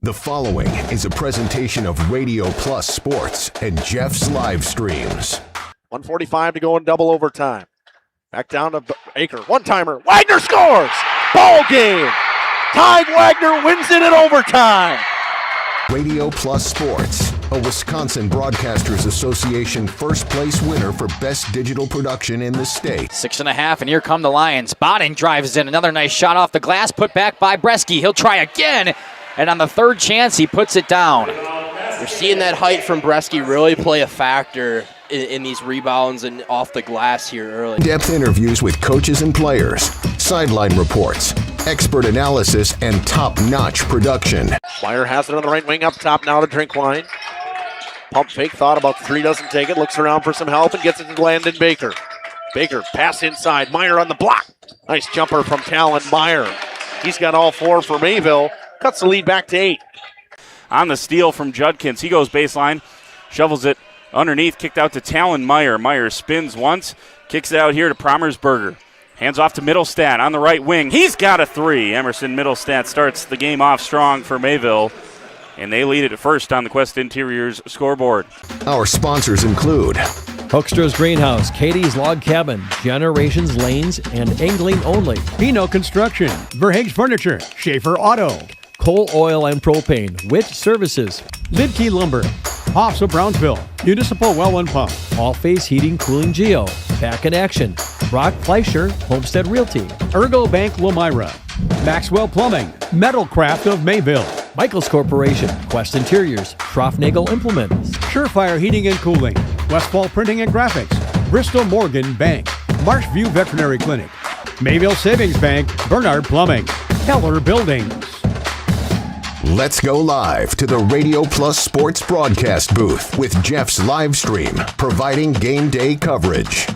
The following is a presentation of Radio Plus Sports and Jeff's live streams. 1:45 to go in double overtime. Back down to Baker. One-timer. Wagner scores! Ball game! Ty Wagner wins it in overtime. Radio Plus Sports, a Wisconsin Broadcasters Association first place winner for best digital production in the state. 6.5, and here come the Lions. Botting drives in. Another nice shot off the glass, put back by Bresky. He'll try again, and on the third chance, he puts it down. You're seeing that height from Bresky really play a factor in these rebounds and off the glass here early. In-depth interviews with coaches and players, sideline reports, expert analysis, and top-notch production. Meyer has it on the right wing up top now to Drinkwine. Pump fake, thought about the three, doesn't take it, looks around for some help and gets it to Landon Baker. Baker, pass inside, Meyer on the block. Nice jumper from Talon Meyer. He's got all four for Mayville. Cuts the lead back to 8. On the steal from Judkins, he goes baseline, shovels it underneath, kicked out to Talon Meyer. Meyer spins once, kicks it out here to Promersberger. Hands off to Middlestat on the right wing. He's got a three. Emerson Middlestat starts the game off strong for Mayville, and they lead it first on the Quest Interiors scoreboard. Our sponsors include Hoekstra's Greenhouse, Katie's Log Cabin, Generations Lanes, and Angling Only. Pino Construction, Verhaeg's Furniture, Schaefer Auto, Coal Oil and Propane, Witt Services, Lidkey Lumber, Hoffs of Brownsville, Municipal Well and Pump, All Face Heating, Cooling Geo, Back in Action, Brock Fleischer, Homestead Realty, Ergo Bank Lomira, Maxwell Plumbing, Metalcraft of Mayville, Michaels Corporation, Quest Interiors, Schroffnagel Implements, Surefire Heating and Cooling, Westfall Printing and Graphics, Bristol Morgan Bank, Marshview Veterinary Clinic, Mayville Savings Bank, Bernard Plumbing, Keller Buildings. Let's go live to the Radio Plus Sports broadcast booth with Jeff's live stream, providing game day coverage.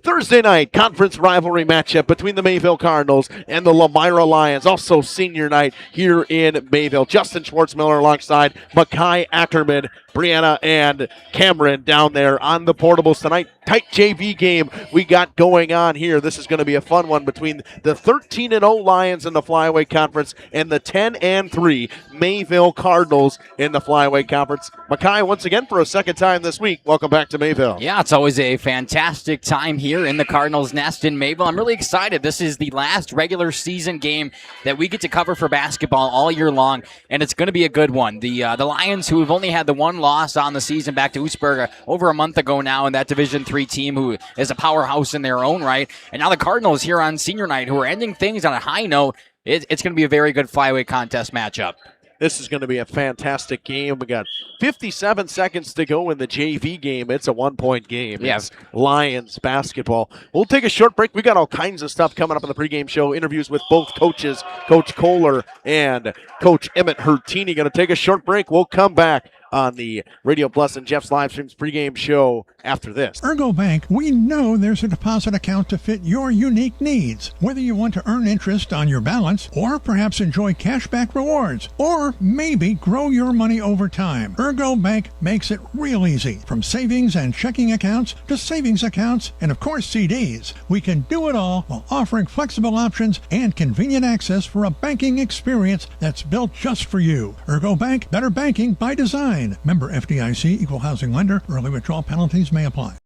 Thursday night conference rivalry matchup between the Mayville Cardinals and the Lomira Lions. Also senior night here in Mayville. Justin Schwartzmiller alongside Makai Ackerman, Brianna and Cameron down there on the portables tonight. Tight JV game we got going on here. This is going to be a fun one between the 13-0 Lions in the Flyweight Conference and the 10-3 Mayville Cardinals in the Flyweight Conference. Makai, once again for a second time this week, welcome back to Mayville. Yeah, it's always a fantastic time here in the Cardinals' nest in Mayville. I'm really excited. This is the last regular season game that we get to cover for basketball all year long, and it's going to be a good one. The Lions, who have only had the one loss on the season back to Oostburg over a month ago now in that Division III team who is a powerhouse in their own right, and now the Cardinals here on senior night who are ending things on a high note. It's going to be a very good flyweight contest matchup. This is going to be a fantastic game. We got 57 seconds to go in the JV game. It's a one-point game. Yeah. It's Lions basketball. We'll take a short break. We got all kinds of stuff coming up in the pregame show. Interviews with both coaches, Coach Kohler and Coach Emmett Hertini. Going to take a short break. We'll come back on the Radio Plus and Jeff's Live Streams pregame show after this. Ergo Bank, we know there's a deposit account to fit your unique needs. Whether you want to earn interest on your balance, or perhaps enjoy cashback rewards, or maybe grow your money over time, Ergo Bank makes it real easy. From savings and checking accounts to savings accounts and, of course, CDs. We can do it all while offering flexible options and convenient access for a banking experience that's built just for you. Ergo Bank, better banking by design. Member FDIC, equal housing lender. Early withdrawal penalties may apply.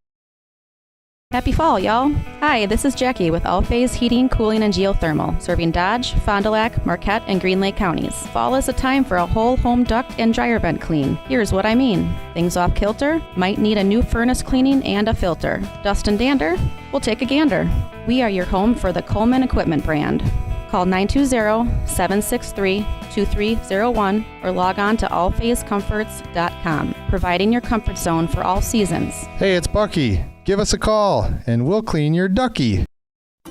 Happy fall, y'all. Hi, this is Jackie with All Phase Heating, Cooling, and Geothermal, serving Dodge, Fond du Lac, Marquette, and Green Lake counties. Fall is a time for a whole home duct and dryer vent clean. Here's what I mean. Things off kilter, might need a new furnace cleaning and a filter. Dust and dander? We'll take a gander. We are your home for the Coleman Equipment brand. Call 920-763-2301 or log on to allphaseComforts.com, providing your comfort zone for all seasons. Hey, it's Bucky. Give us a call, and we'll clean your ducky.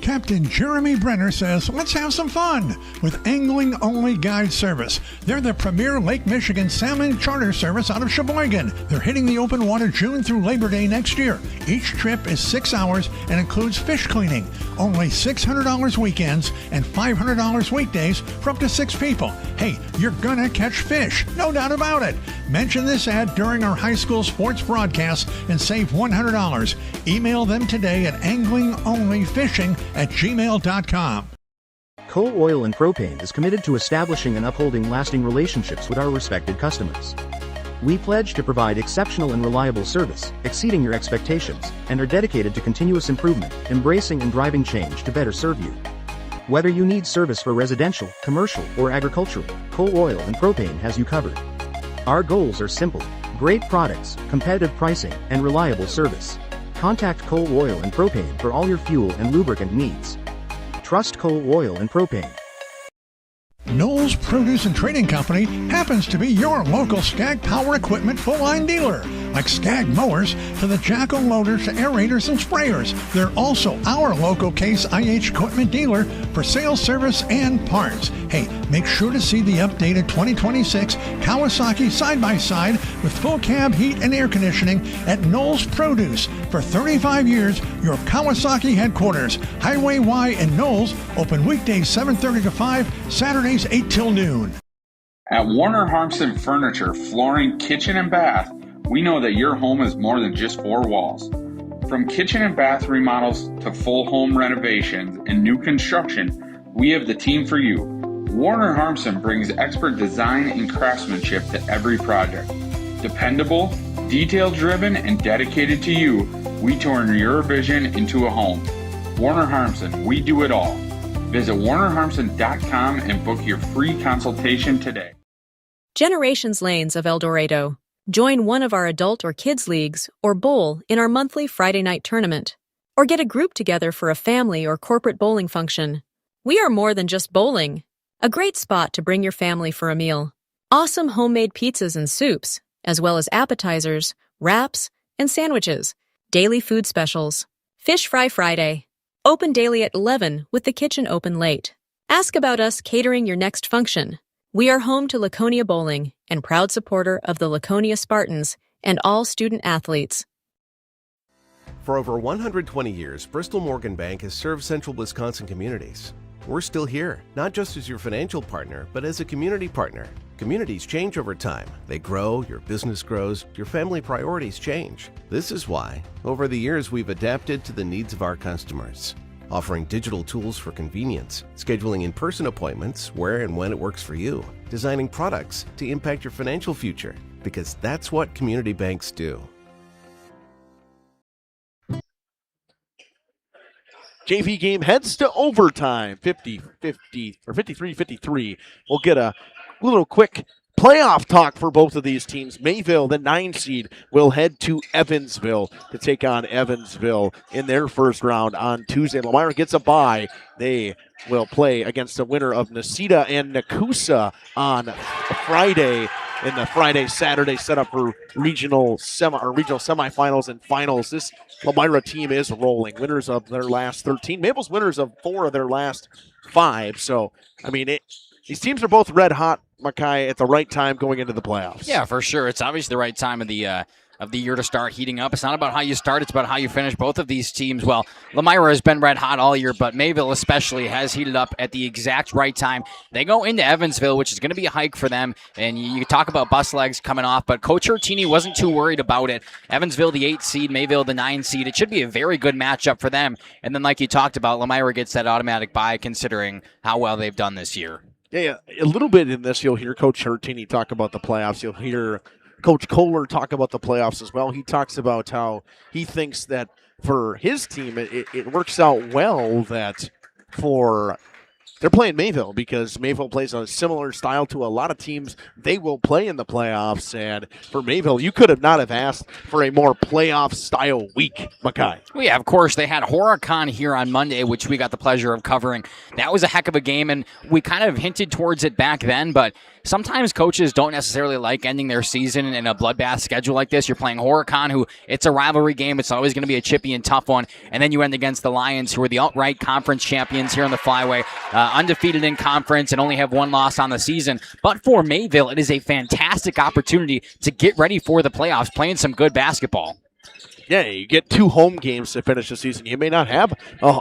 Captain Jeremy Brenner says, let's have some fun with Angling Only Guide Service. They're the premier Lake Michigan salmon charter service out of Sheboygan. They're hitting the open water June through Labor Day next year. Each trip is 6 hours and includes fish cleaning. Only $600 weekends and $500 weekdays for up to 6 people. Hey, you're gonna catch fish, no doubt about it. Mention this ad during our high school sports broadcast and save $100. Email them today at anglingonlyfishing@gmail.com. Coal Oil and Propane is committed to establishing and upholding lasting relationships with our respected customers. We pledge to provide exceptional and reliable service, exceeding your expectations, and are dedicated to continuous improvement, embracing and driving change to better serve you. Whether you need service for residential, commercial, or agricultural, Coal Oil and Propane has you covered. Our goals are simple: great products, competitive pricing, and reliable service. Contact Coal Oil and Propane for all your fuel and lubricant needs. Trust Coal Oil and Propane. Knowles Produce and Trading Company happens to be your local Skag Power Equipment full-line dealer. Like Skag mowers to the Jacko loaders to aerators and sprayers. They're also our local Case IH equipment dealer for sales, service, and parts. Hey, make sure to see the updated 2026 Kawasaki side-by-side with full cab heat and air conditioning at Knowles Produce. For 35 years, your Kawasaki headquarters, Highway Y in Knowles, open weekdays 7:30 to 5, Saturdays 8 till noon. At Warner Harmson Furniture, Flooring, Kitchen, and Bath, we know that your home is more than just 4 walls. From kitchen and bath remodels to full home renovations and new construction, we have the team for you. Warner Harmson brings expert design and craftsmanship to every project. Dependable, detail-driven, and dedicated to you, we turn your vision into a home. Warner Harmson, we do it all. Visit WarnerHarmson.com and book your free consultation today. Generations Lanes of El Dorado. Join one of our adult or kids leagues or bowl in our monthly Friday night tournament. Or get a group together for a family or corporate bowling function. We are more than just bowling. A great spot to bring your family for a meal. Awesome homemade pizzas and soups, as well as appetizers, wraps, and sandwiches. Daily food specials. Fish Fry Friday. Open daily at 11 with the kitchen open late. Ask about us catering your next function. We are home to Laconia Bowling and proud supporter of the Laconia Spartans and all student athletes. For over 120 years, Bristol Morgan Bank has served central Wisconsin communities. We're still here, not just as your financial partner, but as a community partner. Communities change over time. They grow, your business grows, your family priorities change. This is why, over the years, we've adapted to the needs of our customers, offering digital tools for convenience, scheduling in-person appointments where and when it works for you, designing products to impact your financial future, because that's what community banks do. JV game heads to overtime, 53-53. We'll get a little quick playoff talk for both of these teams. Mayville, the 9 seed, will head to Evansville to take on Evansville in their first round on Tuesday. Lomira gets a bye. They will play against the winner of Necedah and Nakusa on Friday in the Friday-Saturday setup for regional semifinals and finals. This Lomira team is rolling. Winners of their last 13. Maple's winners of 4 of their last 5. So, I mean, these teams are both red hot, Mackay, at the right time going into the playoffs. Yeah, for sure. It's obviously the right time of the year to start heating up. It's not about how you start, it's about how you finish. Both of these teams, well, Lomira has been red hot all year, but Mayville especially has heated up at the exact right time. They go into Evansville, which is going to be a hike for them, and you talk about bus legs coming off, but Coach Hertini wasn't too worried about it. Evansville, the 8 seed, Mayville, the 9 seed. It should be a very good matchup for them. And then like you talked about, Lomira gets that automatic bye considering how well they've done this year. Yeah, a little bit in this, you'll hear Coach Hertini talk about the playoffs. You'll hear Coach Kohler talk about the playoffs as well. He talks about how he thinks that for his team, it works out well that for They're playing Mayville because Mayville plays a similar style to a lot of teams they will play in the playoffs. And for Mayville, you could not have asked for a more playoff-style week, Mackay. Well, yeah, of course. They had Horicon here on Monday, which we got the pleasure of covering. That was a heck of a game, and we kind of hinted towards it back then, but sometimes coaches don't necessarily like ending their season in a bloodbath schedule like this. You're playing Horicon, who it's a rivalry game. It's always going to be a chippy and tough one. And then you end against the Lions, who are the outright conference champions here on the Flyway, undefeated in conference and only have one loss on the season. But for Mayville, it is a fantastic opportunity to get ready for the playoffs, playing some good basketball. Yeah, you get 2 home games to finish the season. You may not have,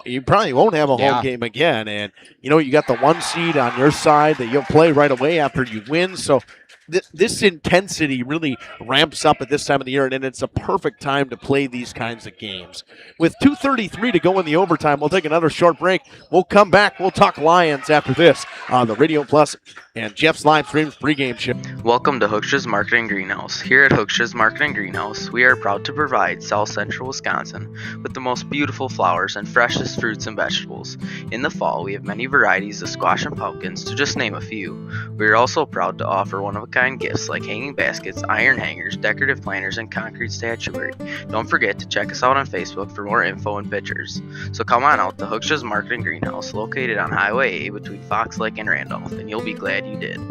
you probably won't have a home game again. And, you got the 1 seed on your side that you'll play right away after you win. So this intensity really ramps up at this time of the year, and it's a perfect time to play these kinds of games. With 2:33 to go in the overtime, we'll take another short break. We'll come back. We'll talk Lions after this on the Radio Plus and Jeff's live stream pregame show. Welcome to Hooksha's Marketing Greenhouse. Here at Hooksha's Marketing Greenhouse, we are proud to provide South Central Wisconsin with the most beautiful flowers and freshest fruits and vegetables. In the fall, we have many varieties of squash and pumpkins, to just name a few. We are also proud to offer one-of-a-kind gifts like hanging baskets, iron hangers, decorative planters, and concrete statuary. Don't forget to check us out on Facebook for more info and pictures. So come on out to Hooksha's Marketing Greenhouse, located on Highway A between Fox Lake and Randolph, and you'll be glad you did.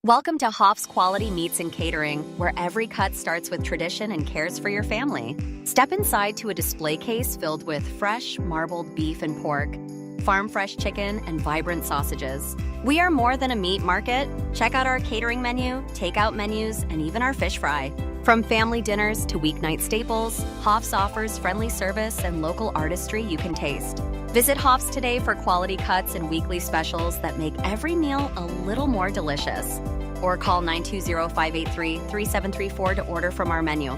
Welcome to Hoff's Quality Meats and Catering, where every cut starts with tradition and cares for your family. Step inside to a display case filled with fresh, marbled beef and pork, farm-fresh chicken, and vibrant sausages. We are more than a meat market. Check out our catering menu, takeout menus, and even our fish fry. From family dinners to weeknight staples, Hoff's offers friendly service and local artistry you can taste. Visit Hoff's today for quality cuts and weekly specials that make every meal a little more delicious. Or call 920-583-3734 to order from our menu.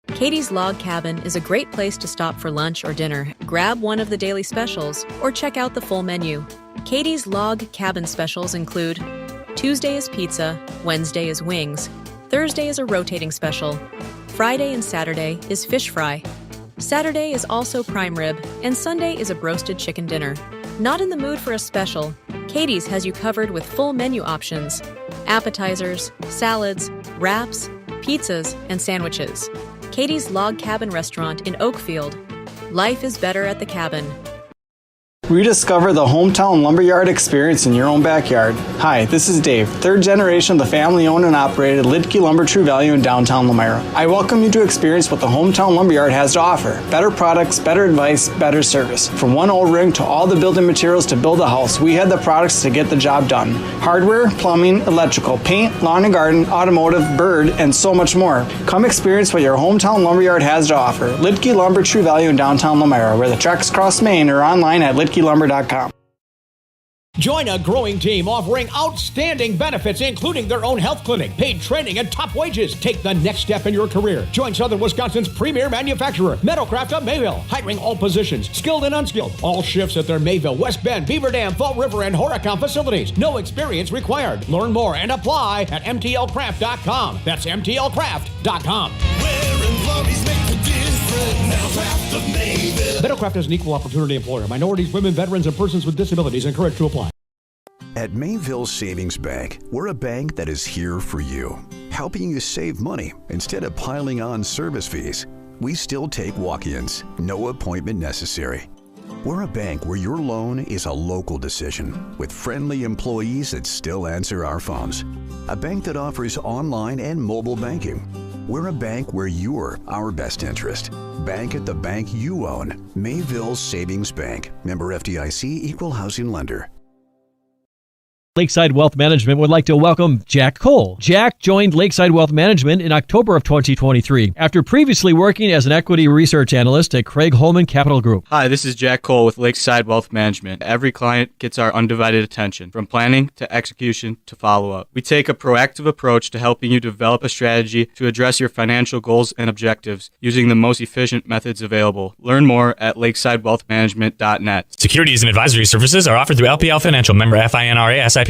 Katie's Log Cabin is a great place to stop for lunch or dinner. Grab one of the daily specials or check out the full menu. Katie's Log Cabin specials include Tuesday is pizza, Wednesday is wings, Thursday is a rotating special, Friday and Saturday is fish fry, Saturday is also prime rib, and Sunday is a broasted chicken dinner. Not in the mood for a special? Katie's has you covered with full menu options, appetizers, salads, wraps, pizzas, and sandwiches. Katie's Log Cabin Restaurant in Oakfield. Life is better at the cabin. Rediscover the hometown lumberyard experience in your own backyard. Hi, this is Dave, third generation of the family-owned and operated Lidke Lumber True Value in downtown Lomira. I welcome you to experience what the hometown lumberyard has to offer. Better products, better advice, better service. From one O-ring to all the building materials to build a house, we had the products to get the job done. Hardware, plumbing, electrical, paint, lawn and garden, automotive, bird, and so much more. Come experience what your hometown lumberyard has to offer. Lidke Lumber True Value in downtown Lomira, where the tracks cross Main, or online at lidkelumber.com. Join a growing team offering outstanding benefits, including their own health clinic, paid training, and top wages. Take the next step in your career. Join Southern Wisconsin's premier manufacturer, Metalcraft of Mayville, hiring all positions, skilled and unskilled. All shifts at their Mayville, West Bend, Beaver Dam, Fall River, and Horicon facilities. No experience required. Learn more and apply at mtlcraft.com. That's mtlcraft.com. Metalcraft is an equal opportunity employer. Minorities, women, veterans, and persons with disabilities encouraged to apply. At Mayville Savings Bank, we're a bank that is here for you, helping you save money instead of piling on service fees. We still take walk-ins, no appointment necessary. We're a bank where your loan is a local decision with friendly employees that still answer our phones. A bank that offers online and mobile banking. We're a bank where you're our best interest. Bank at the bank you own. Mayville Savings Bank. Member FDIC, Equal Housing Lender. Lakeside Wealth Management would like to welcome Jack Cole. Jack joined Lakeside Wealth Management in October of 2023 after previously working as an equity research analyst at Craig Holman Capital Group. Hi, this is Jack Cole with Lakeside Wealth Management. Every client gets our undivided attention, from planning to execution to follow-up. We take a proactive approach to helping you develop a strategy to address your financial goals and objectives using the most efficient methods available. Learn more at lakesidewealthmanagement.net. Securities and advisory services are offered through LPL Financial, member FINRA SIPC.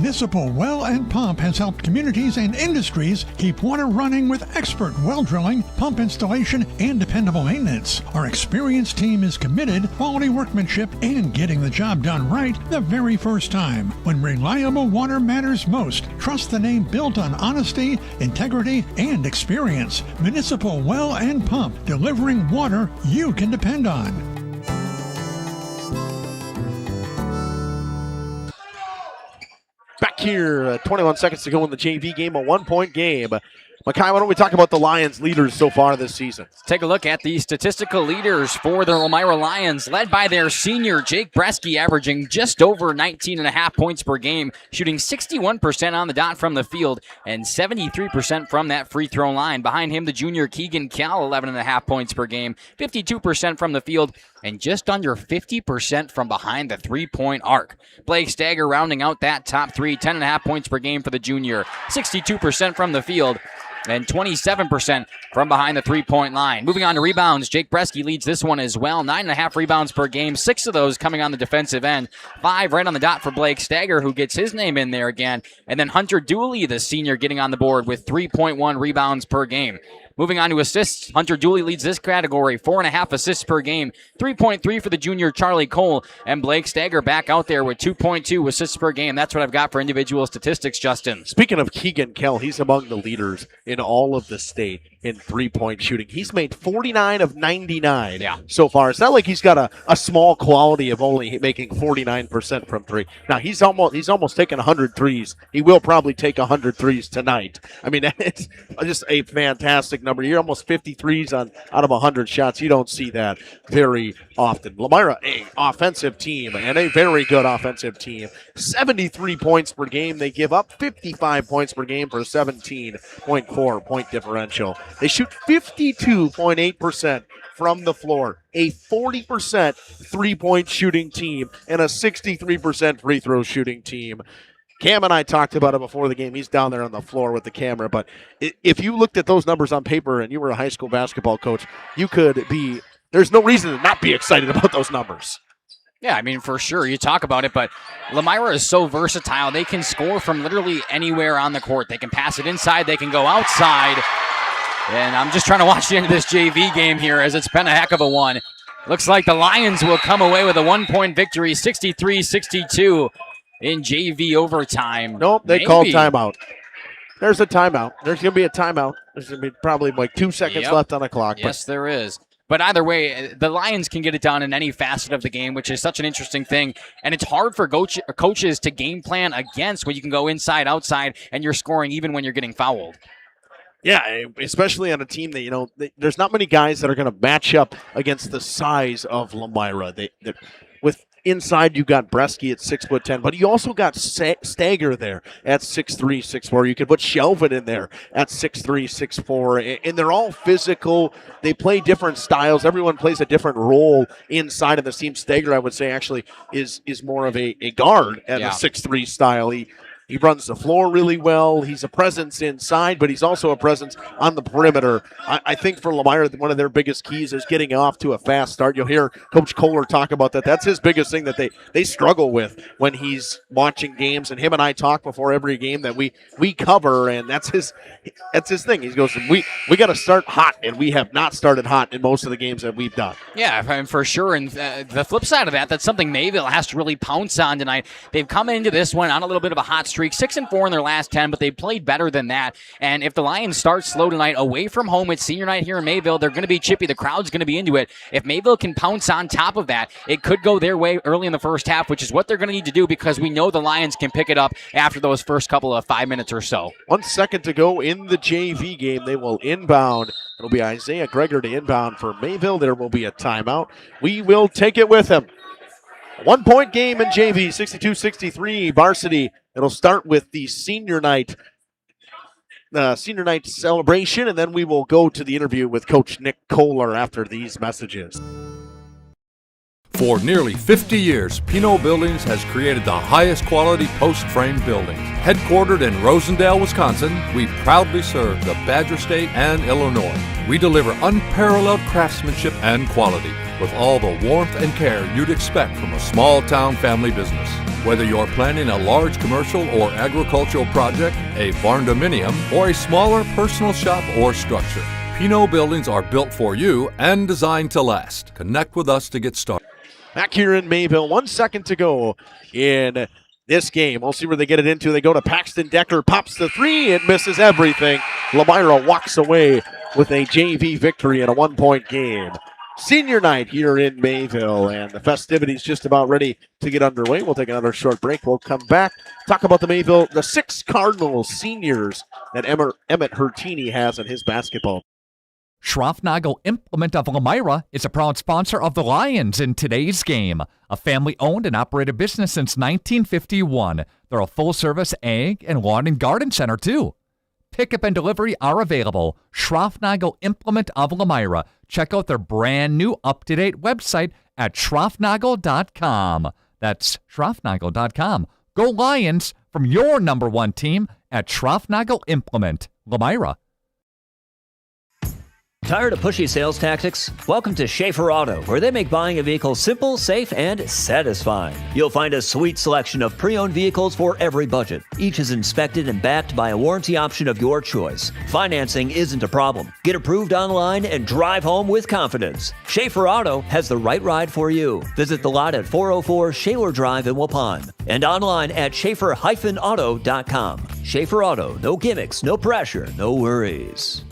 Municipal Well and Pump has helped communities and industries keep water running with expert well drilling, pump installation, and dependable maintenance. Our experienced team is committed, quality workmanship, and getting the job done right the very first time. When reliable water matters most, trust the name built on honesty, integrity, and experience. Municipal Well and Pump, delivering water you can depend on. Back here, 21 seconds to go in the JV game, a 1-point game. Makai, why don't we talk about the Lions' leaders so far this season? Let's take a look at the statistical leaders for the Lomira Lions, led by their senior Jake Bresky, averaging just over 19.5 points per game, shooting 61% on the dot from the field and 73% from that free throw line. Behind him, the junior Keegan Cal, 11.5 points per game, 52% from the field, and just under 50% from behind the three-point arc. Blake Stagger rounding out that top three, 10.5 points per game for the junior, 62% from the field, and 27% from behind the three-point line. Moving on to rebounds, Jake Bresky leads this one as well. 9.5 rebounds per game, 6 of those coming on the defensive end. 5 right on the dot for Blake Stagger, who gets his name in there again. And then Hunter Dooley, the senior, getting on the board with 3.1 rebounds per game. Moving on to assists, Hunter Dooley leads this category, 4.5 assists per game, 3.3 for the junior Charlie Cole, and Blake Stagger back out there with 2.2 assists per game. That's what I've got for individual statistics, Justin. Speaking of Keegan Kell, he's among the leaders in all of the state in three-point shooting. He's made 49 of 99 so far. It's not like he's got a small quality of only making 49% from three. Now, he's almost taken 100 threes. He will probably take 100 threes tonight. I mean, it's just a fantastic number. You're almost 50 threes out of 100 shots. You don't see that very often. Lomira, a offensive team and a very good offensive team. 73 points per game. They give up 55 points per game for a 17.4 point differential. They shoot 52.8% from the floor, a 40% three-point shooting team, and a 63% free throw shooting team. Cam and I talked about it before the game. He's down there on the floor with the camera. But if you looked at those numbers on paper and you were a high school basketball coach, there's no reason to not be excited about those numbers. Yeah, I mean, for sure. You talk about it, but Lomira is so versatile. They can score from literally anywhere on the court. They can pass it inside. They can go outside. And I'm just trying to watch the end of this JV game here as it's been a heck of a one. Looks like the Lions will come away with a 1-point victory, 63-62 in JV overtime. Nope, they called timeout. There's a timeout. There's going to be a timeout. There's going to be probably like 2 seconds left on the clock. Yes, there is. But either way, the Lions can get it done in any facet of the game, which is such an interesting thing. And it's hard for coaches to game plan against when you can go inside, outside, and you're scoring even when you're getting fouled. Yeah, especially on a team that, there's not many guys that are going to match up against the size of Lomira. With inside, you got Bresky at 6'10", but you also got Stagger there at 6'3", 6'4". You could put Shelvin in there at 6'3", 6'4", and they're all physical. They play different styles. Everyone plays a different role inside of the team. Stagger, I would say, actually is more of a guard at a 6'3" style. He runs the floor really well. He's a presence inside, but he's also a presence on the perimeter. I think for Lomira, one of their biggest keys is getting off to a fast start. You'll hear Coach Kohler talk about that. That's his biggest thing that they struggle with when he's watching games. And him and I talk before every game that we cover, and that's his thing. He goes, we got to start hot, and we have not started hot in most of the games that we've done. Yeah, for sure. And the flip side of that's something Mayville has to really pounce on tonight. They've come into this one on a little bit of a hot streak, 6-4 in their last 10, but they played better than that. And if the Lions start slow tonight, away from home, it's senior night here in Mayville, they're going to be chippy. The crowd's going to be into it. If Mayville can pounce on top of that, it could go their way early in the first half, which is what they're going to need to do because we know the Lions can pick it up after those first couple of 5 minutes or so. 1 second to go in the JV game. They will inbound. It'll be Isaiah Greger to inbound for Mayville. There will be a timeout. We will take it with him. 1-point game in JV, 62-63 varsity. It'll start with the senior night celebration, and then we will go to the interview with Coach Nick Kohler after these messages. For nearly 50 years, Pinot Buildings has created the highest quality post-frame buildings. Headquartered in Rosendale, Wisconsin, we proudly serve the Badger State and Illinois. We deliver unparalleled craftsmanship and quality with all the warmth and care you'd expect from a small-town family business. Whether you're planning a large commercial or agricultural project, a barn-dominium, or a smaller personal shop or structure, Pinot Buildings are built for you and designed to last. Connect with us to get started. Back here in Mayville, 1 second to go in this game. We'll see where they get it into. They go to Paxton Decker, pops the three and misses everything. Lomira walks away with a JV victory in a 1-point game. Senior night here in Mayville, and the festivities just about ready to get underway. We'll take another short break. We'll come back, talk about the 6 Cardinals seniors that Emmett Hertini has in his basketball. Schroffnagel Implement of Lomira is a proud sponsor of the Lions in today's game. A family-owned and operated business since 1951. They're a full-service ag and lawn and garden center, too. Pickup and delivery are available. Schroffnagel Implement of Lomira. Check out their brand new up-to-date website at schroffnagel.com. That's schroffnagel.com. Go Lions from your number 1 team at Schroffnagel Implement, Lomira. Tired of pushy sales tactics? Welcome to Schaefer Auto, where they make buying a vehicle simple, safe, and satisfying. You'll find a sweet selection of pre-owned vehicles for every budget. Each is inspected and backed by a warranty option of your choice. Financing isn't a problem. Get approved online and drive home with confidence. Schaefer Auto has the right ride for you. Visit the lot at 404 Shaler Drive in Waupun and online at schaefer-auto.com. Schaefer Auto, no gimmicks, no pressure, no worries.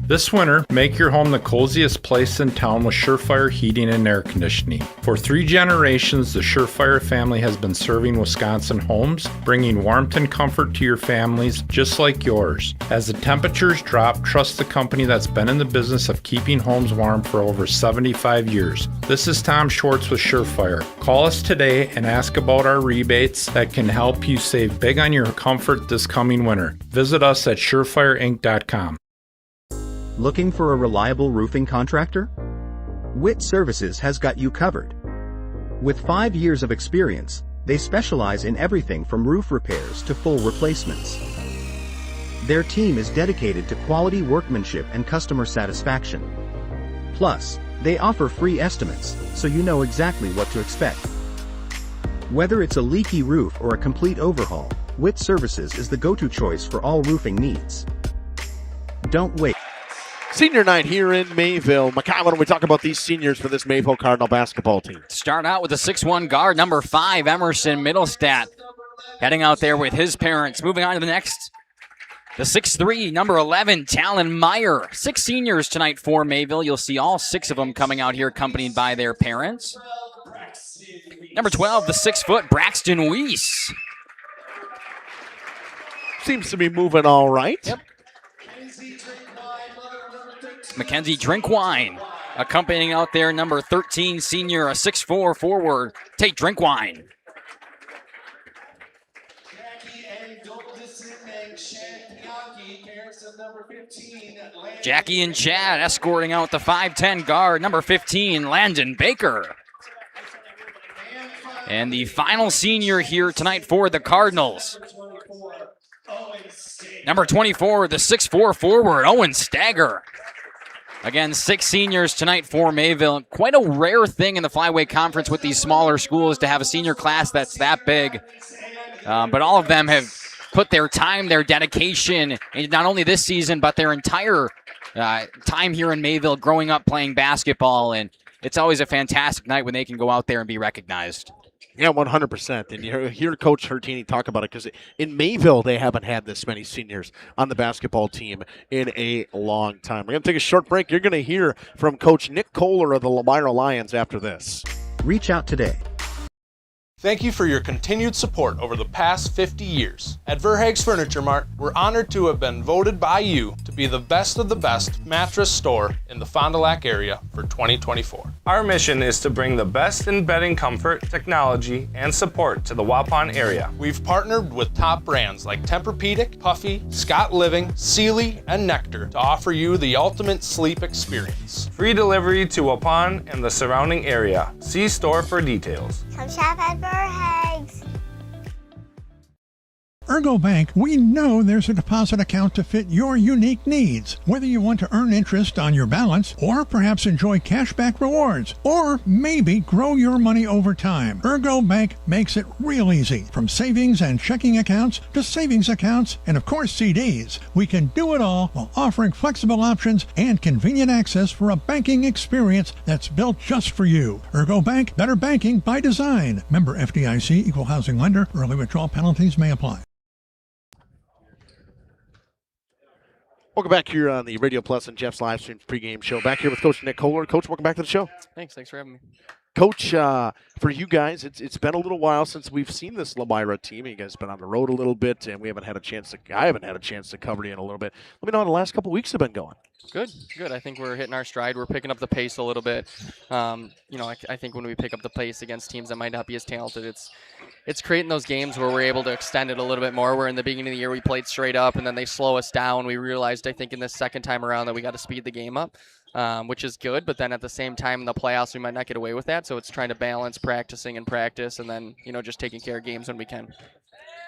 This winter, make your home the coziest place in town with Surefire Heating and Air Conditioning. For 3 generations, the Surefire family has been serving Wisconsin homes, bringing warmth and comfort to your families just like yours. As the temperatures drop, trust the company that's been in the business of keeping homes warm for over 75 years. This is Tom Schwartz with Surefire. Call us today and ask about our rebates that can help you save big on your comfort this coming winter. Visit us at surefireinc.com. Looking for a reliable roofing contractor? Witt Services has got you covered. With 5 years of experience, they specialize in everything from roof repairs to full replacements. Their team is dedicated to quality workmanship and customer satisfaction. Plus, they offer free estimates, so you know exactly what to expect. Whether it's a leaky roof or a complete overhaul, Witt Services is the go-to choice for all roofing needs. Don't wait. Senior night here in Mayville. Makai, why don't we talk about these seniors for this Mayville Cardinal basketball team? Start out with the 6'1 guard, number 5, Emerson Middlestat. Heading out there with his parents. Moving on to the next. The 6'3, number 11, Talon Meyer. 6 seniors tonight for Mayville. You'll see all 6 of them coming out here accompanied by their parents. Number 12, the 6' Braxton Weiss. Seems to be moving all right. Yep. Mackenzie Drinkwine accompanying out there, number 13, senior, a 6'4 forward, Tate Drinkwine. Jackie and Chad escorting out the 5'10 guard, number 15, Landon Baker. And the final senior here tonight for the Cardinals. Number 24, the 6'4 forward, Owen Stagger. Again, 6 seniors tonight for Mayville. Quite a rare thing in the Flyweight Conference with these smaller schools to have a senior class that's that big. But all of them have put their time, their dedication, in not only this season, but their entire time here in Mayville, growing up playing basketball. And it's always a fantastic night when they can go out there and be recognized. Yeah, 100%. And you hear Coach Hertini talk about it because in Mayville, they haven't had this many seniors on the basketball team in a long time. We're going to take a short break. You're going to hear from Coach Nick Kohler of the Lomira Lions after this. Reach out today. Thank you for your continued support over the past 50 years. At Verhaeg's Furniture Mart, we're honored to have been voted by you to be the best of the best mattress store in the Fond du Lac area for 2024. Our mission is to bring the best in bedding comfort, technology, and support to the Waupun area. We've partnered with top brands like Tempur-Pedic, Puffy, Scott Living, Sealy, and Nectar to offer you the ultimate sleep experience. Free delivery to Waupun and the surrounding area. See store for details. Come shop at Verhaeg's. Ergo Bank, we know there's a deposit account to fit your unique needs. Whether you want to earn interest on your balance, or perhaps enjoy cashback rewards, or maybe grow your money over time, Ergo Bank makes it real easy. From savings and checking accounts to savings accounts and, of course, CDs. We can do it all while offering flexible options and convenient access for a banking experience that's built just for you. Ergo Bank, better banking by design. Member FDIC, equal housing lender. Early withdrawal penalties may apply. Welcome back here on the Radio Plus and Jeff's live stream pregame show. Back here with Coach Nick Kohler. Coach, welcome back to the show. Thanks for having me. Coach, for you guys, it's been a little while since we've seen this Lomira team. You guys have been on the road a little bit, and I haven't had a chance to cover you in a little bit. Let me know how the last couple weeks have been going. Good. I think we're hitting our stride. We're picking up the pace a little bit. I think when we pick up the pace against teams that might not be as talented, it's creating those games where we're able to extend it a little bit more. Where in the beginning of the year we played straight up, and then they slow us down. We realized, I think, in this second time around that we got to speed the game up, which is good. But then at the same time in the playoffs, we might not get away with that. So it's trying to balance practicing and practice, and then just taking care of games when we can.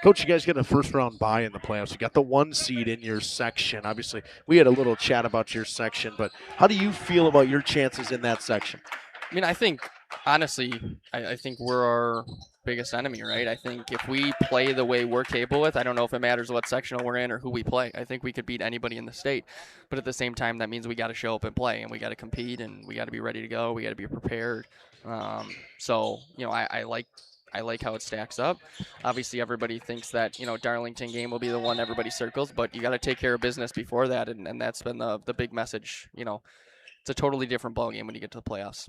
Coach, you guys get a first-round bye in the playoffs. You got the 1 seed in your section. Obviously, we had a little chat about your section, but how do you feel about your chances in that section? I mean, I think, honestly, I think we're our biggest enemy, right? I think if we play the way we're capable with, I don't know if it matters what sectional we're in or who we play. I think we could beat anybody in the state. But at the same time, that means we got to show up and play, and we got to compete, and we got to be ready to go. We got to be prepared. I like how it stacks up. Obviously, everybody thinks that, Darlington game will be the one everybody circles, but you got to take care of business before that, and that's been the big message. It's a totally different ballgame when you get to the playoffs.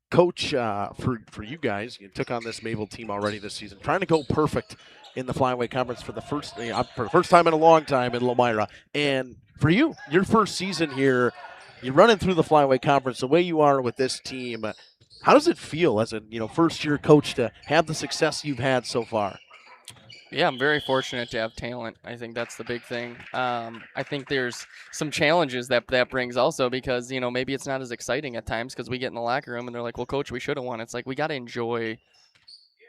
Coach, for you guys, you took on this Mayville team already this season, trying to go perfect in the Flyweight Conference for the first time in a long time in Lomira. And for you, your first season here, you're running through the Flyweight Conference the way you are with this team. How does it feel as a first-year coach to have the success you've had so far? Yeah, I'm very fortunate to have talent. I think that's the big thing. I think there's some challenges that brings also because, maybe it's not as exciting at times because we get in the locker room and they're like, well, Coach, we should have won. It's like we got to enjoy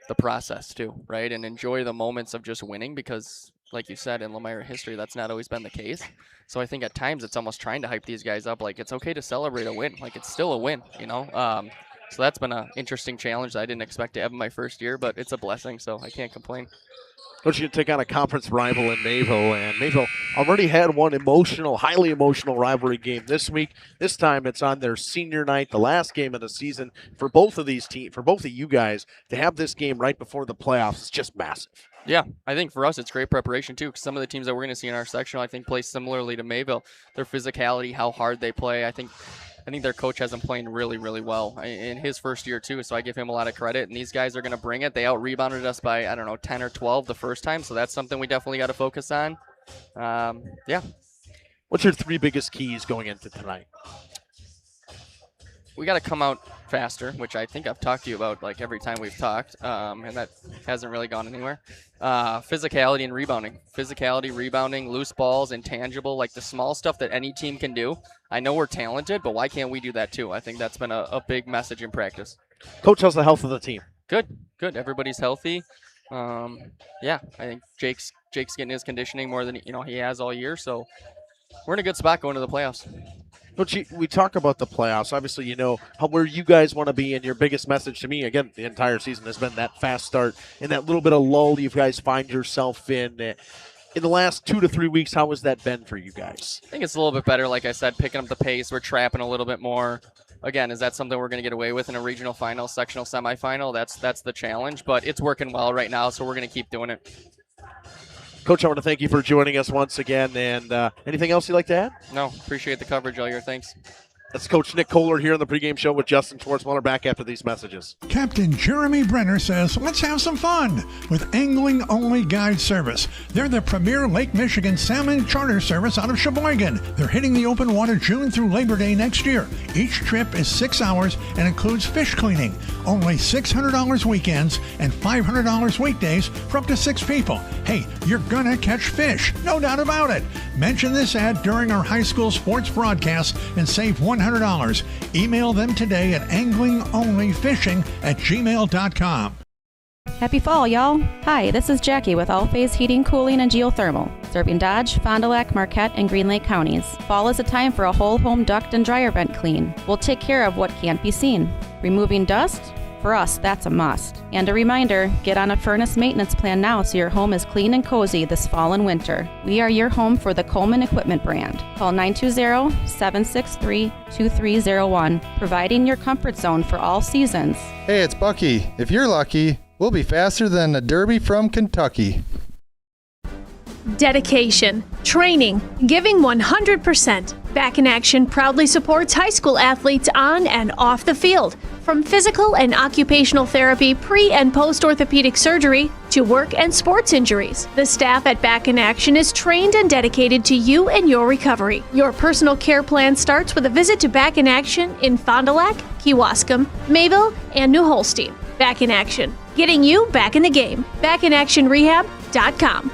the process too, right? And enjoy the moments of just winning because, like you said, in Lomira history, that's not always been the case. So I think at times it's almost trying to hype these guys up like it's okay to celebrate a win. Like it's still a win, So that's been an interesting challenge that I didn't expect to have in my first year, but it's a blessing, so I can't complain. Coach, you take on a conference rival in Mayville, and Mayville already had one highly emotional rivalry game this week. This time it's on their senior night, the last game of the season for both of these teams, for both of you guys. To have this game right before the playoffs is just massive. Yeah, I think for us it's great preparation too, because some of the teams that we're going to see in our section, I think, play similarly to Mayville. Their physicality, how hard they play, I think their coach has them playing really, really well in his first year too, so I give him a lot of credit. And these guys are going to bring it. They out-rebounded us by, 10 or 12 the first time, so that's something we definitely got to focus on. Yeah. What's your 3 biggest keys going into tonight? We got to come out faster, which I think I've talked to you about like every time we've talked, and that hasn't really gone anywhere. Physicality and rebounding. Physicality, rebounding, loose balls, intangible, like the small stuff that any team can do. I know we're talented, but why can't we do that too? I think that's been a big message in practice. Coach, how's the health of the team? Good. Everybody's healthy. I think Jake's getting his conditioning more than he has all year, so we're in a good spot going to the playoffs. Coach, we talk about the playoffs. Obviously, where you guys want to be, and your biggest message to me, again, the entire season has been that fast start and that little bit of lull you guys find yourself in. In the last 2 to 3 weeks, how has that been for you guys? I think it's a little bit better, like I said, picking up the pace. We're trapping a little bit more. Again, is that something we're going to get away with in a regional final, sectional semifinal? That's the challenge, but it's working well right now, so we're going to keep doing it. Coach, I want to thank you for joining us once again. And anything else you'd like to add? No, appreciate the coverage all year. Thanks. That's Coach Nick Kohler here on the pregame show with Justin Schwartzmiller. Back after these messages. Captain Jeremy Brenner says, let's have some fun with Angling Only Guide Service. They're the premier Lake Michigan salmon charter service out of Sheboygan. They're hitting the open water June through Labor Day next year. Each trip is 6 hours and includes fish cleaning. Only $600 weekends and $500 weekdays for up to 6 people. Hey, you're gonna catch fish, no doubt about it. Mention this ad during our high school sports broadcast and save $100. Email them today at anglingonlyfishing@gmail.com. Happy fall, y'all. Hi, this is Jackie with All Phase Heating, Cooling, and Geothermal, serving Dodge, Fond du Lac, Marquette, and Green Lake counties. Fall is a time for a whole home duct and dryer vent clean. We'll take care of what can't be seen. Removing dust? For us, that's a must. And a reminder, get on a furnace maintenance plan now so your home is clean and cozy this fall and winter. We are your home for the Coleman Equipment brand. Call 920-763-2301, providing your comfort zone for all seasons. Hey, it's Bucky. If you're lucky, we'll be faster than a Derby from Kentucky. Dedication, training, giving 100%. Back in Action proudly supports high school athletes on and off the field. From physical and occupational therapy, pre- and post-orthopedic surgery, to work and sports injuries. The staff at Back in Action is trained and dedicated to you and your recovery. Your personal care plan starts with a visit to Back in Action in Fond du Lac, Kewaskum, Mayville, and New Holstein. Back in Action, getting you back in the game. BackinActionRehab.com.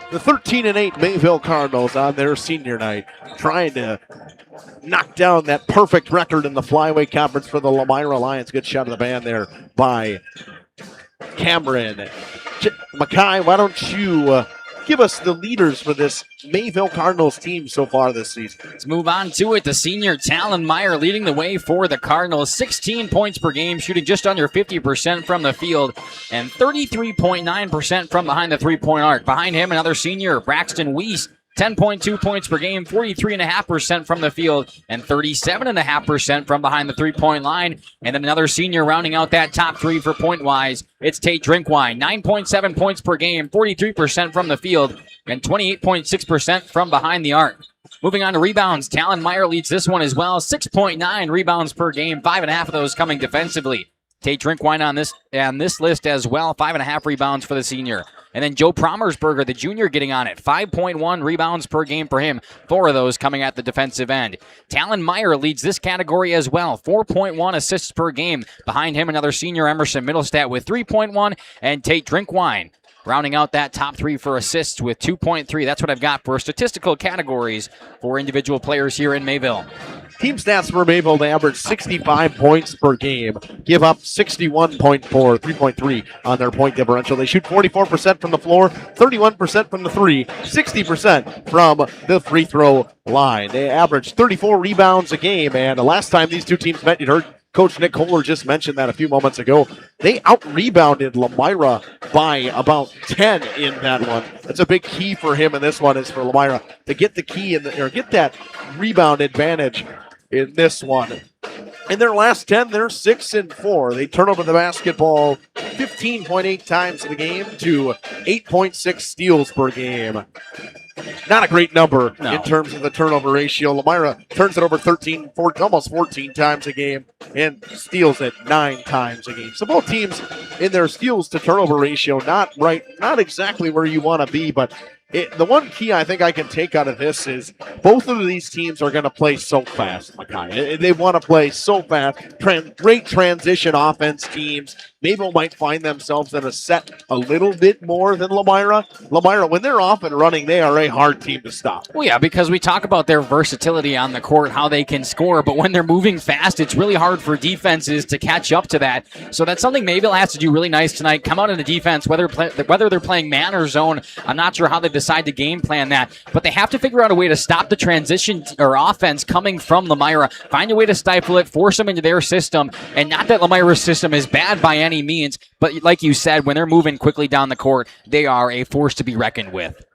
The 13-8 Mayville Cardinals on their senior night, trying to knock down that perfect record in the Flyweight Conference for the Lomira Lions. Good shot of the band there by Cameron. Mackay, why don't you give us the leaders for this Mayville Cardinals team so far this season? Let's move on to it. The senior Talon Meyer leading the way for the Cardinals. 16 points per game, shooting just under 50% from the field and 33.9% from behind the three-point arc. Behind him, another senior, Braxton Weiss, 10.2 points per game, 43.5% from the field, and 37.5% from behind the three-point line. And then another senior rounding out that top three for point-wise. It's Tate Drinkwine, 9.7 points per game, 43% from the field, and 28.6% from behind the arc. Moving on to rebounds, Talon Meyer leads this one as well, 6.9 rebounds per game, 5.5 of those coming defensively. Tate Drinkwine on this list as well, 5.5 rebounds for the senior. And then Joe Promersberger, the junior, getting on it. 5.1 rebounds per game for him. 4 of those coming at the defensive end. Talon Meyer leads this category as well. 4.1 assists per game. Behind him, another senior, Emerson Middlestat, with 3.1. And Tate Drinkwine rounding out that top three for assists with 2.3. That's what I've got for statistical categories for individual players here in Mayville. Team stats for Mayville, they average 65 points per game, give up 61.4, 3.3 on their point differential. They shoot 44% from the floor, 31% from the three, 60% from the free throw line. They average 34 rebounds a game, and the last time these two teams met, you heard Coach Nick Kohler just mentioned that a few moments ago. They out-rebounded Lomira by about 10 in that one. That's a big key for him in this one, is for Lomira to get the key or get that rebound advantage in this one. In their last 10, they're 6-4. They turn over the basketball 15.8 times in the game to 8.6 steals per game. Not a great number in terms of the turnover ratio. Lomira turns it over almost 14 times a game and steals it 9 times a game. So both teams in their steals to turnover ratio, not exactly where you want to be, but the one key I think I can take out of this is both of these teams are going to play so fast, Mackay. They want to play so fast. Great transition offense teams. Mayville might find themselves in a set a little bit more than Lomira. Lomira, when they're off and running, they are a hard team to stop. Well, yeah, because we talk about their versatility on the court, how they can score, but when they're moving fast, it's really hard for defenses to catch up to that. So that's something Mayville has to do really nice tonight. Come out in the defense, whether they're playing man or zone. I'm not sure how they decide to game plan that, but they have to figure out a way to stop the transition or offense coming from Lomira. Find a way to stifle it, force them into their system, and not that Lomira's system is bad by any means, but like you said, when they're moving quickly down the court, they are a force to be reckoned with.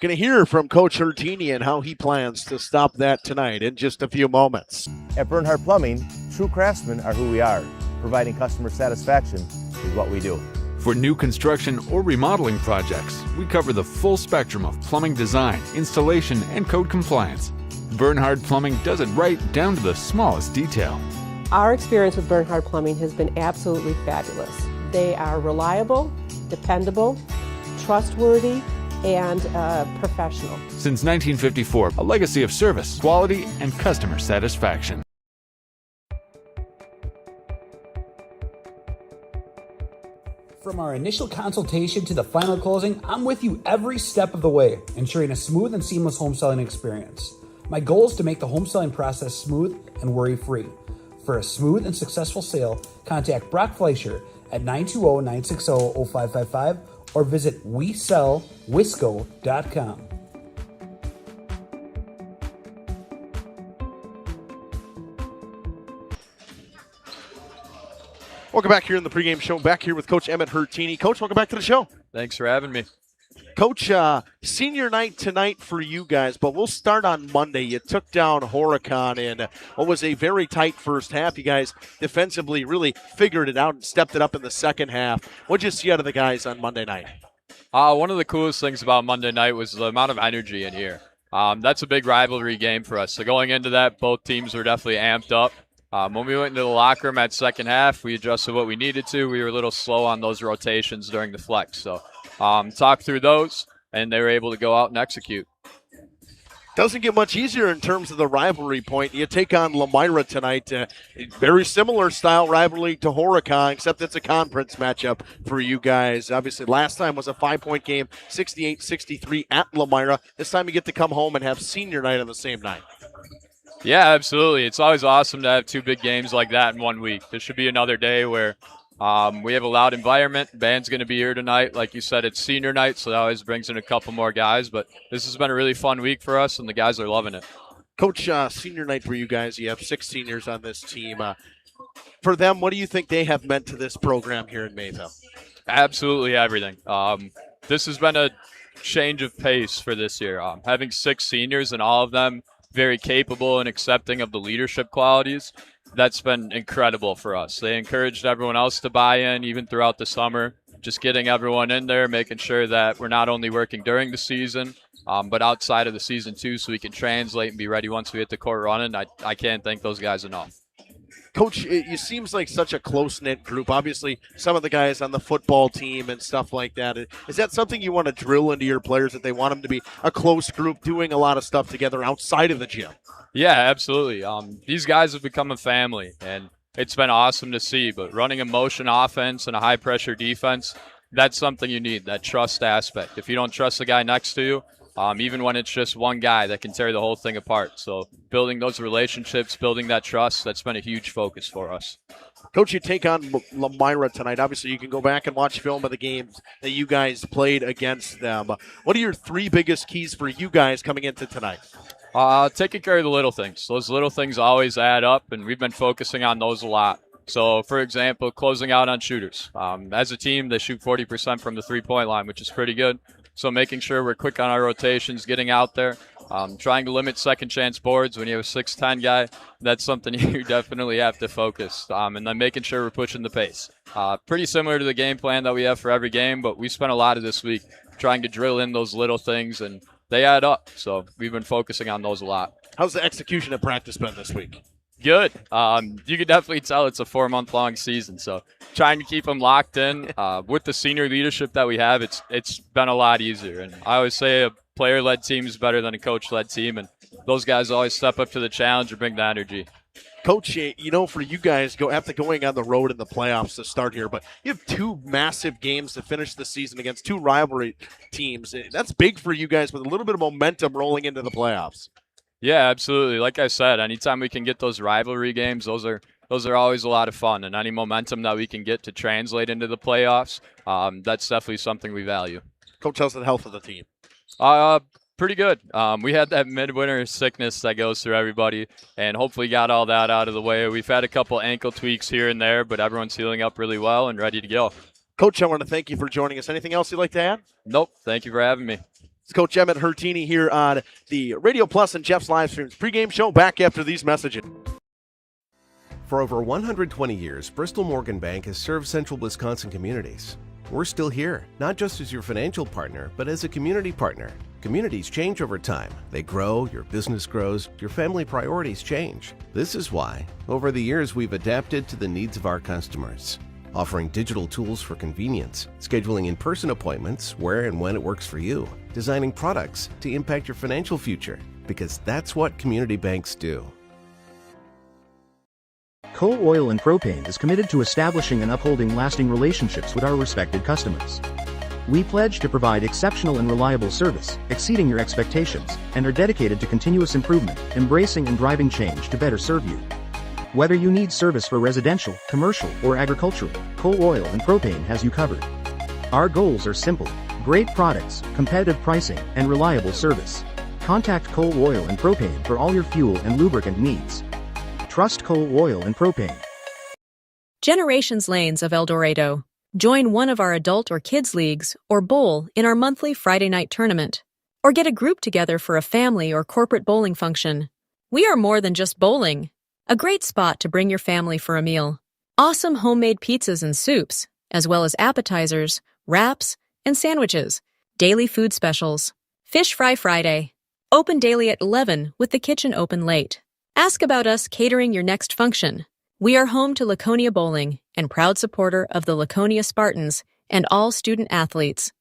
Going to hear from Coach Hertini and how he plans to stop that tonight in just a few moments. At Bernhardt Plumbing, true craftsmen are who we are. Providing customer satisfaction is what we do. For new construction or remodeling projects, we cover the full spectrum of plumbing design, installation, and code compliance. Bernhardt Plumbing does it right down to the smallest detail. Our experience with Bernhardt Plumbing has been absolutely fabulous. They are reliable, dependable, trustworthy, and professional. Since 1954, a legacy of service, quality, and customer satisfaction. From our initial consultation to the final closing, I'm with you every step of the way, ensuring a smooth and seamless home selling experience. My goal is to make the home selling process smooth and worry-free. For a smooth and successful sale, contact Brock Fleischer at 920-960-0555 or visit WeSellWisco.com. Welcome back here in the pregame show. Back here with Coach Emmett Hurtini. Coach, welcome back to the show. Thanks for having me. Coach, senior night tonight for you guys, but we'll start on Monday. You took down Horicon in what was a very tight first half. You guys defensively really figured it out and stepped it up in the second half. What did you see out of the guys on Monday night? One of the coolest things about Monday night was the amount of energy in here. That's a big rivalry game for us. So going into that, both teams were definitely amped up. When we went into the locker room at second half, we adjusted what we needed to. We were a little slow on those rotations during the flex. So talked through those, and they were able to go out and execute. Doesn't get much easier in terms of the rivalry point. You take on Lomira tonight. Very similar style rivalry to Horicon, except it's a conference matchup for you guys. Obviously, last time was a 5-point game, 68-63 at Lomira. This time you get to come home and have senior night on the same night. Yeah, absolutely. It's always awesome to have two big games like that in 1 week. This should be another day where we have a loud environment. Band's going to be here tonight. Like you said, it's senior night, so that always brings in a couple more guys. But this has been a really fun week for us, and the guys are loving it. Coach, senior night for you guys. You have 6 seniors on this team. For them, what do you think they have meant to this program here in Mayville? Absolutely everything. This has been a change of pace for this year. Having 6 seniors and all of them very capable and accepting of the leadership qualities, that's been incredible for us. They encouraged everyone else to buy in even throughout the summer, just getting everyone in there, making sure that we're not only working during the season, but outside of the season too, so we can translate and be ready once we hit the court running. I can't thank those guys enough. Coach, it seems like such a close-knit group. Obviously, some of the guys on the football team and stuff like that. Is that something you want to drill into your players, that they want them to be a close group doing a lot of stuff together outside of the gym? Yeah, absolutely. These guys have become a family, and it's been awesome to see. But running a motion offense and a high-pressure defense, that's something you need, that trust aspect. If you don't trust the guy next to you, even when it's just one guy, that can tear the whole thing apart. So building those relationships, building that trust, that's been a huge focus for us. Coach, you take on Lomira tonight. Obviously, you can go back and watch film of the games that you guys played against them. What are your 3 biggest keys for you guys coming into tonight? Taking care of the little things. Those little things always add up, and we've been focusing on those a lot. So, for example, closing out on shooters. As a team, they shoot 40% from the three-point line, which is pretty good. So making sure we're quick on our rotations, getting out there, trying to limit second chance boards when you have a 6'10 guy. That's something you definitely have to focus. And then making sure we're pushing the pace. Pretty similar to the game plan that we have for every game, but we spent a lot of this week trying to drill in those little things, and they add up. So we've been focusing on those a lot. How's the execution at practice been this week? Good. You can definitely tell it's a 4-month-long season, so trying to keep them locked in. With the senior leadership that we have, it's been a lot easier. And I always say a player-led team is better than a coach-led team, and those guys always step up to the challenge and bring the energy. Coach, you know, for you guys, after going on the road in the playoffs to start here, but you have 2 massive games to finish the season against 2 rivalry teams. That's big for you guys with a little bit of momentum rolling into the playoffs. Yeah, absolutely. Like I said, anytime we can get those rivalry games, those are always a lot of fun. And any momentum that we can get to translate into the playoffs, that's definitely something we value. Coach, how's the health of the team? Pretty good. We had that midwinter sickness that goes through everybody, and hopefully got all that out of the way. We've had a couple ankle tweaks here and there, but everyone's healing up really well and ready to go. Coach, I want to thank you for joining us. Anything else you'd like to add? Nope. Thank you for having me. It's Coach Emmett Hurtini here on the Radio Plus and Jeff's live streams pregame show. Back after these messages. For over 120 years, Bristol Morgan Bank has served central Wisconsin communities. We're still here, not just as your financial partner, but as a community partner. Communities change over time. They grow, your business grows, your family priorities change. This is why, over the years, we've adapted to the needs of our customers, offering digital tools for convenience, scheduling in-person appointments where and when it works for you, designing products to impact your financial future, because that's what community banks do. Coal Oil and Propane is committed to establishing and upholding lasting relationships with our respected customers. We pledge to provide exceptional and reliable service, exceeding your expectations, and are dedicated to continuous improvement, embracing and driving change to better serve you. Whether you need service for residential, commercial, or agricultural, Coal Oil and Propane has you covered. Our goals are simple: great products, competitive pricing, and reliable service. Contact Coal Oil and Propane for all your fuel and lubricant needs. Trust Coal Oil and Propane. Generations Lanes of El Dorado. Join one of our adult or kids leagues or bowl in our monthly Friday night tournament. Or get a group together for a family or corporate bowling function. We are more than just bowling. A great spot to bring your family for a meal. Awesome homemade pizzas and soups, as well as appetizers, wraps, and sandwiches. Daily food specials. Fish Fry Friday. Open daily at 11 with the kitchen open late. Ask about us catering your next function. We are home to Laconia Bowling and proud supporter of the Laconia Spartans and all student athletes.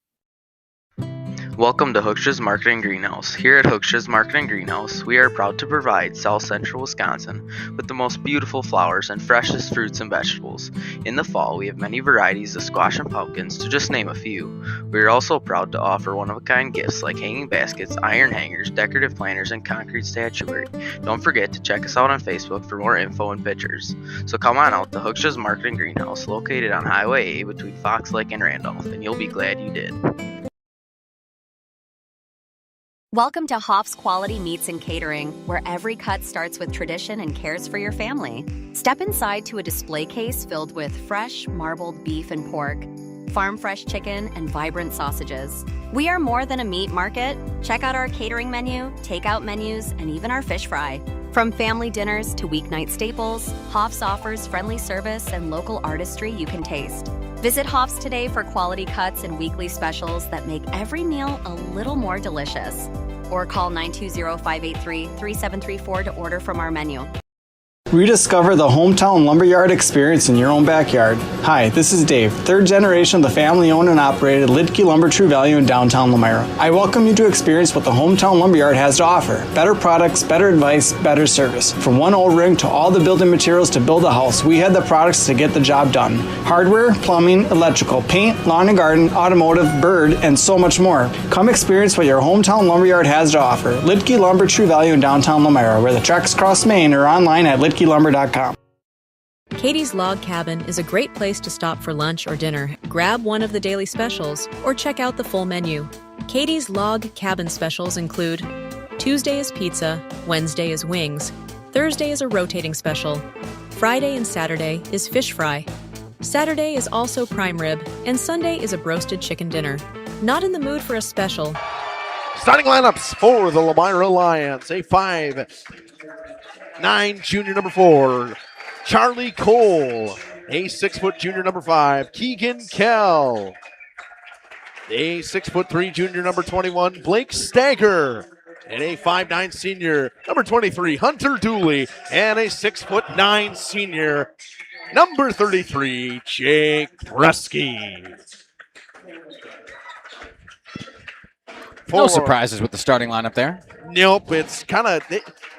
Welcome to Hooksha's Marketing Greenhouse. Here at Hooksha's Marketing Greenhouse, we are proud to provide South Central Wisconsin with the most beautiful flowers and freshest fruits and vegetables. In the fall, we have many varieties of squash and pumpkins, to just name a few. We are also proud to offer one-of-a-kind gifts like hanging baskets, iron hangers, decorative planters, and concrete statuary. Don't forget to check us out on Facebook for more info and pictures. So come on out to Hooksha's Marketing Greenhouse, located on Highway A between Fox Lake and Randolph, and you'll be glad you did. Welcome to Hoff's Quality Meats and Catering, where every cut starts with tradition and cares for your family. Step inside to a display case filled with fresh, marbled beef and pork, farm-fresh chicken, and vibrant sausages. We are more than a meat market. Check out our catering menu, takeout menus, and even our fish fry. From family dinners to weeknight staples, Hoff's offers friendly service and local artistry you can taste. Visit Hoff's today for quality cuts and weekly specials that make every meal a little more delicious. Or call 920-583-3734 to order from our menu. Rediscover the hometown lumberyard experience in your own backyard. Hi, this is Dave, third generation of the family-owned and operated Lidke Lumber True Value in downtown Lomira. I welcome you to experience what the hometown lumberyard has to offer. Better products, better advice, better service. From one O-ring to all the building materials to build a house, we had the products to get the job done. Hardware, plumbing, electrical, paint, lawn and garden, automotive, bird, and so much more. Come experience what your hometown lumberyard has to offer. Lidke Lumber True Value in downtown Lomira, where the tracks cross Main, or online at lidkelumber.com. Katie's Log Cabin is a great place to stop for lunch or dinner. Grab one of the daily specials or check out the full menu. Katie's Log Cabin specials include Tuesday is pizza, Wednesday is wings, Thursday is a rotating special, Friday and Saturday is fish fry, Saturday is also prime rib, and Sunday is a broasted chicken dinner. Not in the mood for a special? Starting lineups for the Lomira Lions. A 5'9" junior number 4, Charlie Cole. A 6' junior number 5, Keegan Kell. A 6'3" junior number 21, Blake Stagger. And a 5'9" senior number 23, Hunter Dooley. And a 6'9" senior number 33, Jake Bresky. No surprises with the starting lineup there. Nope, it's kind of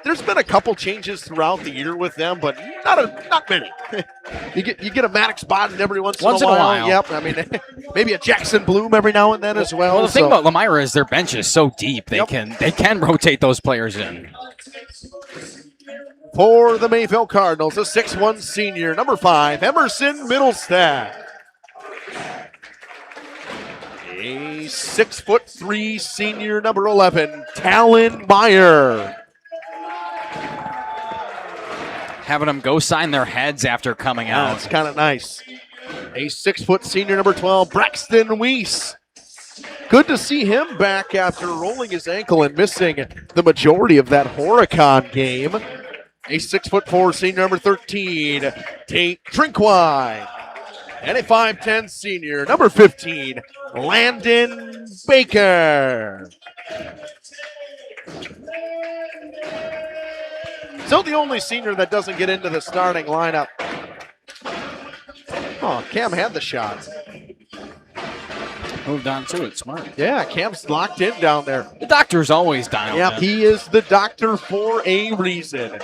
there's been a couple changes throughout the year with them, but not many. you get a Maddox Bodden every once in a while. Yep, I mean maybe a Jackson Bloom every now and then as well. Well, the thing about Lomira is their bench is so deep they can rotate those players in. For the Mayville Cardinals, a 6'1" senior, number 5, Emerson Middlestadt. A 6'3" senior, number 11, Talon Meyer. Having them go sign their heads after coming out. That's kind of nice. A 6' senior, number 12, Braxton Weiss. Good to see him back after rolling his ankle and missing the majority of that Horicon game. A 6'4" senior, number 13, Tate Trinkwine. And a 5'10" senior, number 15, Landon Baker. Still the only senior that doesn't get into the starting lineup. Oh, Cam had the shot. Moved on to it, smart. Yeah, Cam's locked in down there. The doctor's always dialed in. He is the doctor for a reason.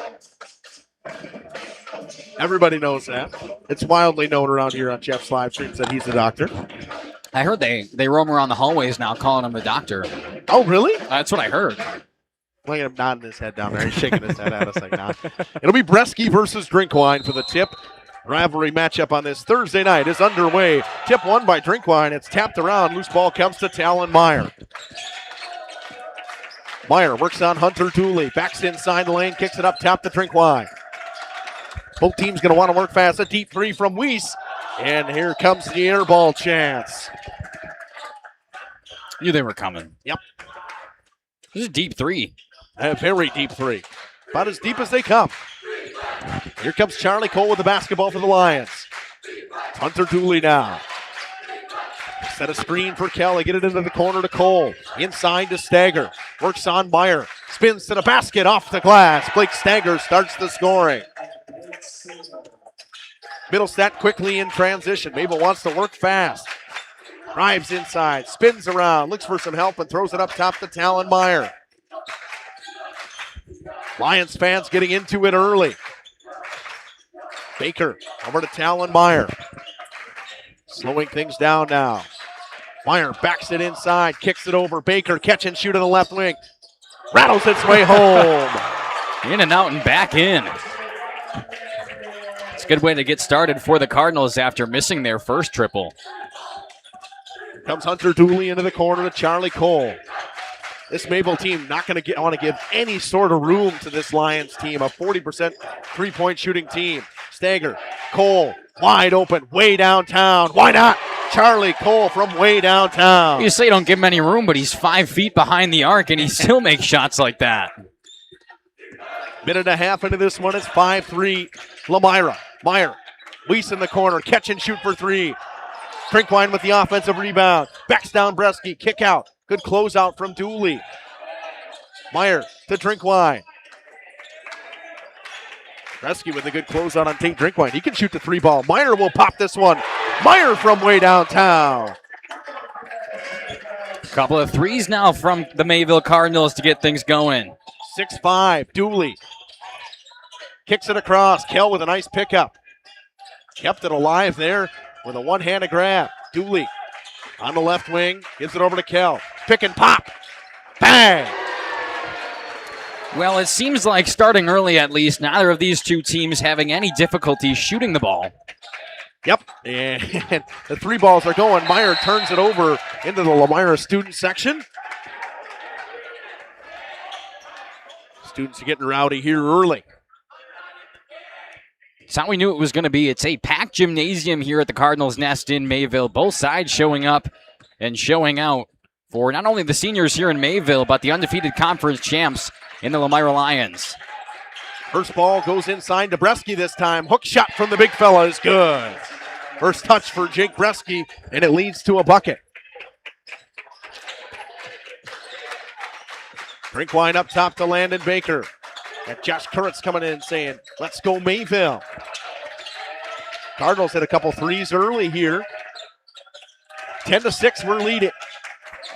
Everybody knows that. It's wildly known around here on Jeff's live streams that he's the doctor. I heard they roam around the hallways now calling him the doctor. Oh, really? That's what I heard. Look at him nodding his head down there. He's shaking his head at us like, nah. It'll be Bresky versus Drinkwine for the tip. Rivalry matchup on this Thursday night is underway. Tip won by Drinkwine. It's tapped around. Loose ball comes to Talon Meyer. Meyer works on Hunter Dooley. Backs inside the lane. Kicks it up top to Drinkwine. Both teams going to want to work fast. A deep three from Weiss. And here comes the air ball chance. Knew they were coming. Yep. This is a deep three. A very deep three. About as deep as they come. Here comes Charlie Cole with the basketball for the Lions. It's Hunter Dooley now. Set a screen for Kelly. Get it into the corner to Cole. Inside to Stagger. Works on Meyer. Spins to the basket off the glass. Blake Stagger starts the scoring. Middlestat quickly in transition. Mayville wants to work fast. Drives inside, spins around, looks for some help and throws it up top to Talon Meyer. Lions fans getting into it early. Baker over to Talon Meyer. Slowing things down now. Meyer backs it inside, kicks it over. Baker catch and shoot in the left wing. Rattles its way home. In and out and back in. It's a good way to get started for the Cardinals after missing their first triple. Comes Hunter Dooley into the corner to Charlie Cole. This Mayville team not going to want to give any sort of room to this Lions team, a 40% three-point shooting team. Stagger, Cole, wide open, way downtown. Why not? Charlie Cole from way downtown. You say don't give him any room, but he's 5 feet behind the arc, and he still makes shots like that. Minute and a half into this one, it's 5-3. Lomira, Meyer, Weiss in the corner, catch and shoot for three. Drinkwine with the offensive rebound. Backs down Bresky, kick out. Good closeout from Dooley. Meyer to Drinkwine. Bresky with a good closeout on Tate Drinkwine. He can shoot the three ball. Meyer will pop this one. Meyer from way downtown. A couple of threes now from the Mayville Cardinals to get things going. 6-5, Dooley. Kicks it across. Kell with a nice pickup. Kept it alive there with a one-handed grab. Dooley on the left wing. Gives it over to Kell. Pick and pop. Bang! Well, it seems like starting early at least, neither of these two teams having any difficulty shooting the ball. Yep, and the three balls are going. Meyer turns it over into the Lomira student section. Students are getting rowdy here early. It's how we knew it was going to be. It's a packed gymnasium here at the Cardinals' Nest in Mayville. Both sides showing up and showing out for not only the seniors here in Mayville, but the undefeated conference champs in the Lomira Lions. First ball goes inside to Bresky this time. Hook shot from the big fella is good. First touch for Jake Bresky, and it leads to a bucket. Drinkwine up top to Landon Baker. And Josh Kurtz coming in saying, let's go Mayville. Cardinals hit a couple threes early here. 10-6, we're leading.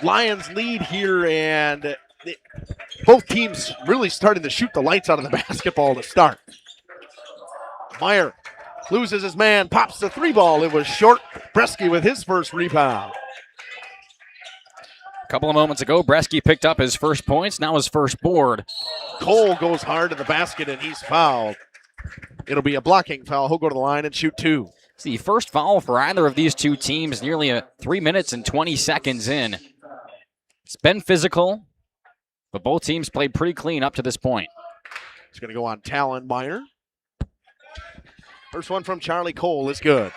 Lions lead here, and both teams really starting to shoot the lights out of the basketball to start. Meyer loses his man, pops the three ball. It was short. Bresky with his first rebound. A couple of moments ago, Bresky picked up his first points, now his first board. Cole goes hard to the basket, and he's fouled. It'll be a blocking foul. He'll go to the line and shoot two. It's the first foul for either of these two teams, nearly 3 minutes and 20 seconds in. It's been physical, but both teams played pretty clean up to this point. It's going to go on Talon Meyer. First one from Charlie Cole is good.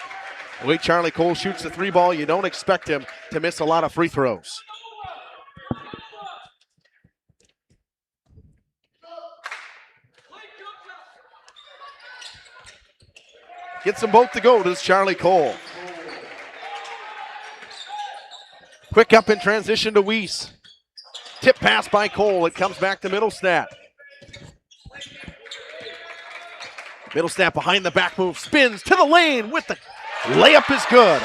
The way Charlie Cole shoots the three ball, you don't expect him to miss a lot of free throws. Gets them both to go. This is Charlie Cole. Quick up in transition to Weiss. Tip pass by Cole. It comes back to Middlestat. Middlestat behind the back move. Spins to the lane with the layup is good.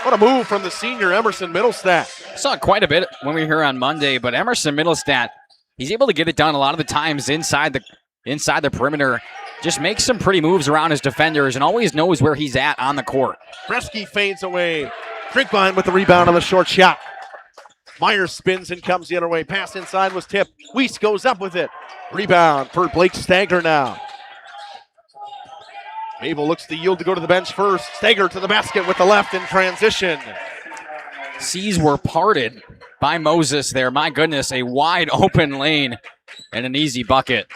What a move from the senior Emerson Middlestat. Saw it quite a bit when we were here on Monday, but Emerson Middlestat, he's able to get it done a lot of the times inside the perimeter. Just makes some pretty moves around his defenders and always knows where he's at on the court. Bresky fades away. Drinkwine with the rebound on the short shot. Meyer spins and comes the other way. Pass inside was tipped. Weiss goes up with it. Rebound for Blake Stager now. Mayville looks to yield to go to the bench first. Stager to the basket with the left in transition. Seas were parted by Moses there. My goodness, a wide open lane and an easy bucket.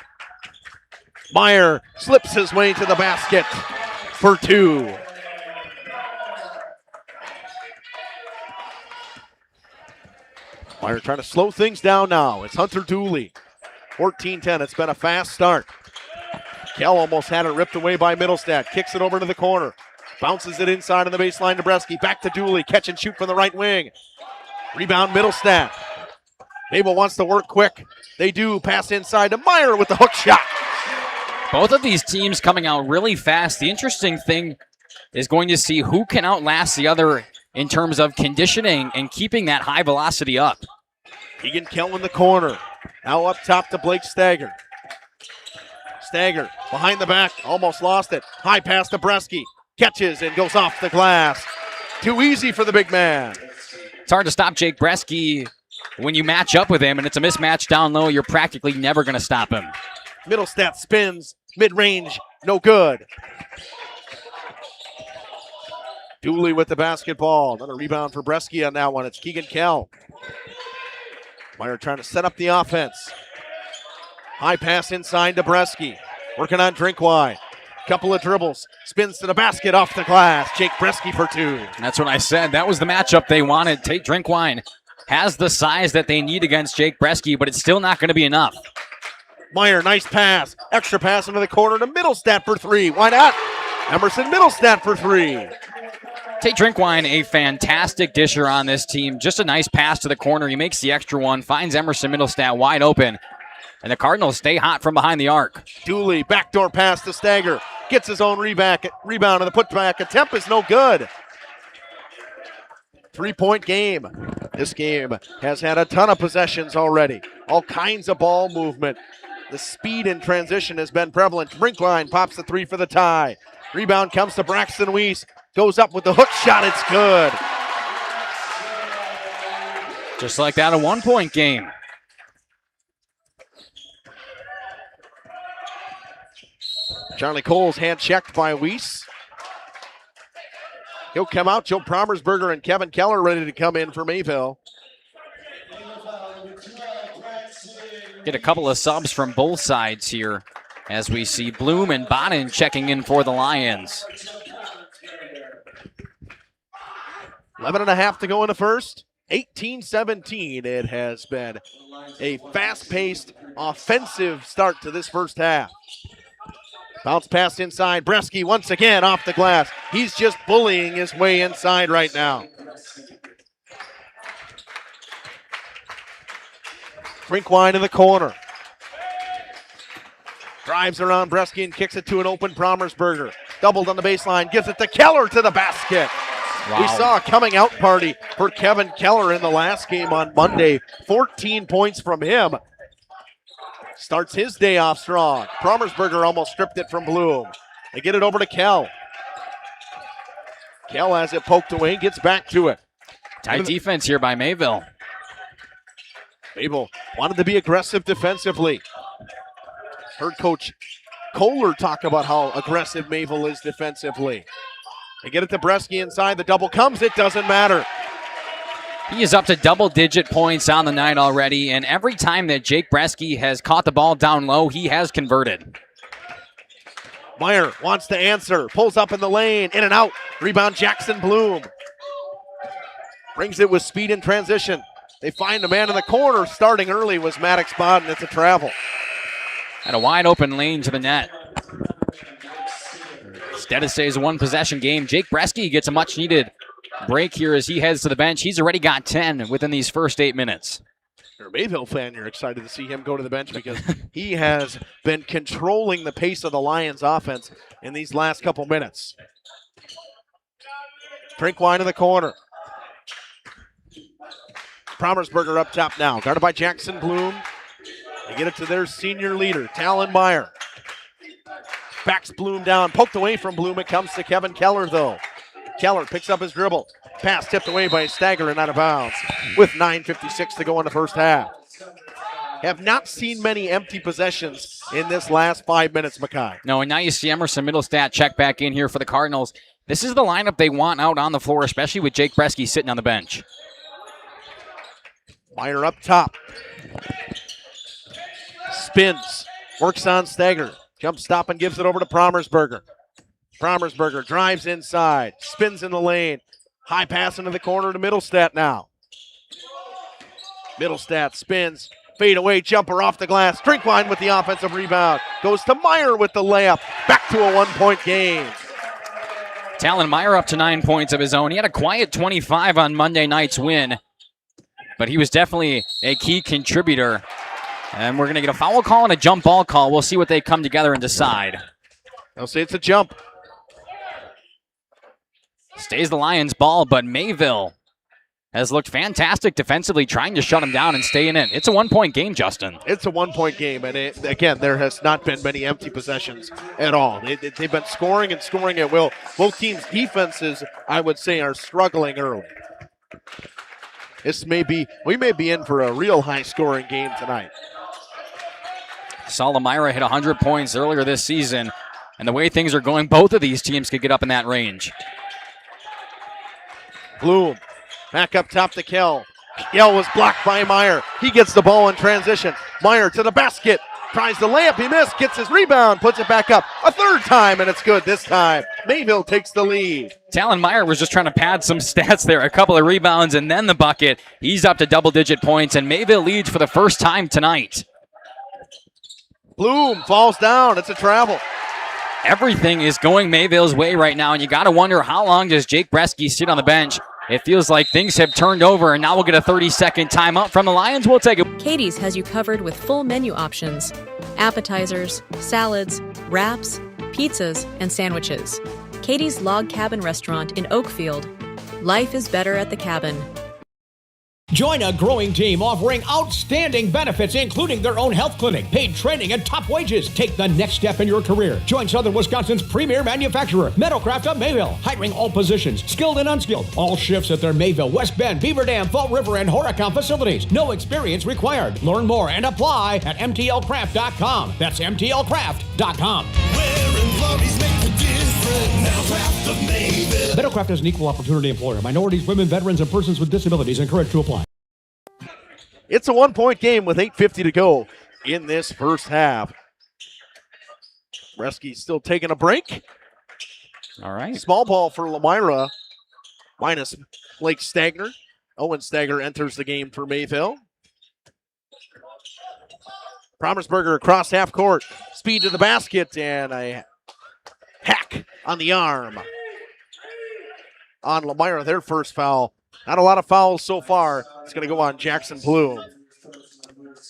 Meyer slips his way to the basket for two. Meyer trying to slow things down now. It's Hunter Dooley. 14-10. It's been a fast start. Kell almost had it ripped away by Middlestat. Kicks it over to the corner. Bounces it inside on the baseline to Bresky. Back to Dooley. Catch and shoot from the right wing. Rebound Middlestat. Mayville wants to work quick. They do. Pass inside to Meyer with the hook shot. Both of these teams coming out really fast. The interesting thing is going to see who can outlast the other in terms of conditioning and keeping that high velocity up. Keegan Kell in the corner. Now up top to Blake Stager. Stager behind the back. Almost lost it. High pass to Bresky. Catches and goes off the glass. Too easy for the big man. It's hard to stop Jake Bresky when you match up with him, and it's a mismatch down low. You're practically never going to stop him. Middlestat spins. Mid-range. No good. Dooley with the basketball. Another rebound for Bresky on that one. It's Keegan Kell. Meyer trying to set up the offense. High pass inside to Bresky. Working on Drinkwine. Couple of dribbles. Spins to the basket off the glass. Jake Bresky for two. That's what I said. That was the matchup they wanted. Tate Drinkwine has the size that they need against Jake Bresky, but it's still not going to be enough. Meyer, nice pass. Extra pass into the corner to Middlestat for three. Why not? Emerson Middlestat for three. Tate Drinkwine, a fantastic disher on this team. Just a nice pass to the corner. He makes the extra one, finds Emerson Middlestat wide open. And the Cardinals stay hot from behind the arc. Dooley, backdoor pass to Stager. Gets his own rebound, and the putback attempt is no good. 3-point game. This game has had a ton of possessions already. All kinds of ball movement. The speed in transition has been prevalent. Brinkline pops the three for the tie. Rebound comes to Braxton Weiss. Goes up with the hook shot. It's good. Just like that, a 1-point game. Charlie Cole's hand checked by Weiss. He'll come out. Joe Promersberger and Kevin Keller ready to come in for Mayville. Get a couple of subs from both sides here as we see Bloom and Bonin checking in for the Lions. 11.5 to go in the first. 18-17. It has been a fast-paced, offensive start to this first half. Bounce pass inside. Bresky once again off the glass. He's just bullying his way inside right now. Drinkwine in the corner. Drives around Bresky and kicks it to an open Promersberger. Doubled on the baseline. Gives it to Keller to the basket. Wow. We saw a coming out party for Kevin Keller in the last game on Monday. 14 points from him. Starts his day off strong. Promersberger almost stripped it from Bloom. They get it over to Kell. Kell has it poked away, gets back to it. Tight defense here by Mayville. Mayville wanted to be aggressive defensively. Heard Coach Kohler talk about how aggressive Mayville is defensively. They get it to Bresky inside. The double comes. It doesn't matter. He is up to double-digit points on the night already, and every time that Jake Bresky has caught the ball down low, he has converted. Meyer wants to answer. Pulls up in the lane. In and out. Rebound Jackson Bloom. Brings it with speed in transition. They find the man in the corner. Starting early was Maddox Bodden. It's a travel. And a wide open lane to the net. Instead of stays a one-possession game, Jake Bresky gets a much-needed break here as he heads to the bench. He's already got 10 within these first 8 minutes. If you're a Mayville fan, you're excited to see him go to the bench because he has been controlling the pace of the Lions offense in these last couple minutes. Drinkwine in the corner. Promersberger up top now. Guarded by Jackson Bloom. They get it to their senior leader, Talon Meyer. Backs Bloom down. Poked away from Bloom. It comes to Kevin Keller, though. Keller picks up his dribble. Pass tipped away by Stagger and out of bounds with 9:56 to go in the first half. Have not seen many empty possessions in this last 5 minutes, Mackay. No, and now you see Emerson Middlestat check back in here for the Cardinals. This is the lineup they want out on the floor, especially with Jake Bresky sitting on the bench. Meyer up top. Spins. Works on Stagger. Jump stop and gives it over to Promersberger. Promersberger drives inside. Spins in the lane. High pass into the corner to Middlestat now. Middlestat spins. Fade away jumper off the glass. Drinkwine with the offensive rebound. Goes to Meyer with the layup. Back to a 1-point game. Talon Meyer up to 9 points of his own. He had a quiet 25 on Monday night's win, but he was definitely a key contributor. And we're going to get a foul call and a jump ball call. We'll see what they come together and decide. They'll say it's a jump. Stays the Lions' ball, but Mayville has looked fantastic defensively, trying to shut him down and stay in it. It's a 1-point game, Justin. It's a 1-point game, and again, there has not been many empty possessions at all. They've been scoring and scoring at will. Both teams' defenses, I would say, are struggling early. We may be in for a real high-scoring game tonight. Saw Lomira hit 100 points earlier this season, and the way things are going, both of these teams could get up in that range. Bloom, back up top to Kell. Kell was blocked by Meyer. He gets the ball in transition. Meyer to the basket. Tries the layup. He missed. Gets his rebound. Puts it back up a third time, and it's good this time. Mayville takes the lead. Talon Meyer was just trying to pad some stats there. A couple of rebounds and then the bucket. He's up to double-digit points, and Mayville leads for the first time tonight. Bloom falls down. It's a travel. Everything is going Mayville's way right now, and you got to wonder how long does Jake Bresky sit on the bench. It feels like things have turned over, and now we'll get a 30-second timeout from the Lions. We'll take it. Katie's has you covered with full menu options, appetizers, salads, wraps, pizzas, and sandwiches. Katie's Log Cabin Restaurant in Oakfield. Life is better at the cabin. Join a growing team offering outstanding benefits, including their own health clinic, paid training, and top wages. Take the next step in your career. Join Southern Wisconsin's premier manufacturer, Meadowcraft of Mayville, hiring all positions, skilled and unskilled. All shifts at their Mayville, West Bend, Beaver Dam, Fall River, and Horicon facilities. No experience required. Learn more and apply at mtlcraft.com. That's mtlcraft.com. Meadowcraft is an equal opportunity employer. Minorities, women, veterans, and persons with disabilities encouraged to apply. It's a 1-point game with 8:50 to go in this first half. Bresky's still taking a break. All right. Small ball for Lomira minus Blake Stagner. Owen Stagner enters the game for Mayville. Promersberger across half court. Speed to the basket and a hack on the arm on Lomira, their first foul. Not a lot of fouls so far. It's going to go on Jackson Bloom.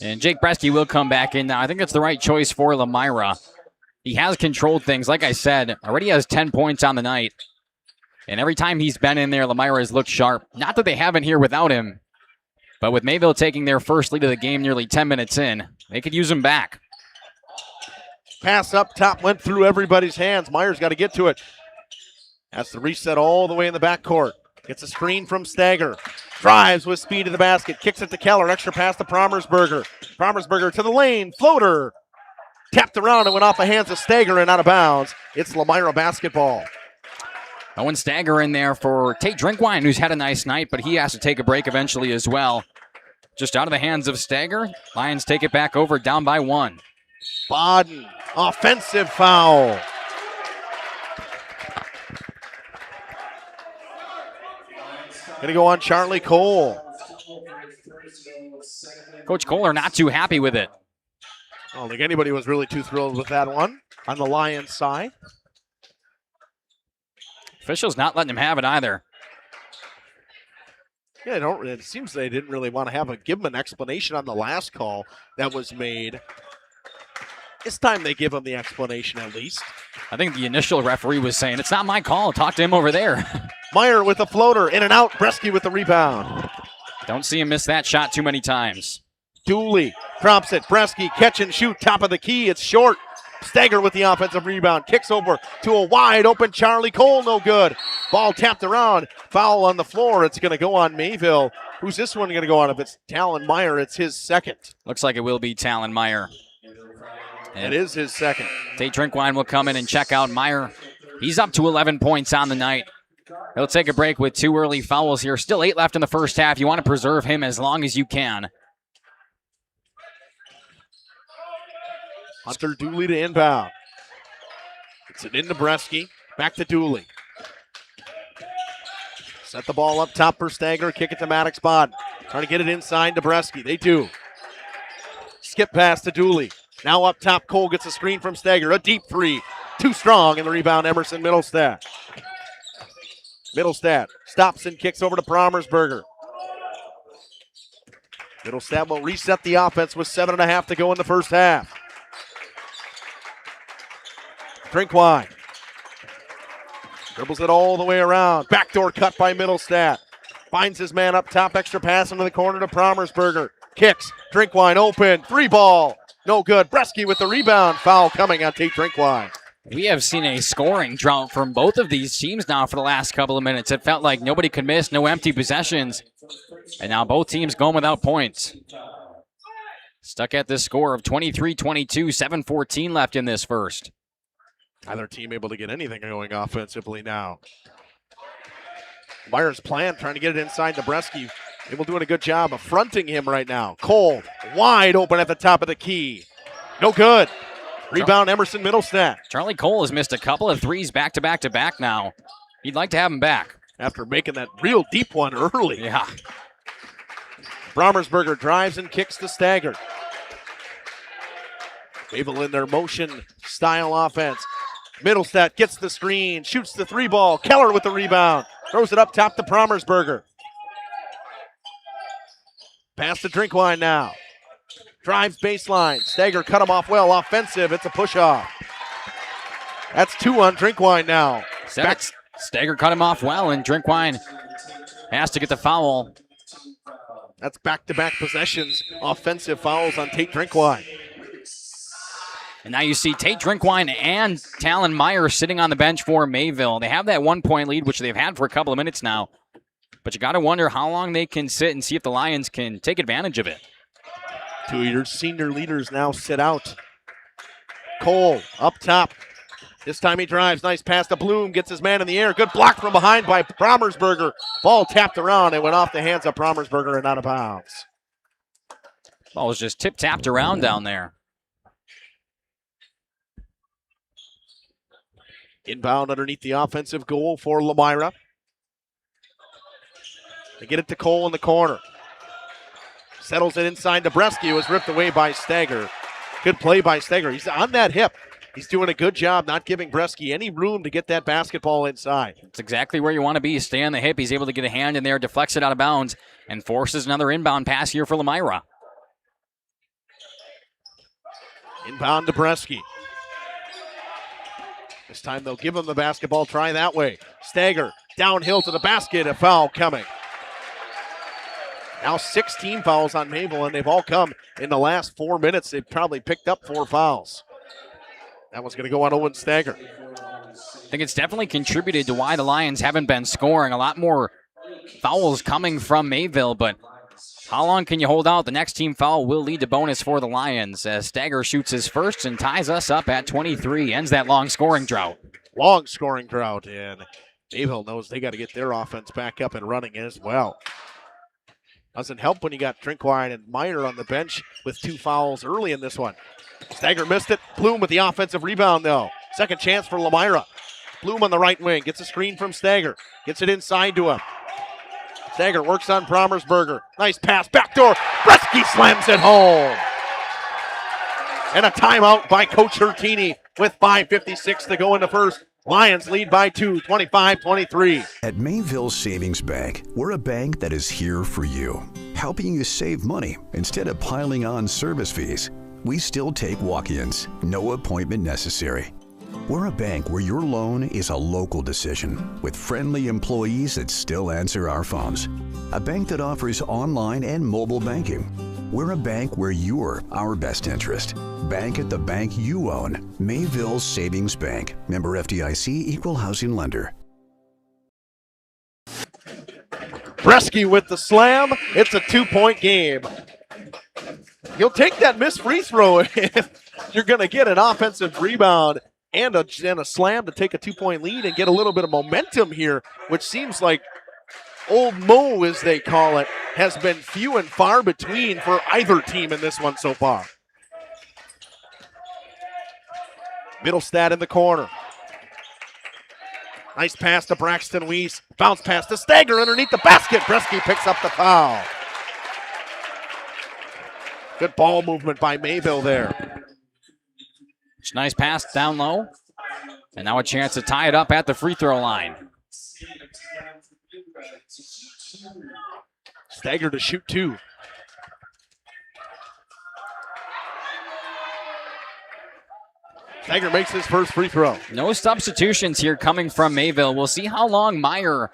And Jake Bresky will come back in now. I think it's the right choice for Lomira. He has controlled things. Like I said, already has 10 points on the night. And every time he's been in there, Lomira has looked sharp. Not that they haven't here without him, but with Mayville taking their first lead of the game nearly 10 minutes in, they could use him back. Pass up top went through everybody's hands. Meyer's got to get to it. That's the reset all the way in the backcourt. Gets a screen from Stagger. Drives with speed to the basket. Kicks it to Keller. Extra pass to Promersberger. Promersberger to the lane. Floater. Tapped around and went off the hands of Stagger and out of bounds. It's Lomira basketball. Owen Stagger in there for Tate Drinkwine, who's had a nice night, but he has to take a break eventually as well. Just out of the hands of Stagger. Lions take it back over, down by 1. Bodden. Offensive foul. Going to go on Charlie Cole. Coach Kohler not too happy with it. I don't think anybody was really too thrilled with that one on the Lions side. Officials not letting him have it either. Yeah, it seems they didn't really want to give him an explanation on the last call that was made. It's time they give him the explanation at least. I think the initial referee was saying, it's not my call. Talk to him over there. Meyer with a floater, in and out. Bresky with the rebound. Don't see him miss that shot too many times. Dooley drops it. Bresky catch and shoot, top of the key. It's short. Stager with the offensive rebound. Kicks over to a wide open Charlie Cole. No good. Ball tapped around. Foul on the floor. It's going to go on Mayville. Who's this one going to go on? If it's Talon Meyer, it's his second. Looks like it will be Talon Meyer. It is his second. Tate Drinkwine will come in and check out Meyer. He's up to 11 points on the night. He'll take a break with 2 early fouls here. Still 8 left in the first half. You want to preserve him as long as you can. Hunter Dooley to inbound. It's it into Bresky. Back to Dooley. Set the ball up top for Stager. Kick it to Maddox Bod. Trying to get it inside to Bresky. They do. Skip pass to Dooley. Now up top, Cole gets a screen from Stager. A deep 3. Too strong, and the rebound, Emerson Middlestat. Middlestat stops and kicks over to Promersberger. Middlestat will reset the offense with 7.5 to go in the first half. Drinkwine. Dribbles it all the way around. Backdoor cut by Middlestat. Finds his man up top. Extra pass into the corner to Promersberger. Kicks. Drinkwine open. 3 ball. No good. Bresky with the rebound. Foul coming on Tate Drinkwine. We have seen a scoring drought from both of these teams now for the last couple of minutes. It felt like nobody could miss, no empty possessions. And now both teams going without points. Stuck at this score of 23-22, 7:14 left in this first. Neither team able to get anything going offensively now. Meyer's plan, trying to get it inside to Bresky. Able doing a good job of fronting him right now. Cole, wide open at the top of the key. No good. Rebound, Emerson Middlestat. Charlie Cole has missed a couple of threes back-to-back-to-back now. He'd like to have him back. After making that real deep one early. Yeah. Promersberger drives and kicks to Stager. Mayville in their motion style offense. Middlestat gets the screen, shoots the 3 ball. Keller with the rebound. Throws it up top to Promersberger. Pass to Drinkwine now. Drives baseline. Stager cut him off well. Offensive. It's a push-off. That's 2 on Drinkwine now. Stager cut him off well, and Drinkwine has to get the foul. That's back-to-back possessions. Offensive fouls on Tate Drinkwine. And now you see Tate Drinkwine and Talon Meyer sitting on the bench for Mayville. They have that 1-point lead, which they've had for a couple of minutes now. But you got to wonder how long they can sit and see if the Lions can take advantage of it. 2 of your senior leaders now sit out. Cole up top. This time he drives. Nice pass to Bloom. Gets his man in the air. Good block from behind by Promersberger. Ball tapped around and went off the hands of Promersberger and out of bounds. Ball was just tip-tapped around down there. Inbound underneath the offensive goal for Lomira. They get it to Cole in the corner. Settles it inside to Bresky, who was ripped away by Stager. Good play by Stager. He's on that hip. He's doing a good job not giving Bresky any room to get that basketball inside. It's exactly where you want to be. Stay on the hip. He's able to get a hand in there, deflects it out of bounds, and forces another inbound pass here for Lomira. Inbound to Bresky. This time they'll give him the basketball. Try that way. Stager downhill to the basket. A foul coming. Now 16 fouls on Mayville, and they've all come in the last 4 minutes. They've probably picked up 4 fouls. That one's going to go on Owen Stager. I think it's definitely contributed to why the Lions haven't been scoring. A lot more fouls coming from Mayville, but how long can you hold out? The next team foul will lead to bonus for the Lions as Stager shoots his first and ties us up at 23. Ends that long scoring drought. Long scoring drought, and Mayville knows they got to get their offense back up and running as well. Doesn't help when you got Drinkwine and Meyer on the bench with 2 fouls early in this one. Stager missed it. Bloom with the offensive rebound, though. Second chance for Lomira. Bloom on the right wing. Gets a screen from Stager. Gets it inside to him. Stager works on Promersberger. Nice pass. Backdoor. Bresky slams it home. And a timeout by Coach Hertini with 5:56 to go in the first. Lions lead by 2, 25-23. At Mayville Savings Bank, we're a bank that is here for you, helping you save money instead of piling on service fees. We still take walk-ins, no appointment necessary. We're a bank where your loan is a local decision with friendly employees that still answer our phones. A bank that offers online and mobile banking. We're a bank where you're our best interest. Bank at the bank you own. Mayville Savings Bank. Member FDIC, Equal Housing Lender. Bresky with the slam. It's a 2-point game. You'll take that missed free throw if you're going to get an offensive rebound and a slam to take a 2-point lead and get a little bit of momentum here, which seems like Old Mo, as they call it, has been few and far between for either team in this one so far. Middlestad in the corner. Nice pass to Braxton Weiss. Bounce pass to Stager underneath the basket. Bresky picks up the foul. Good ball movement by Mayville there. It's a nice pass down low. And now a chance to tie it up at the free throw line. Stager to shoot 2. Stager makes his first free throw. No substitutions here coming from Mayville. We'll see how long Meyer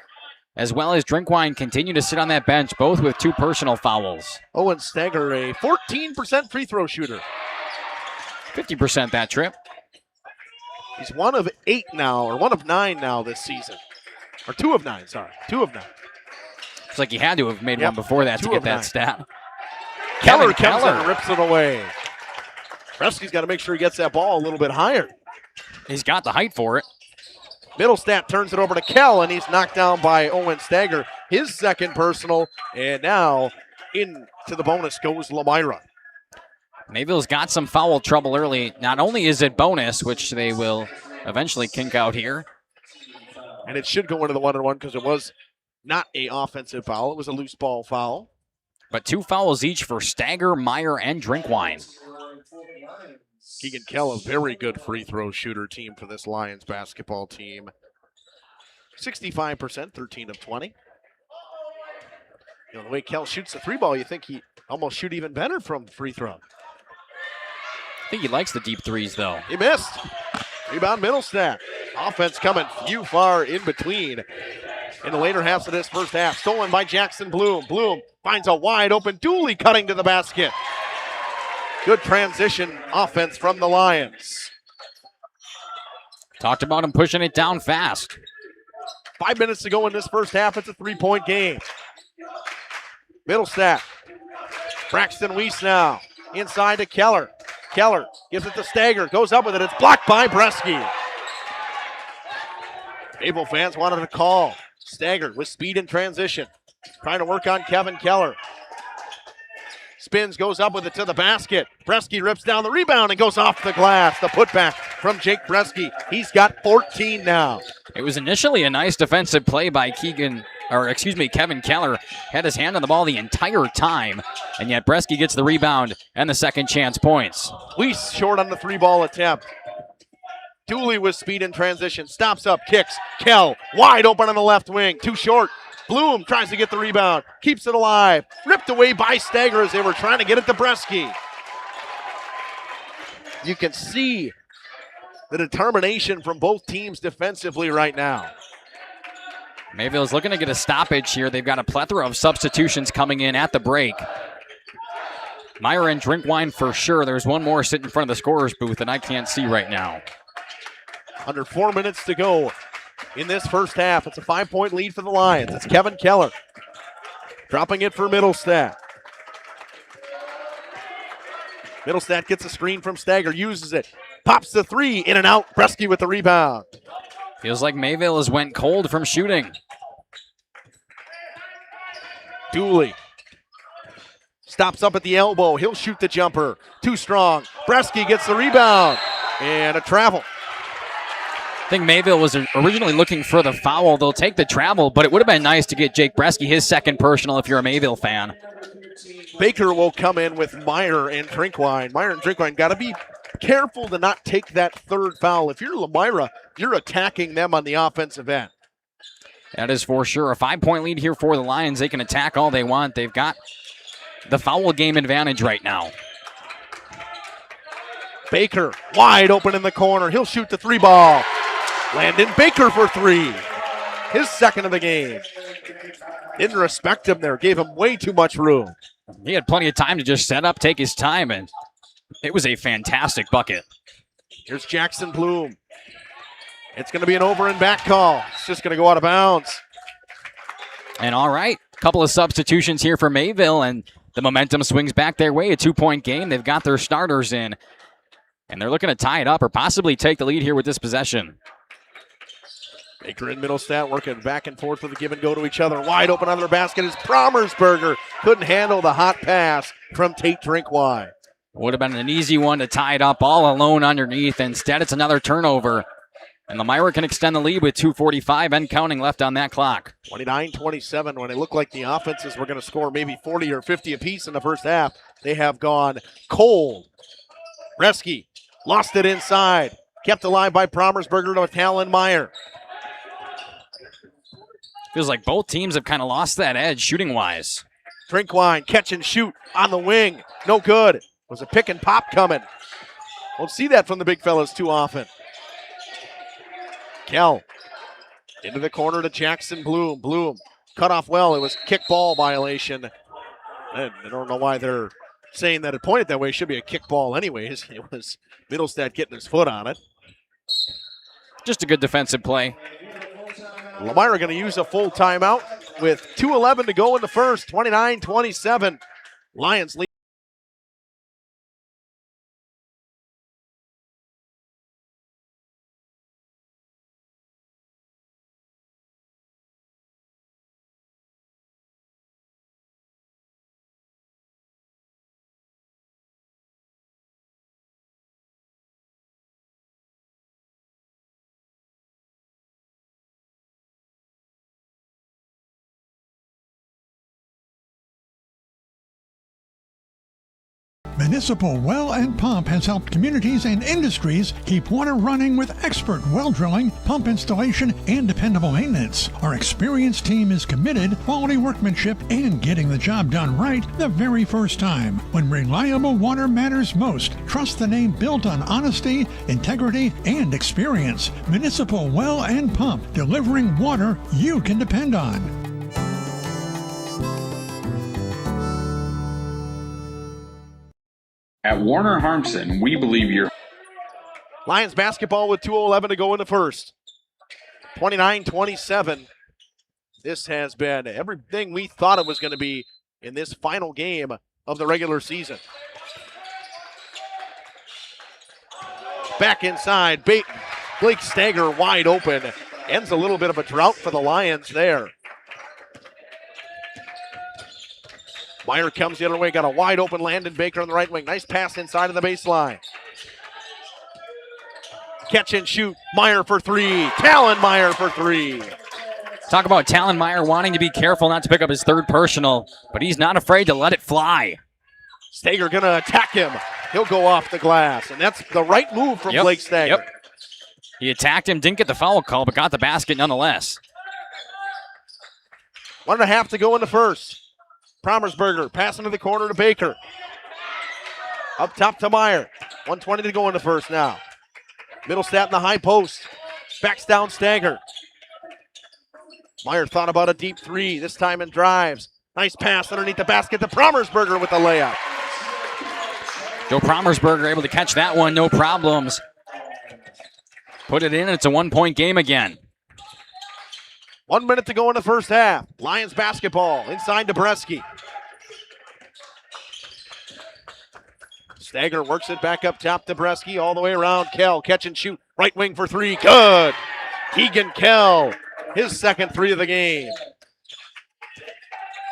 as well as Drinkwine continue to sit on that bench, both with 2 personal fouls. Owen Stager, a 14% free throw shooter. 50% that trip. He's 1 of 8 now, or 1 of 9 now this season. Or 2 of 9, sorry. 2 of 9. Looks like he had to have made one before that to get that 9. stat. Keller comes in and rips it away. Bresky's got to make sure he gets that ball a little bit higher. He's got the height for it. Middlestat turns it over to Kell, and he's knocked down by Owen Stager. His second personal, and now into the bonus goes Lomira. Mayville's got some foul trouble early. Not only is it bonus, which they will eventually kink out here. And it should go into the 1-on-1 because it was not an offensive foul. It was a loose ball foul. But 2 fouls each for Stager, Meyer, and Drinkwine. Keegan Kell, a very good free throw shooter team for this Lions basketball team. 65%, 13 of 20. You know, the way Kell shoots the 3-ball, you think he almost shoot even better from free throw. I think he likes the deep threes, though. He missed. Rebound Middlestat. Offense coming few far in between. In the later halves of this first half, stolen by Jackson Bloom. Bloom finds a wide open Dooley cutting to the basket. Good transition offense from the Lions. Talked about him pushing it down fast. 5 minutes to go in this first half. It's a 3-point game. Middlestat. Braxton Weiss now. Inside to Keller. Keller gives it to Stager. Goes up with it. It's blocked by Bresky. Mayville fans wanted a call. Stager with speed in transition. Trying to work on Kevin Keller. Spins, goes up with it to the basket. Bresky rips down the rebound and goes off the glass. The putback from Jake Bresky. He's got 14 now. It was initially a nice defensive play by Kevin Keller. Had his hand on the ball the entire time, and yet Bresky gets the rebound and the second chance points. Weiss short on the 3-ball attempt. Dooley with speed in transition. Stops up, kicks. Kell wide open on the left wing. Too short. Bloom tries to get the rebound. Keeps it alive. Ripped away by Stager as they were trying to get it to Bresky. You can see the determination from both teams defensively right now. Mayville's looking to get a stoppage here. They've got a plethora of substitutions coming in at the break. Meyer and Drinkwine for sure. There's one more sitting in front of the scorer's booth that I can't see right now. Under 4 minutes to go in this first half. It's a 5-point lead for the Lions. It's Kevin Keller dropping it for Middlestat. Middlestat gets a screen from Stager, uses it. Pops the 3, in and out. Bresky with the rebound. Feels like Mayville has went cold from shooting. Dooley stops up at the elbow. He'll shoot the jumper. Too strong. Bresky gets the rebound. And a travel. I think Mayville was originally looking for the foul. They'll take the travel, but it would have been nice to get Jake Bresky his second personal if you're a Mayville fan. Baker will come in with Meyer and Drinkwine. Meyer and Drinkwine got to be careful to not take that third foul. If you're Lomira, you're attacking them on the offensive end. That is for sure. A 5-point lead here for the Lions. They can attack all they want. They've got the foul game advantage right now. Baker wide open in the corner. He'll shoot the 3-ball. Landon Baker for 3. His second of the game. Didn't respect him there. Gave him way too much room. He had plenty of time to just set up, take his time, and it was a fantastic bucket. Here's Jackson Bloom. It's going to be an over and back call. It's just going to go out of bounds. And all right, a couple of substitutions here for Mayville, and the momentum swings back their way. A 2-point game. They've got their starters in, and they're looking to tie it up or possibly take the lead here with this possession. Baker and Middlestat working back and forth with the give and go to each other. Wide open on their basket is Promersberger. Couldn't handle the hot pass from Tate Drinkwine. Would have been an easy one to tie it up all alone underneath. Instead, it's another turnover. And Lomira can extend the lead with 2:45 and counting left on that clock. 29-27, when it looked like the offenses were going to score maybe 40 or 50 apiece in the first half, they have gone cold. Bresky lost it inside. Kept alive by Promersberger to Talon Meyer. Feels like both teams have kind of lost that edge shooting-wise. Drinkwine, catch and shoot on the wing. No good. Was a pick and pop coming. Won't see that from the big fellas too often. Kell into the corner to Jackson Bloom. Bloom cut off well. It was kickball violation. And I don't know why they're saying that it pointed that way. It should be a kickball anyways. It was Middlestat getting his foot on it. Just a good defensive play. Lomira going to use a full timeout with 2:11 to go in the first. 29-27. Lions lead. Municipal Well and Pump has helped communities and industries keep water running with expert well drilling, pump installation, and dependable maintenance. Our experienced team is committed, quality workmanship, and getting the job done right the very first time. When reliable water matters most, trust the name built on honesty, integrity, and experience. Municipal Well and Pump, delivering water you can depend on. At Warner Harmson, we believe you're... Lions basketball with 2:11 to go in the first. 29-27. This has been everything we thought it was going to be in this final game of the regular season. Back inside, Blake Stager wide open. Ends a little bit of a drought for the Lions there. Meyer comes the other way, got a wide open Landon Baker on the right wing. Nice pass inside of the baseline. Catch and shoot. Meyer for three. Talon Meyer for three. Talk about Talon Meyer wanting to be careful not to pick up his third personal, but he's not afraid to let it fly. Stager going to attack him. He'll go off the glass, and that's the right move from Blake Stager. Yep. He attacked him, didn't get the foul call, but got the basket nonetheless. 1.5 to go in the first. Promersberger passing to the corner to Baker. Up top to Meyer. 1:20 to go in the first now. Middlestat in the high post. Backs down Stager. Meyer thought about a deep three, this time and drives. Nice pass underneath the basket to Promersberger with the layup. Joe Promersberger able to catch that one, no problems. Put it in, it's a 1-point game again. 1 minute to go in the first half. Lions basketball inside to Bresky. Stager works it back up top to Bresky, all the way around. Kell, catch and shoot. Right wing for three. Good. Keegan Kell, his second three of the game.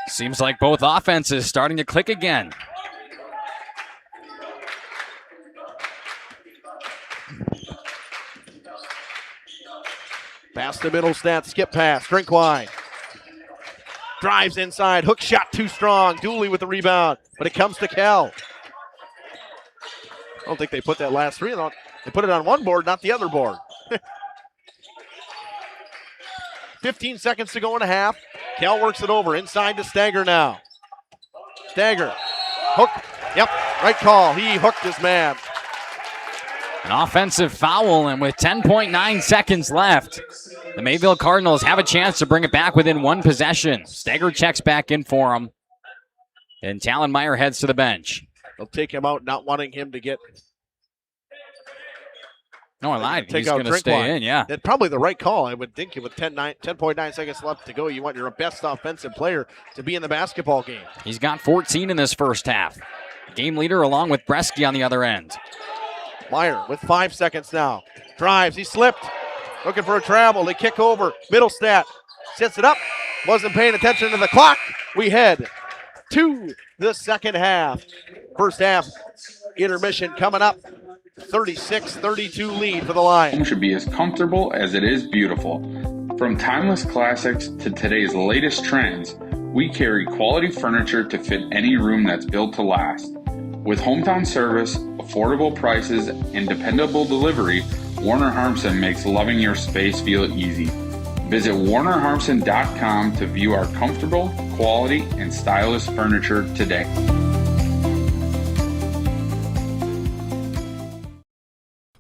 Seems like both offenses starting to click again. Pass to Middlestat, skip pass, Drinkwine. Drives inside, hook shot too strong. Dooley with the rebound, but it comes to Kell. I don't think they put that last three on. They put it on one board, not the other board. 15 seconds to go in a half. Kell works it over, inside to Stager now. Stager, hook, yep, right call. He hooked his man. An offensive foul, and with 10.9 seconds left, the Mayville Cardinals have a chance to bring it back within one possession. Stager checks back in for him. And Talonmeyer heads to the bench. They'll take him out, not wanting him to get. No, I lied. Take He's out going to drink stay wine. in, yeah. That's probably the right call, I would think. With 10.9 seconds left to go, you want your best offensive player to be in the basketball game. He's got 14 in this first half. Game leader along with Bresky on the other end. Meyer with 5 seconds now. Drives, he slipped. Looking for a travel, they kick over. Middlestat sets it up. Wasn't paying attention to the clock. We head to the second half. First half intermission coming up. 36-32 lead for the Lions. Should be as comfortable as it is beautiful. From timeless classics to today's latest trends, we carry quality furniture to fit any room that's built to last. With hometown service, affordable prices, and dependable delivery, Warner Harmsen makes loving your space feel easy. Visit WarnerHarmsen.com to view our comfortable, quality, and stylish furniture today.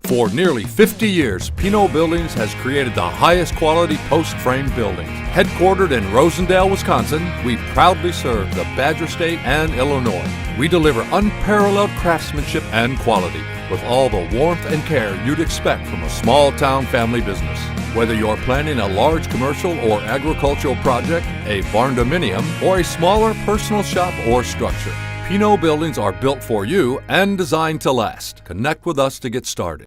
For nearly 50 years, Pinot Buildings has created the highest quality post-frame buildings. Headquartered in Rosendale, Wisconsin, we proudly serve the Badger State and Illinois. We deliver unparalleled craftsmanship and quality with all the warmth and care you'd expect from a small-town family business. Whether you're planning a large commercial or agricultural project, a barn-dominium, or a smaller personal shop or structure, Pinot Buildings are built for you and designed to last. Connect with us to get started.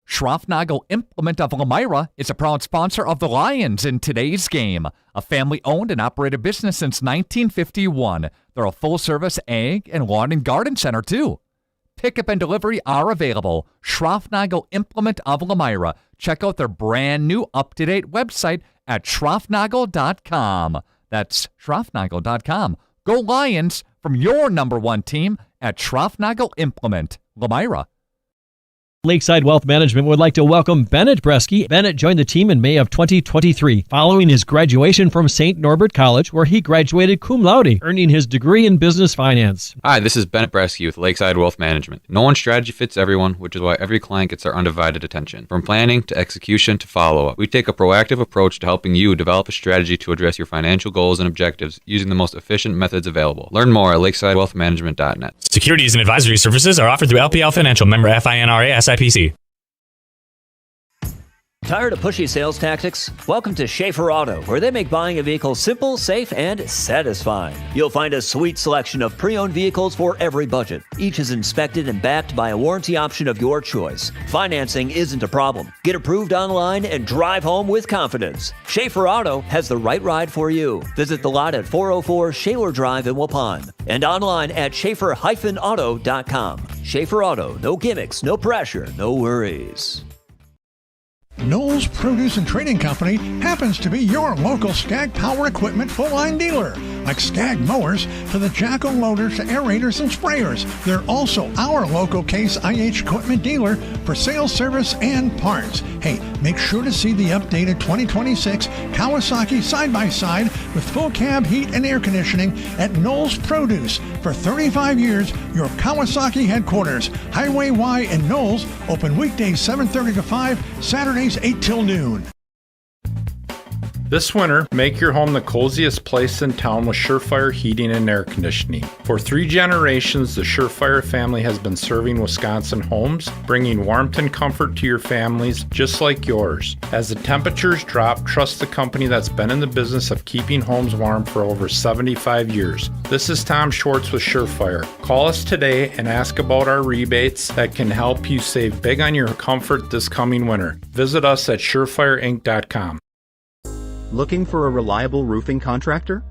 Schroffnagel Implement of Lomira is a proud sponsor of the Lions in today's game. A family-owned and operated business since 1951. They're a full-service ag and lawn and garden center, too. Pickup and delivery are available. Schroffnagel Implement of Lomira. Check out their brand new up-to-date website at schroffnagel.com. That's schroffnagel.com. Go Lions from your number one team at Schroffnagel Implement, Lomira. Lakeside Wealth Management would like to welcome Bennett Bresky. Bennett joined the team in May of 2023, following his graduation from St. Norbert College, where he graduated cum laude, earning his degree in business finance. Hi, this is Bennett Bresky with Lakeside Wealth Management. No one strategy fits everyone, which is why every client gets our undivided attention. From planning to execution to follow-up, we take a proactive approach to helping you develop a strategy to address your financial goals and objectives using the most efficient methods available. Learn more at lakesidewealthmanagement.net. Securities and advisory services are offered through LPL Financial, member FINRA SIPC. Tired of pushy sales tactics? Welcome to Schaefer Auto, where they make buying a vehicle simple, safe, and satisfying. You'll find a sweet selection of pre-owned vehicles for every budget. Each is inspected and backed by a warranty option of your choice. Financing isn't a problem. Get approved online and drive home with confidence. Schaefer Auto has the right ride for you. Visit the lot at 404 Shaler Drive in Waupun and online at schaefer-auto.com. Schaefer Auto, no gimmicks, no pressure, no worries. Knowles Produce and Trading Company happens to be your local Skag Power Equipment full-line dealer. Like Skag mowers to the Jacko loaders to aerators and sprayers. They're also our local Case IH equipment dealer for sales, service, and parts. Hey, make sure to see the updated 2026 Kawasaki side-by-side with full cab heat and air conditioning at Knowles Produce. For 35 years, your Kawasaki headquarters, Highway Y in Knowles, open weekdays 7:30 to 5, Saturdays 8 till noon. This winter, make your home the coziest place in town with Surefire Heating and Air Conditioning. For 3 generations, the Surefire family has been serving Wisconsin homes, bringing warmth and comfort to your families just like yours. As the temperatures drop, trust the company that's been in the business of keeping homes warm for over 75 years. This is Tom Schwartz with Surefire. Call us today and ask about our rebates that can help you save big on your comfort this coming winter. Visit us at surefireinc.com. Looking for a reliable roofing contractor?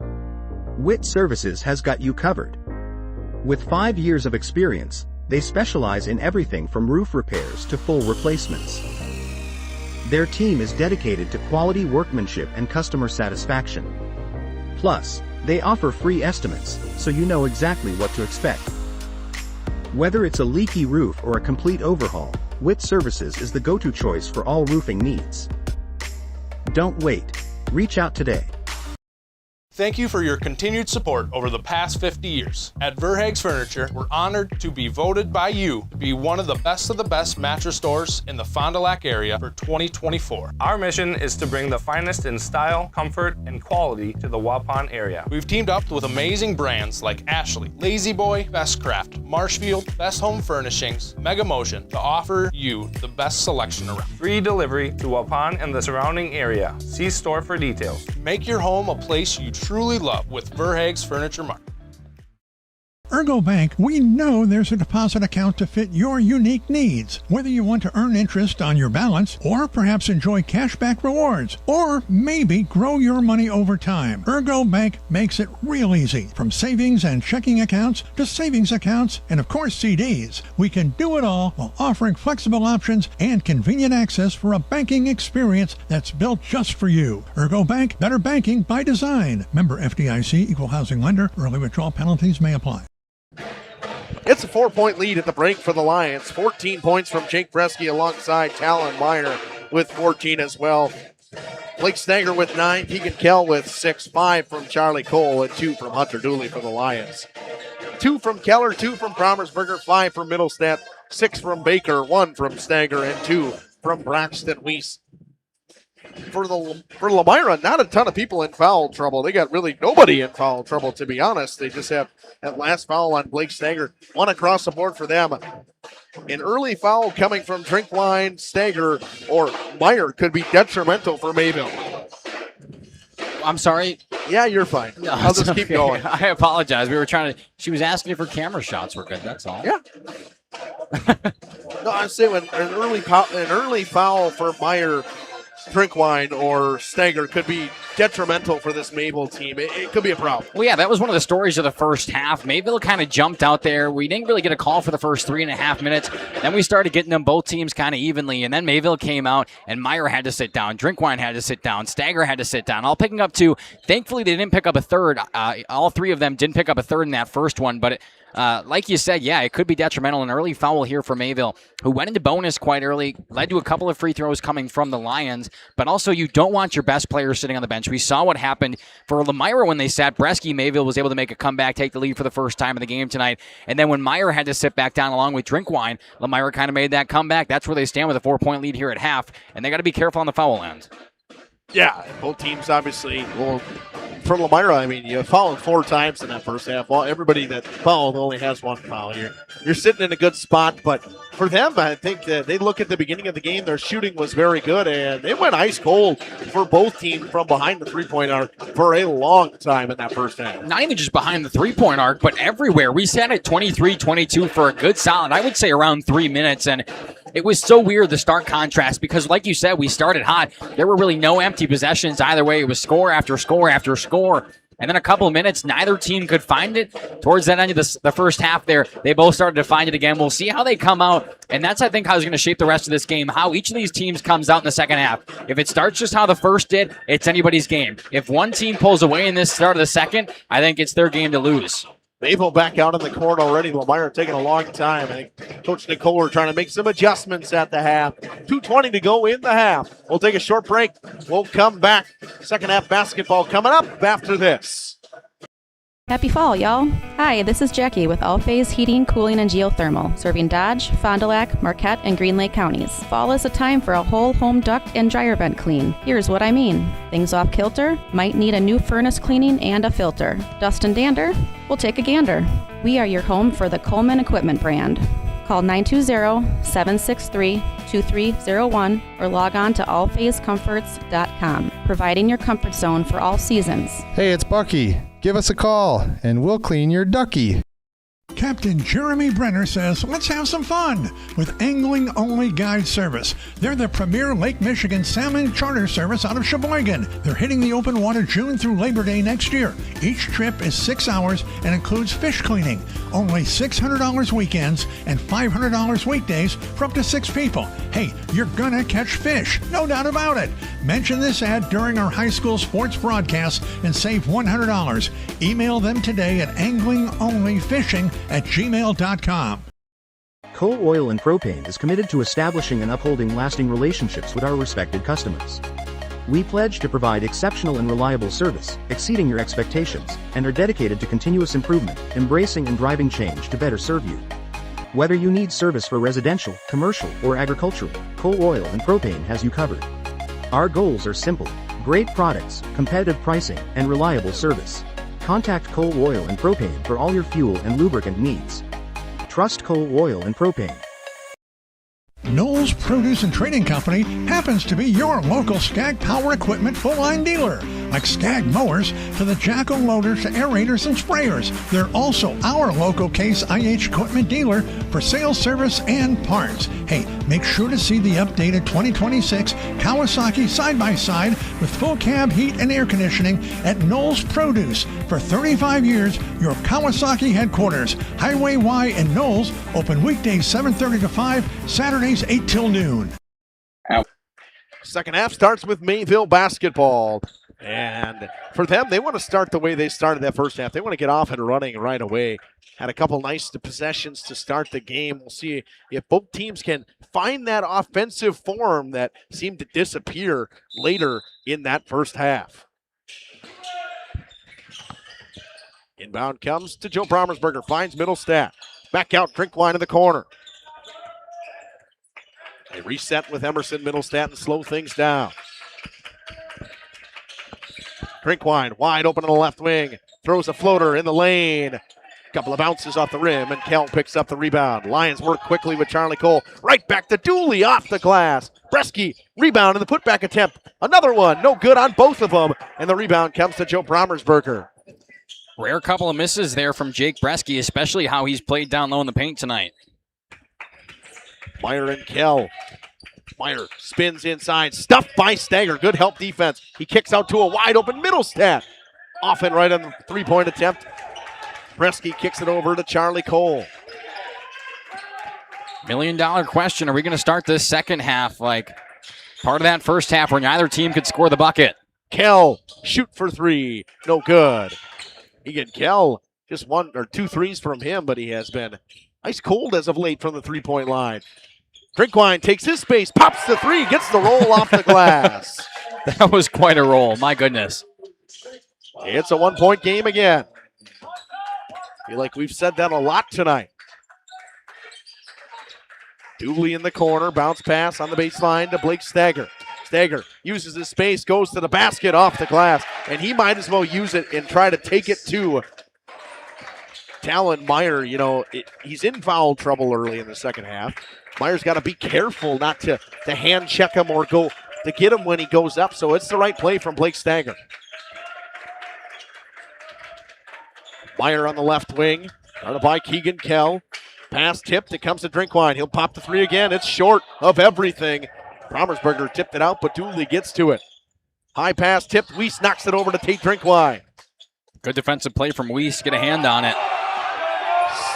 Witt Services has got you covered. With 5 years of experience, they specialize in everything from roof repairs to full replacements. Their team is dedicated to quality workmanship and customer satisfaction. Plus, they offer free estimates, so you know exactly what to expect. Whether it's a leaky roof or a complete overhaul, Witt Services is the go-to choice for all roofing needs. Don't wait. Reach out today. Thank you for your continued support over the past 50 years. At Verhaeg's Furniture, we're honored to be voted by you to be one of the best mattress stores in the Fond du Lac area for 2024. Our mission is to bring the finest in style, comfort, and quality to the Waupun area. We've teamed up with amazing brands like Ashley, Lazy Boy, Bestcraft, Marshfield, Best Home Furnishings, Mega Motion to offer you the best selection around. Free delivery to Waupun and the surrounding area. See store for details. Make your home a place you truly love with Verhaeg's Furniture Mart. Ergo Bank, we know there's a deposit account to fit your unique needs. Whether you want to earn interest on your balance, or perhaps enjoy cashback rewards, or maybe grow your money over time, Ergo Bank makes it real easy. From savings and checking accounts to savings accounts and, of course, CDs. We can do it all while offering flexible options and convenient access for a banking experience that's built just for you. Ergo Bank, better banking by design. Member FDIC, equal housing lender. Early withdrawal penalties may apply. It's a 4-point lead at the break for the Lions. 14 points from Jake Bresky alongside Talon Meyer with 14 as well. Blake Stanger with 9, Keegan Kell with 6, 5 from Charlie Cole, and 2 from Hunter Dooley for the Lions. 2 from Keller, 2 from Promersberger, 5 from Middlestat, 6 from Baker, 1 from Stanger, and 2 from Braxton Weiss. For Lomira, not a ton of people in foul trouble. They got really nobody in foul trouble, to be honest. They just have that last foul on Blake Stanger. 1 across the board for them. An early foul coming from Drinkwine, Stanger, or Meyer could be detrimental for Mayville. I'm sorry. Yeah, you're fine. No, I'll just keep going. I apologize. We were trying to. She was asking if her camera shots were good. That's all. Yeah. No, I'm saying an early foul for Meyer, Drinkwine, or Stanger could be detrimental for this Mayville team. It could be a problem. Well, yeah, that was one of the stories of the first half. Mayville kind of jumped out there. We didn't really get a call for the first 3.5 minutes. Then we started getting them both teams kind of evenly, and then Mayville came out, and Meyer had to sit down. Drinkwine had to sit down. Stanger had to sit down. All picking up 2. Thankfully, they didn't pick up a third. All 3 of them didn't pick up a third in that first one, but like you said, yeah, it could be detrimental. An early foul here for Mayville, who went into bonus quite early, led to a couple of free throws coming from the Lions, but also you don't want your best players sitting on the bench. We saw what happened for Lomira when they sat Bresky. Mayville was able to make a comeback, take the lead for the first time in the game tonight, and then when Meyer had to sit back down along with Drinkwine, Lomira kind of made that comeback. That's where they stand with a 4-point lead here at half, and they got to be careful on the foul end. Yeah, both teams obviously. Well, for Lomira, I mean, you fouled 4 times in that first half. Well, everybody that fouled only has 1 foul. You're sitting in a good spot, but for them, I think that they look at the beginning of the game, their shooting was very good, and they went ice cold for both teams from behind the 3-point arc for a long time in that first half. Not even just behind the 3-point arc, but everywhere. We sat at 23-22 for a good solid, I would say around 3 minutes, and it was so weird, the stark contrast, because like you said, we started hot. There were really no empty possessions either way. It was score after score after score. And then a couple of minutes, neither team could find it. Towards that end of the first half there, they both started to find it again. We'll see how they come out. And that's, I think, how it's going to shape the rest of this game, how each of these teams comes out in the second half. If it starts just how the first did, it's anybody's game. If one team pulls away in this start of the second, I think it's their game to lose. Mayville back out in the court already. Lomira taking a long time. I think Coach Nicole trying to make some adjustments at the half. 2:20 to go in the half. We'll take a short break. We'll come back. Second half basketball coming up after this. Happy fall, y'all. Hi, this is Jackie with All Phase Heating, Cooling, and Geothermal, serving Dodge, Fond du Lac, Marquette, and Green Lake counties. Fall is a time for a whole home duct and dryer vent clean. Here's what I mean. Things off kilter? Might need a new furnace cleaning and a filter. Dust and dander? We'll take a gander. We are your home for the Coleman Equipment brand. Call 920-763-2301 or log on to allphasecomforts.com, providing your comfort zone for all seasons. Hey, it's Bucky. Give us a call, and we'll clean your ducky. Captain Jeremy Brenner says, let's have some fun with Angling Only Guide Service. They're the premier Lake Michigan salmon charter service out of Sheboygan. They're hitting the open water June through Labor Day next year. Each trip is 6 hours and includes fish cleaning. Only $600 weekends and $500 weekdays for up to 6 people. Hey, you're gonna catch fish, no doubt about it. Mention this ad during our high school sports broadcast and save $100. Email them today at anglingonlyfishing@gmail.com. Coal Oil and Propane is committed to establishing and upholding lasting relationships with our respected customers. We pledge to provide exceptional and reliable service, exceeding your expectations, and are dedicated to continuous improvement, embracing and driving change to better serve you. Whether you need service for residential, commercial, or agricultural, Coal Oil and Propane has you covered. Our goals are simple: great products, competitive pricing, and reliable service. Contact Coal Oil and Propane for all your fuel and lubricant needs. Trust Coal Oil and Propane. Knowles Produce and Trading Company happens to be your local Skag Power Equipment full-line dealer. Like Skag mowers to the Jacko loaders to aerators and sprayers. They're also our local Case IH equipment dealer for sales, service, and parts. Hey, make sure to see the updated 2026 Kawasaki side-by-side with full cab heat and air conditioning at Knowles Produce. For 35 years, your Kawasaki headquarters, Highway Y in Knowles, open weekdays 7:30 to 5, Saturdays 8 till noon. Second half starts with Mayville basketball. And for them, they want to start the way they started that first half. They want to get off and running right away. Had a couple nice possessions to start the game. We'll see if both teams can find that offensive form that seemed to disappear later in that first half. Inbound comes to Joe Brommersberger. Finds Middlestat. Back out, Drinkwine in the corner. They reset with Emerson Middlestat and slow things down. Drinkwine wide open on the left wing. Throws a floater in the lane. Couple of bounces off the rim, and Kell picks up the rebound. Lions work quickly with Charlie Cole. Right back to Dooley off the glass. Bresky, rebound in the putback attempt. Another one, no good on both of them. And the rebound comes to Joe Brommersberger. Rare couple of misses there from Jake Bresky, especially how he's played down low in the paint tonight. Meyer and Kell. Meyer spins inside, stuffed by Stager. Good help defense. He kicks out to a wide open Middlestat. Off and right on the three-point attempt. Bresky kicks it over to Charlie Cole. $1 million question. Are we going to start this second half like part of that first half where neither team could score the bucket? Kell, shoot for three. No good. Egan Kell, just one or two threes from him, but he has been ice cold as of late from the three-point line. Drinkwine takes his space, pops the three, gets the roll off the glass. That was quite a roll, my goodness. It's a one-point game again. Feel like we've said that a lot tonight. Dooley in the corner, bounce pass on the baseline to Blake Stager. Stager uses his space, goes to the basket off the glass, and he might as well use it and try to take it to Talon Meyer. You know, he's in foul trouble early in the second half. Meyer's got to be careful not to hand check him or go to get him when he goes up, so it's the right play from Blake Stager. Meyer on the left wing, guarded by Keegan Kell. Pass tipped, it comes to Drinkwine. He'll pop the three again. It's short of everything. Brommersberger tipped it out, but Dooley gets to it. High pass tipped. Weiss knocks it over to Tate Drinkwine. Good defensive play from Weiss. Get a hand on it.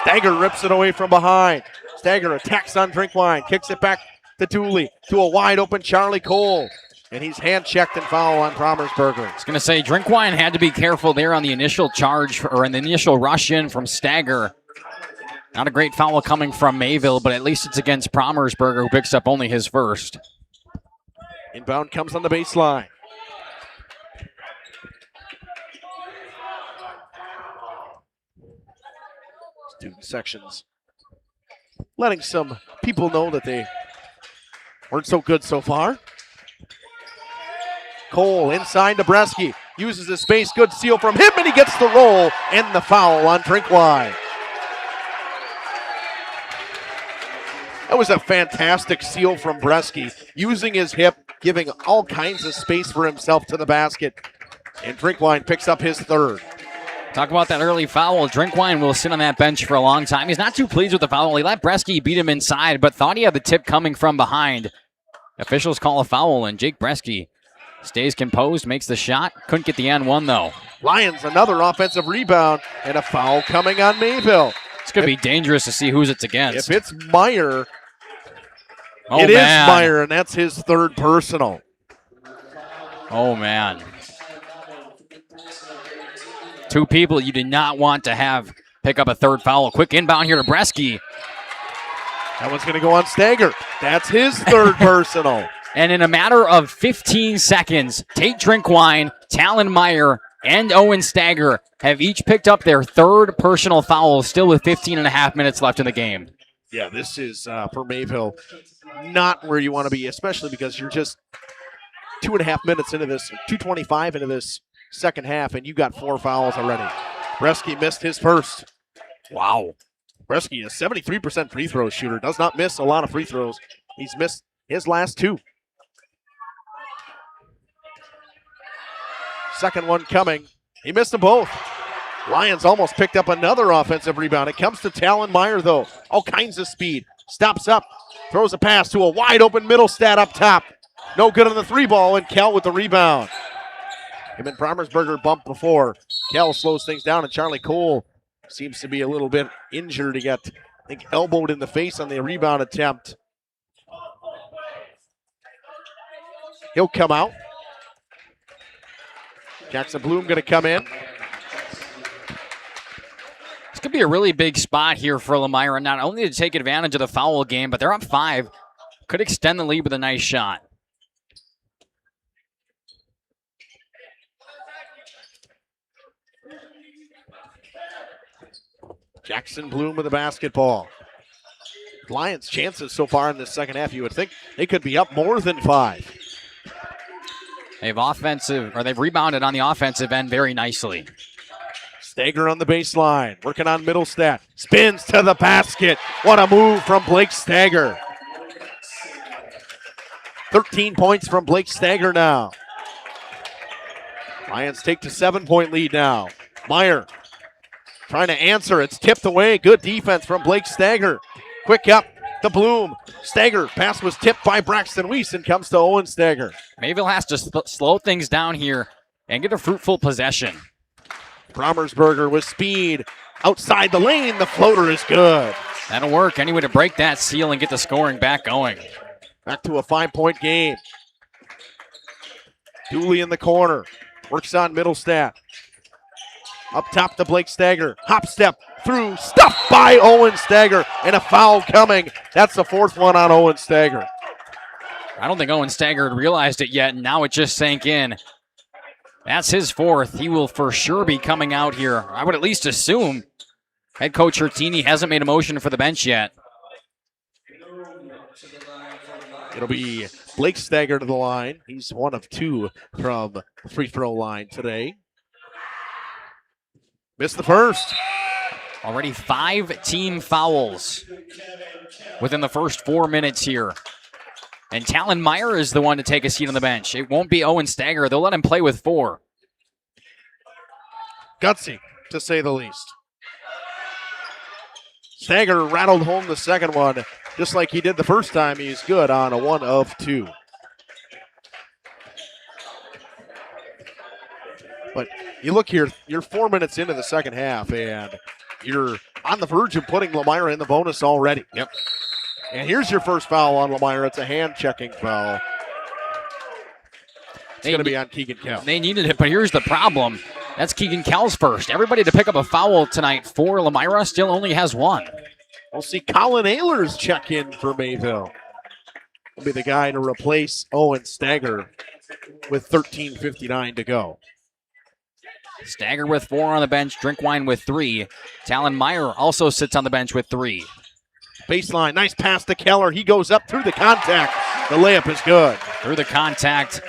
Stager rips it away from behind. Stager attacks on Drinkwine. Kicks it back to Dooley. To a wide open Charlie Cole. And he's hand-checked and foul on Brommersberger. I was going to say, Drinkwine had to be careful there on the initial charge, or in the initial rush in from Stager. Not a great foul coming from Mayville, but at least it's against Brommersberger, who picks up only his first. Inbound comes on the baseline. Student sections letting some people know that they weren't so good so far. Cole inside to Bresky. Uses his space. Good seal from him, and he gets the roll and the foul on Drinkwine. That was a fantastic seal from Bresky. Using his hip, giving all kinds of space for himself to the basket. And Drinkwine picks up his third. Talk about that early foul. Drinkwine will sit on that bench for a long time. He's not too pleased with the foul. He let Bresky beat him inside, but thought he had the tip coming from behind. Officials call a foul, and Jake Bresky stays composed, makes the shot. Couldn't get the N1, though. Lions, another offensive rebound, and a foul coming on Mayville. It's going to be dangerous to see who's it's against. If it's Meyer, it is Meyer, and that's his third personal. Oh, man. Two people you did not want to have pick up a third foul. Quick inbound here to Bresky. That one's going to go on Stager. That's his third personal. And in a matter of 15 seconds, Tate Drinkwine, Talon Meyer, and Owen Stagger have each picked up their third personal foul, still with 15 and a half minutes left in the game. Yeah, this is, for Mayville, not where you want to be, especially because you're just 2.5 minutes into this, 2:25 into this second half, and you got 4 fouls already. Bresky missed his first. Wow. Bresky, a 73% free throw shooter, does not miss a lot of free throws. He's missed his last 2. Second one coming. He missed them both. Lions almost picked up another offensive rebound. It comes to Talon Meyer, though. All kinds of speed. Stops up. Throws a pass to a wide-open Middlestat up top. No good on the 3-ball, and Kel with the rebound. Him and Promersberger bumped before. Kel slows things down, and Charlie Cole seems to be a little bit injured. He got, I think, elbowed in the face on the rebound attempt. He'll come out. Jackson Bloom going to come in. This could be a really big spot here for Lomira, not only to take advantage of the foul game, but they're up 5. Could extend the lead with a nice shot. Jackson Bloom with the basketball. Lions' chances so far in this second half, you would think they could be up more than 5. They've rebounded on the offensive end very nicely. Stager on the baseline, working on Middlestat. Spins to the basket. What a move from Blake Stager. 13 points from Blake Stager now. Lions take to 7-point lead now. Meyer trying to answer. It's tipped away. Good defense from Blake Stager. Quick up to Bloom. Stager, pass was tipped by Braxton Weiss and comes to Owen Stager. Mayville has to slow things down here and get a fruitful possession. Promersberger with speed. Outside the lane, the floater is good. That'll work. Any way to break that seal and get the scoring back going. Back to a 5-point game. Dooley in the corner. Works on Middlestat. Up top to Blake Stager. Hop step through. Stuffed by Owen Stager. And a foul coming. That's the 4th one on Owen Stager. I don't think Owen Stager had realized it yet, and now it just sank in. That's his 4th. He will for sure be coming out here. I would at least assume head coach Hertini hasn't made a motion for the bench yet. It'll be Blake Stager to the line. He's 1 of 2 from the free throw line today. Missed the first. Already 5 team fouls within the first 4 minutes here. And Talon Meyer is the one to take a seat on the bench. It won't be Owen Stager. They'll let him play with 4. Gutsy, to say the least. Stager rattled home the second one, just like he did the first time. He's good on a 1 of 2. But you look here, you're 4 minutes into the second half, and you're on the verge of putting Lomira in the bonus already. Yep. And here's your first foul on Lomira. It's a hand-checking foul. It's going to be on Keegan Kell. They needed it, but here's the problem. That's Keegan Kell's first. Everybody to pick up a foul tonight for Lomira still only has 1. We'll see Colin Ehlers check in for Mayville. He'll be the guy to replace Owen Stager with 13:59 to go. Stager with 4 on the bench, Drinkwine with 3. Talon Meyer also sits on the bench with 3. Baseline, nice pass to Keller. He goes up through the contact. The layup is good. Through the contact.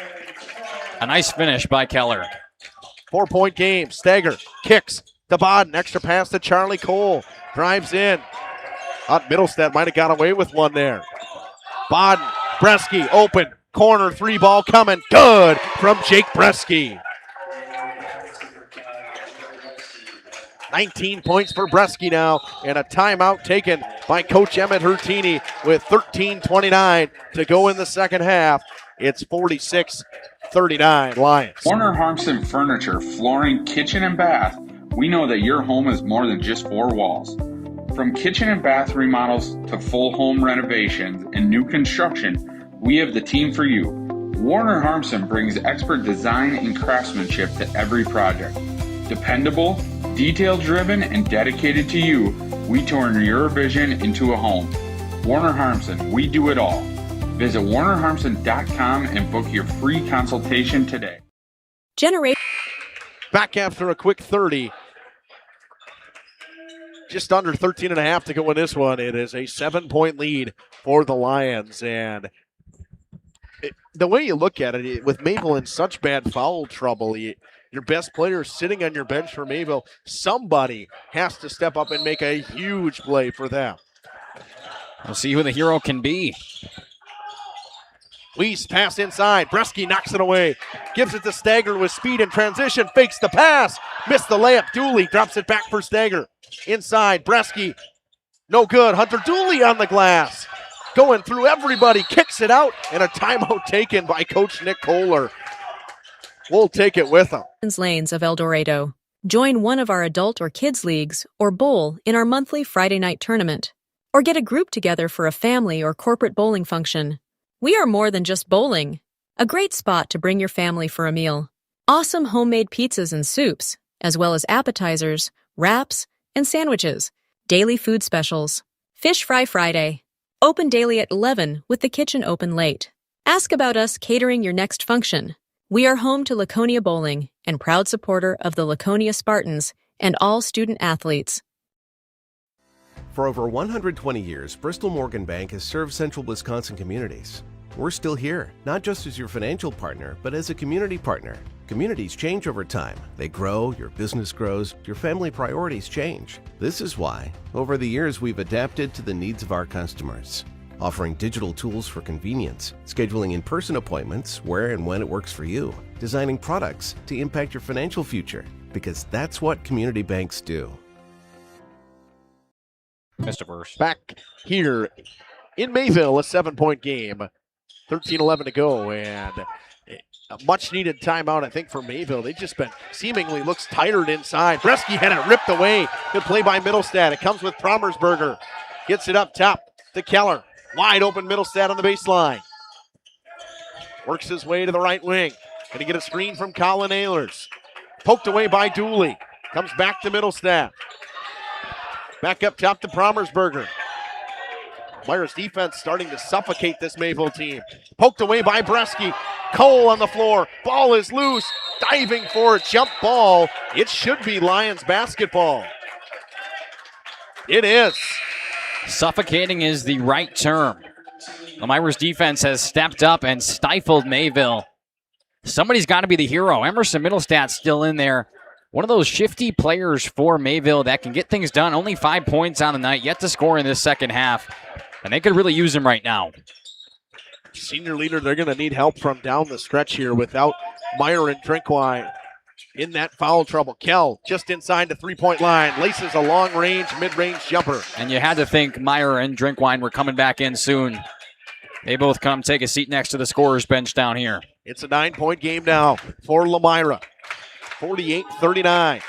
A nice finish by Keller. 4-point game. Stager kicks to Bodden. Extra pass to Charlie Cole. Drives in. Middlestat might have got away with one there. Bodden, Bresky, open. Corner 3-ball coming. Good from Jake Bresky. 19 points for Bresky now, and a timeout taken by Coach Emmett Hertini with 13:29 to go in the second half. It's 46-39 Lions. Warner Harmson Furniture, Flooring, Kitchen, and Bath. We know that your home is more than just 4 walls. From kitchen and bath remodels to full home renovations and new construction, we have the team for you. Warner Harmson brings expert design and craftsmanship to every project. Dependable, detail-driven, and dedicated to you, we turn your vision into a home. Warner Harmson, we do it all. Visit WarnerHarmson.com and book your free consultation today. Back after a quick 30. Just under 13 and a half to go in this one. It is a 7-point lead for the Lions. And the way you look at it, with Mayville in such bad foul trouble, your best player is sitting on your bench for Mayville. Somebody has to step up and make a huge play for them. We'll see who the hero can be. Weiss pass inside. Bresky knocks it away. Gives it to Stager with speed and transition. Fakes the pass. Missed the layup. Dooley drops it back for Stager. Inside. Bresky. No good. Hunter Dooley on the glass. Going through everybody. Kicks it out. And a timeout taken by Coach Nick Kohler. We'll take it with him. Lanes of El Dorado. Join one of our adult or kids leagues or bowl in our monthly Friday night tournament. Or get a group together for a family or corporate bowling function. We are more than just bowling. A great spot to bring your family for a meal. Awesome homemade pizzas and soups, as well as appetizers, wraps, and sandwiches. Daily food specials. Fish Fry Friday. Open daily at 11 with the kitchen open late. Ask about us catering your next function. We are home to Laconia Bowling and proud supporter of the Laconia Spartans and all student athletes. For over 120 years, Bristol Morgan Bank has served central Wisconsin communities. We're still here, not just as your financial partner, but as a community partner. Communities change over time. They grow, your business grows, your family priorities change. This is why, over the years, we've adapted to the needs of our customers, offering digital tools for convenience, scheduling in-person appointments where and when it works for you, designing products to impact your financial future, because that's what community banks do. Missed a verse. Back here in Mayville, a 7-point game. 13-11 to go, and a much-needed timeout, I think, for Mayville. They've just been seemingly looks tired inside. Bresky had it ripped away. Good play by Middlestad. It comes with Promersberger. Gets it up top to Keller. Wide open Middlestad on the baseline. Works his way to the right wing. Going to get a screen from Colin Ehlers. Poked away by Dooley. Comes back to Middlestad. Back up top to Promersberger. Myers defense starting to suffocate this Mayville team. Poked away by Bresky. Cole on the floor. Ball is loose. Diving for a jump ball. It should be Lions basketball. It is. Suffocating is the right term. Lomira's defense has stepped up and stifled Mayville. Somebody's got to be the hero. Emerson Middlestad's still in there. One of those shifty players for Mayville that can get things done. Only 5 points on the night, yet to score in this second half. And they could really use him right now. Senior leader, they're going to need help from down the stretch here without Meyer and Drinkwine in that foul trouble. Kell just inside the three-point line, laces a long-range, mid-range jumper. And you had to think Meyer and Drinkwine were coming back in soon. They both come take a seat next to the scorer's bench down here. It's a 9-point game now for Lomira. 48-39.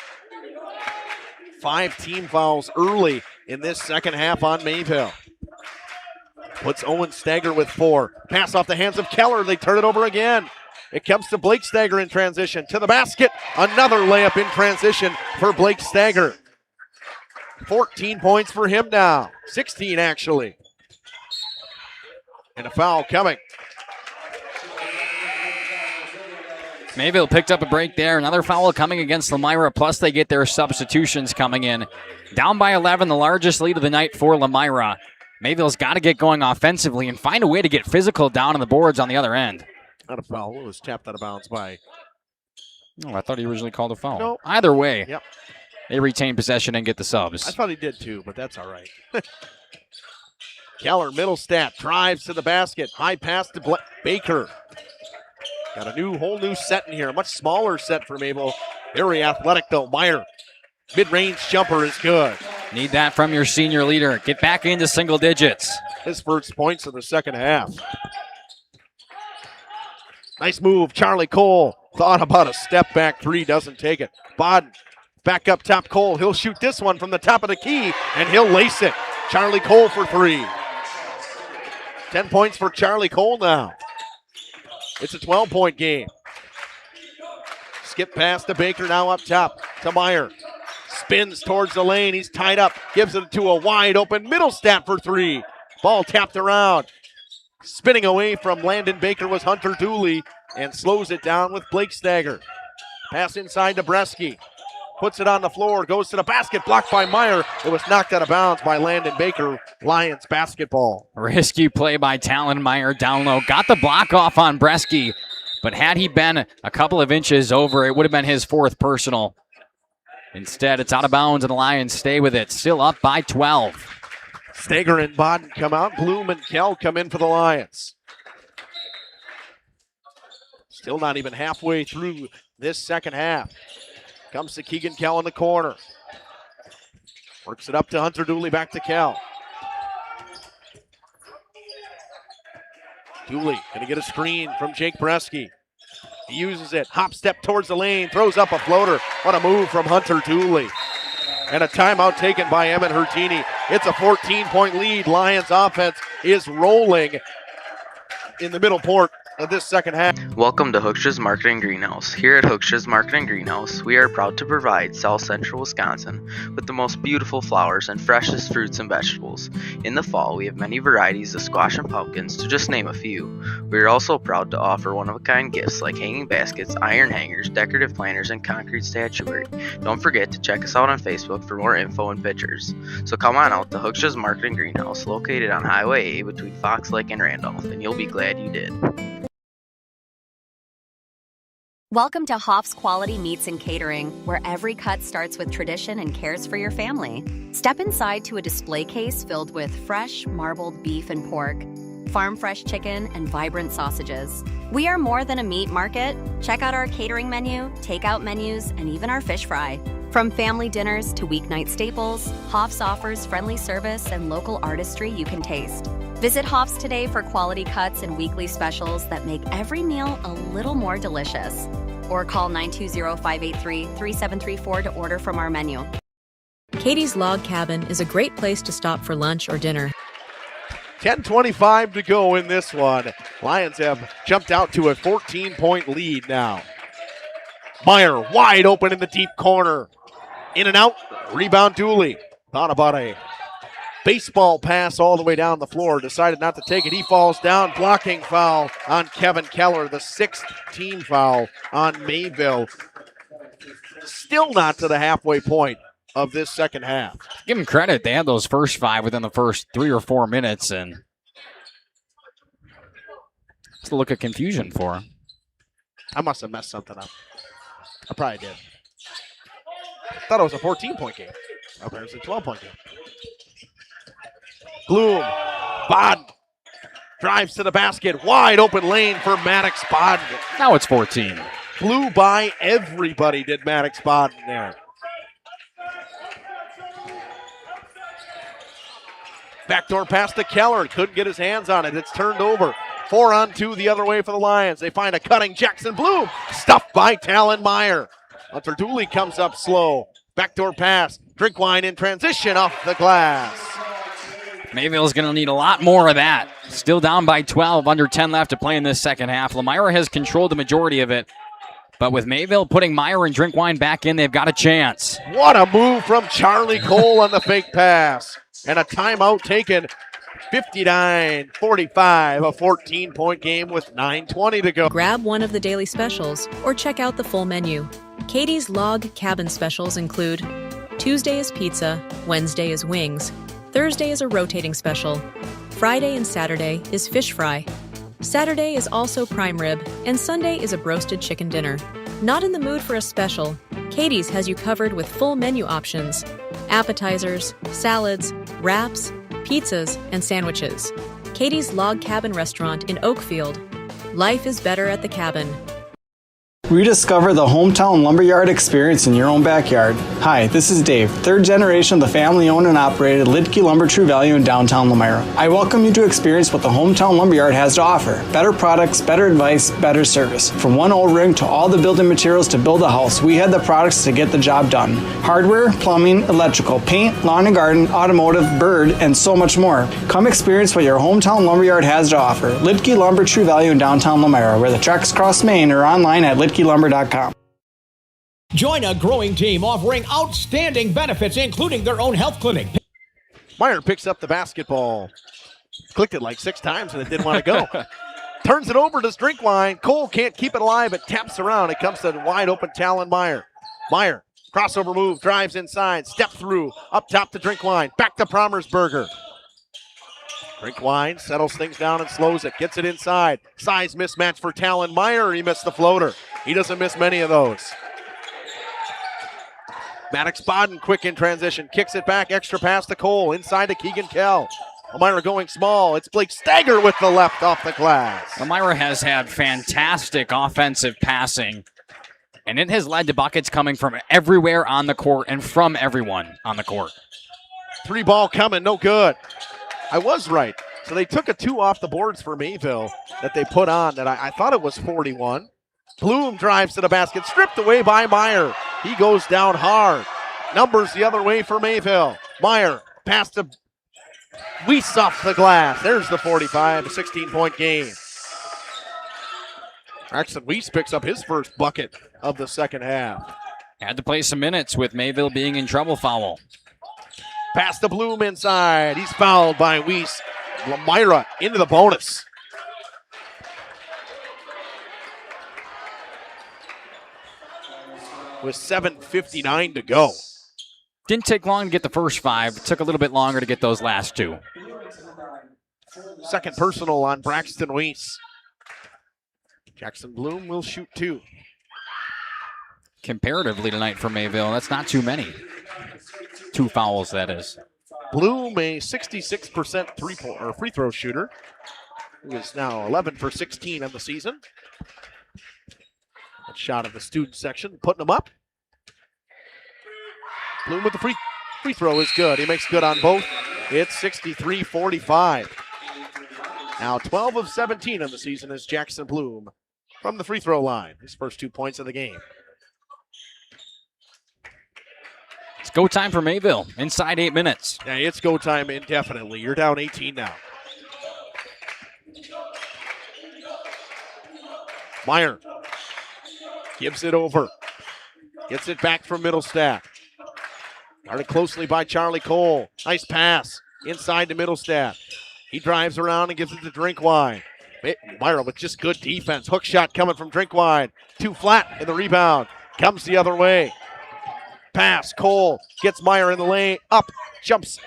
5 team fouls early in this second half on Mayville. Puts Owen Stager with 4. Pass off the hands of Keller. They turn it over again. It comes to Blake Stager in transition. To the basket. Another layup in transition for Blake Stager. 14 points for him now. 16 actually. And a foul coming. Mayville picked up a break there. Another foul coming against Lomira, plus they get their substitutions coming in. Down by 11, the largest lead of the night for Lomira. Mayville's got to get going offensively and find a way to get physical down on the boards on the other end. Not a foul. It was tapped out of bounds by... Oh, I thought he originally called a foul. No. Either way, Yep. they retain possession and get the subs. I thought he did too, but that's all right. Keller, Middlestat, drives to the basket. High pass to Baker. Got a whole new set in here. A much smaller set for Mayville. Very athletic though. Meyer. Mid-range jumper is good. Need that from your senior leader. Get back into single digits. His first points in the second half. Nice move. Charlie Cole thought about a step back three. Doesn't take it. Bodden back up top. Cole. He'll shoot this one from the top of the key and he'll lace it. Charlie Cole for 3. 10 points for Charlie Cole now. It's a 12-point game. Skip pass to Baker, now up top to Meyer. Spins towards the lane. He's tied up. Gives it to a wide open Middlestat for 3. Ball tapped around. Spinning away from Landon Baker was Hunter Dooley and slows it down with Blake Stagger. Pass inside to Bresky. Puts it on the floor, goes to the basket, blocked by Meyer. It was knocked out of bounds by Landon Baker. Lions basketball. Risky play by Talon Meyer down low. Got the block off on Bresky, but had he been a couple of inches over, it would have been his fourth personal. Instead, it's out of bounds, and the Lions stay with it. Still up by 12. Stager and Bodden come out. Bloom and Kell come in for the Lions. Still not even halfway through this second half. Comes to Keegan Kell in the corner. Works it up to Hunter Dooley, back to Kell. Dooley gonna get a screen from Jake Bresky. He uses it, hop step towards the lane, throws up a floater. What a move from Hunter Dooley. And a timeout taken by Emmett Hertini. It's a 14-point lead. Lions offense is rolling in the middle port of this second half. Welcome to Hooksha's Marketing Greenhouse. Here at Hooksha's Marketing Greenhouse, we are proud to provide South Central Wisconsin with the most beautiful flowers and freshest fruits and vegetables. In the fall, we have many varieties of squash and pumpkins, to just name a few. We are also proud to offer one-of-a-kind gifts like hanging baskets, iron hangers, decorative planters, and concrete statuary. Don't forget to check us out on Facebook for more info and pictures. So come on out to Hooksha's Marketing Greenhouse, located on Highway A between Fox Lake and Randolph, and you'll be glad you did. Welcome to Hoff's Quality Meats and Catering, where every cut starts with tradition and cares for your family. Step inside to a display case filled with fresh, marbled beef and pork, farm-fresh chicken, and vibrant sausages. We are more than a meat market. Check out our catering menu, takeout menus, and even our fish fry. From family dinners to weeknight staples, Hoff's offers friendly service and local artistry you can taste. Visit Hoff's today for quality cuts and weekly specials that make every meal a little more delicious. Or call 920-583-3734 to order from our menu. Katie's Log Cabin is a great place to stop for lunch or dinner. 10:25 to go in this one. Lions have jumped out to a 14-point lead now. Meyer wide open in the deep corner. In and out. Rebound Dooley. Thought about a baseball pass all the way down the floor. Decided not to take it. He falls down. Blocking foul on Kevin Keller. The 6th team foul on Mayville. Still not to the halfway point of this second half. Give them credit. They had those first 5 within the first 3 or 4 minutes, and it's a look of confusion for him. I must have messed something up. I probably did. Thought it was a 14-point game. Apparently it's a 12-point game. Bloom. Bodden drives to the basket. Wide open lane for Maddox Bodden. Now it's 14. Flew by everybody, did Maddox Bodden there. Backdoor pass to Keller. Couldn't get his hands on it. It's turned over. 4-on-2 the other way for the Lions. They find a cutting Jackson Bloom. Stuffed by Talon Meyer. Hunter Dooley comes up slow. Backdoor pass. Drinkwine in transition off the glass. Mayville's going to need a lot more of that. Still down by 12, under 10 left to play in this second half. Lomira has controlled the majority of it. But with Mayville putting Meyer and Drinkwine back in, they've got a chance. What a move from Charlie Cole on the fake pass. And a timeout taken. 59-45, a 14-point game with 9:20 to go. Grab one of the daily specials or check out the full menu. Katie's Log Cabin specials include Tuesday is pizza, Wednesday is wings, Thursday is a rotating special, Friday and Saturday is fish fry, Saturday is also prime rib, and Sunday is a broasted chicken dinner. Not in the mood for a special? Katie's has you covered with full menu options, appetizers, salads, wraps, pizzas, and sandwiches. Katie's Log Cabin Restaurant in Oakfield. Life is better at the cabin. Rediscover the hometown lumberyard experience in your own backyard. Hi, this is Dave, third generation of the family-owned and operated Lidke Lumber True Value in downtown Lomira. I welcome you to experience what the hometown lumberyard has to offer. Better products, better advice, better service. From one O-ring to all the building materials to build a house, we had the products to get the job done. Hardware, plumbing, electrical, paint, lawn and garden, automotive, bird, and so much more. Come experience what your hometown lumberyard has to offer. Lidke Lumber True Value in downtown Lomira, where the tracks cross Main, or online at lidkelumber.com. Join a growing team offering outstanding benefits, including their own health clinic. Meyer picks up the basketball. Clicked it like 6 times and it didn't want to go. Turns it over to Drinkwine. Cole can't keep it alive. It taps around. It comes to wide open Talon Meyer. Meyer, crossover move, drives inside, step through, up top to Drinkwine, back to Promersberger. Drinkwine settles things down and slows it, gets it inside. Size mismatch for Talon Meyer. He missed the floater. He doesn't miss many of those. Maddox Bodden, quick in transition, kicks it back, extra pass to Cole, inside to Keegan Kell. Lomira going small. It's Blake Stagger with the left off the glass. Lomira has had fantastic offensive passing, and it has led to buckets coming from everywhere on the court and from everyone on the court. 3 ball coming, no good. I was right. So they took a 2 off the boards for Mayville that they put on that I thought it was 41. Bloom drives to the basket, stripped away by Meyer. He goes down hard. Numbers the other way for Mayville. Meyer pass to Weiss off the glass. There's the 45, a 16-point game. Braxton Weiss picks up his first bucket of the second half. Had to play some minutes with Mayville being in trouble foul. Pass to Bloom inside. He's fouled by Weiss. Lomira into the bonus. With 7:59 to go. Didn't take long to get the first 5. It took a little bit longer to get those last 2. Second personal on Braxton Weiss. Jackson Bloom will shoot 2. Comparatively tonight for Mayville, that's not too many. 2 fouls, that is. Bloom, a 66% free throw shooter, who is now 11 for 16 on the season. That shot of the student section, putting them up. Bloom with the free throw is good. He makes good on both. It's 63-45. Now 12 of 17 on the season is Jackson Bloom from the free throw line. His first 2 points of the game. It's go time for Mayville. Inside 8 minutes. Yeah, it's go time indefinitely. You're down 18 now. Meyer gives it over. Gets it back from Middlestadt. Guarded closely by Charlie Cole. Nice pass inside to Middlestadt. He drives around and gives it to Drinkwine. Meyer with just good defense. Hook shot coming from Drinkwine. 2 flat in the rebound. Comes the other way. Pass, Cole gets Meyer in the lane. Up, jumps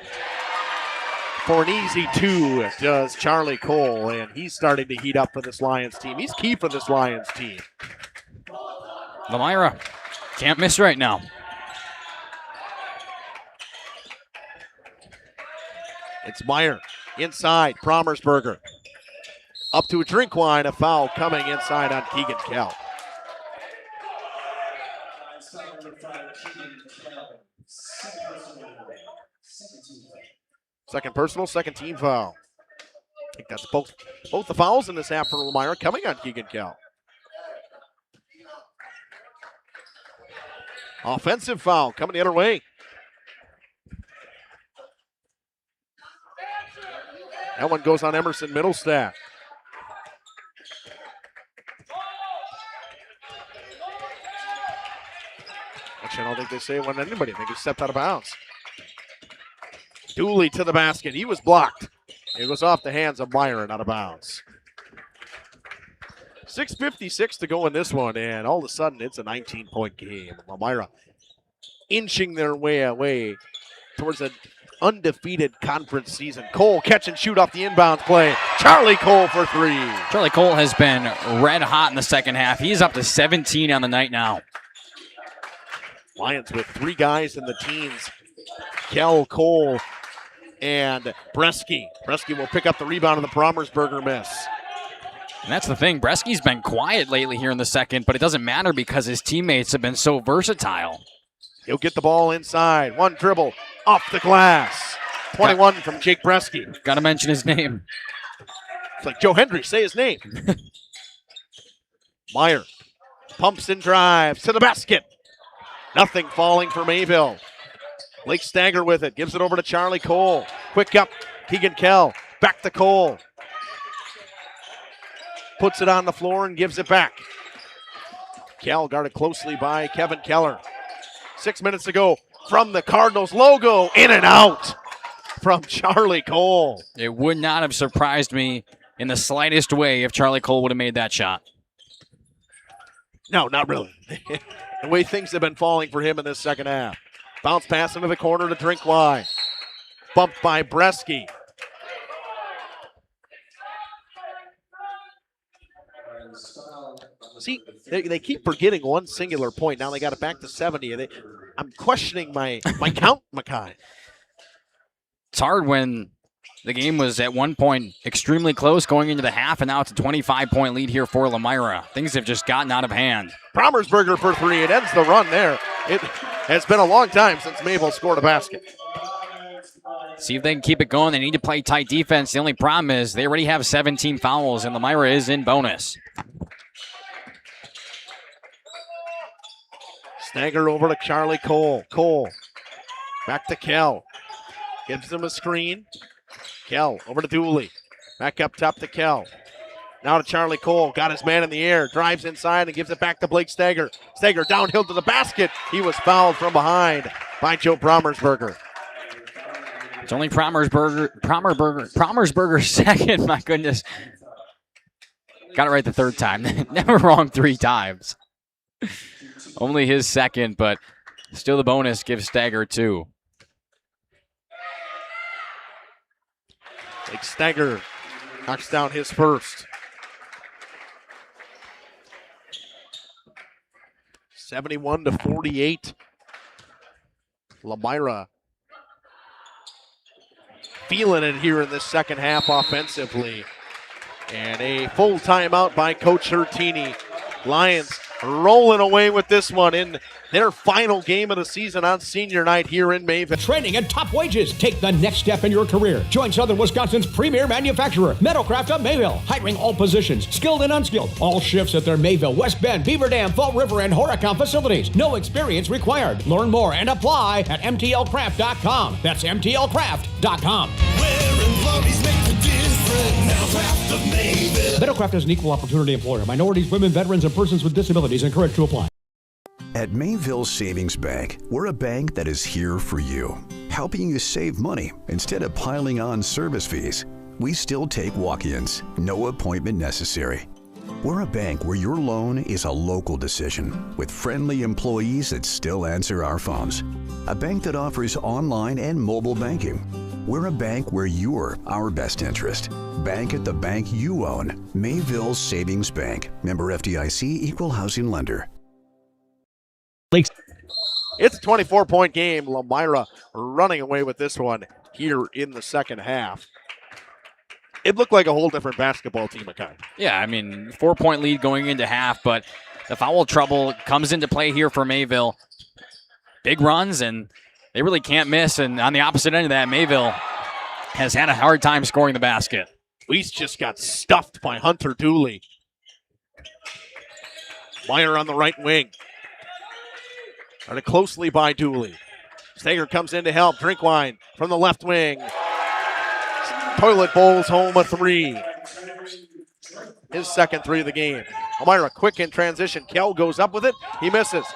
for an easy 2. Does Charlie Cole, and he's starting to heat up for this Lions team. He's key for this Lions team. Lomira can't miss right now. It's Meyer inside, Promersberger. Up to a Drinkwine, a foul coming inside on Keegan Kell. Second personal, second team foul. I think that's both the fouls in this half for Lomira coming on Keegan Kell. Offensive foul coming the other way. That one goes on Emerson Middlestadt. Actually, I don't think they say it when anybody. I think he stepped out of bounds. Dooley to the basket. He was blocked. It goes off the hands of Meyer and out of bounds. 6:56 to go in this one, and all of a sudden it's a 19-point game. Lomira inching their way away towards an undefeated conference season. Cole catch and shoot off the inbounds play. Charlie Cole for 3. Charlie Cole has been red hot in the second half. He's up to 17 on the night now. Lions with 3 guys in the teens. Kell, Cole, and Bresky. Bresky will pick up the rebound on the Promersberger miss. And that's the thing. Bresky's been quiet lately here in the second, but it doesn't matter because his teammates have been so versatile. He'll get the ball inside. 1 dribble off the glass. 21 from Jake Bresky. Got to mention his name. It's like Joe Hendry, say his name. Meyer pumps and drives to the basket. Nothing falling for Mayville. Blake Stagger with it. Gives it over to Charlie Cole. Quick up. Keegan Kell. Back to Cole. Puts it on the floor and gives it back. Kell guarded closely by Kevin Keller. 6 minutes to go from the Cardinals logo. In and out. from Charlie Cole. It would not have surprised me in the slightest way if Charlie Cole would have made that shot. No, not really. The way things have been falling for him in this second half. Bounce pass into the corner to Drinkwine. Bumped by Bresky. See, they keep forgetting one singular point. Now they got it back to 70. I'm questioning my count, Mackay. It's hard when the game was at one point extremely close going into the half, and now it's a 25-point lead here for Lomira. Things have just gotten out of hand. Promersberger for three. It ends the run there. It has been a long time since Mayville scored a basket. See if they can keep it going. They need to play tight defense. The only problem is they already have 17 fouls, and Lomira is in bonus. Stagger over to Charlie Cole. Cole back to Kell. Gives him a screen. Kell over to Dooley. Back up top to Kell. Now to Charlie Cole. Got his man in the air. Drives inside and gives it back to Blake Stagger. Stagger downhill to the basket. He was fouled from behind by Joe Promersberger. It's only Promersberger's second. My goodness. Got it right the third time. Never wrong 3 times. Only his second, but still the bonus gives Stagger 2. Blake Stagger knocks down his first. 71-48. Lomira feeling it here in this second half offensively. And a full timeout by Coach Hertini. Lions rolling away with this one in their final game of the season on senior night here in Mayville. Training and top wages. Take the next step in your career. Join Southern Wisconsin's premier manufacturer, Metalcraft of Mayville. Hiring all positions, skilled and unskilled. All shifts at their Mayville, West Bend, Beaver Dam, Fall River, and Horicon facilities. No experience required. Learn more and apply at mtlcraft.com. That's mtlcraft.com. Metalcraft is an equal opportunity employer. Minorities, women, veterans, and persons with disabilities encouraged to apply. At Mayville Savings Bank, we're a bank that is here for you, helping you save money instead of piling on service fees. We still take walk-ins, no appointment necessary. We're a bank where your loan is a local decision with friendly employees that still answer our phones. A bank that offers online and mobile banking. We're a bank where you're our best interest. Bank at the bank you own. Mayville Savings Bank. Member FDIC, Equal Housing Lender. It's a 24-point game. Lomira running away with this one here in the second half. It looked like a whole different basketball team, Mackay. Yeah, I mean, 4-point lead going into half, but the foul trouble comes into play here for Mayville. Big runs, and they really can't miss. And on the opposite end of that, Mayville has had a hard time scoring the basket. Weiss just got stuffed by Hunter Dooley. Meyer on the right wing. Guarded closely by Dooley. Stager comes in to help. Drinkwine from the left wing. Toilet bowls home a 3. His second 3 of the game. Elmira quick in transition. Kell goes up with it. He misses.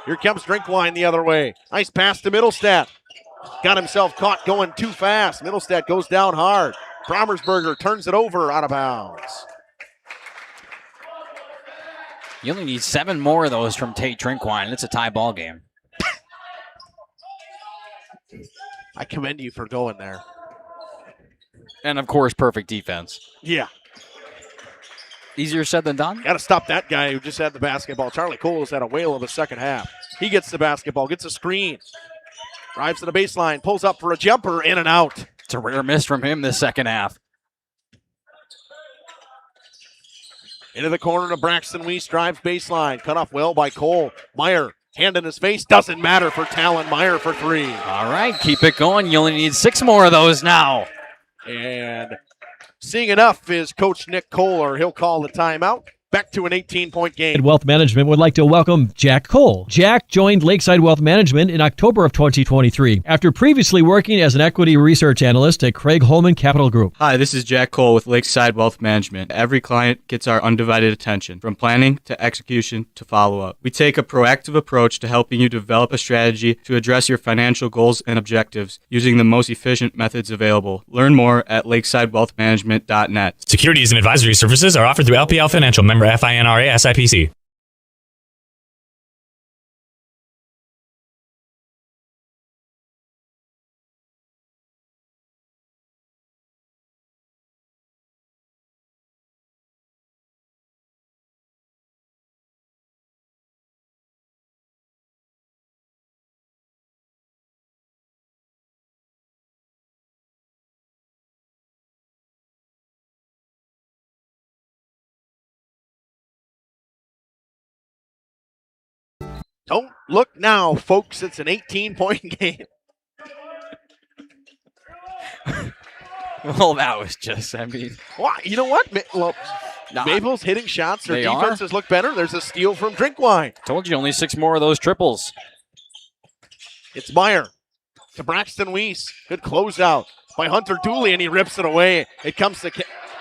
Here comes Drinkwine the other way. Nice pass to Middlestat. Got himself caught going too fast. Middlestat goes down hard. Promersberger turns it over out of bounds. You only need 7 more of those from Tate Drinkwine, and it's a tie ball game. I commend you for going there. And, of course, perfect defense. Yeah. Easier said than done. Got to stop that guy who just had the basketball. Charlie Cole has had a whale of a second half. He gets the basketball, gets a screen. Drives to the baseline, pulls up for a jumper, in and out. It's a rare miss from him this second half. Into the corner to Braxton Weiss, drives baseline. Cut off well by Cole. Meyer, hand in his face, doesn't matter for Talon. Meyer for 3. All right, keep it going. You only need 6 more of those now. And seeing enough is Coach Nick Kohler. He'll call the timeout. back to an 18-point game. Wealth Management would like to welcome Jack Cole. Jack joined Lakeside Wealth Management in October of 2023 after previously working as an equity research analyst at Craig Holman Capital Group. Hi, this is Jack Cole with Lakeside Wealth Management. Every client gets our undivided attention, from planning to execution to follow-up. We take a proactive approach to helping you develop a strategy to address your financial goals and objectives using the most efficient methods available. Learn more at lakesidewealthmanagement.net. Securities and advisory services are offered through LPL Financial, member FINRA SIPC. Don't look now, folks. It's an 18-point game. Well, that was just, I mean. Well, you know what? Mayville's hitting shots. Their defenses look better. There's a steal from Drinkwine. Told you, only 6 more of those triples. It's Meyer to Braxton Weiss. Good closeout by Hunter Dooley, and he rips it away. It comes to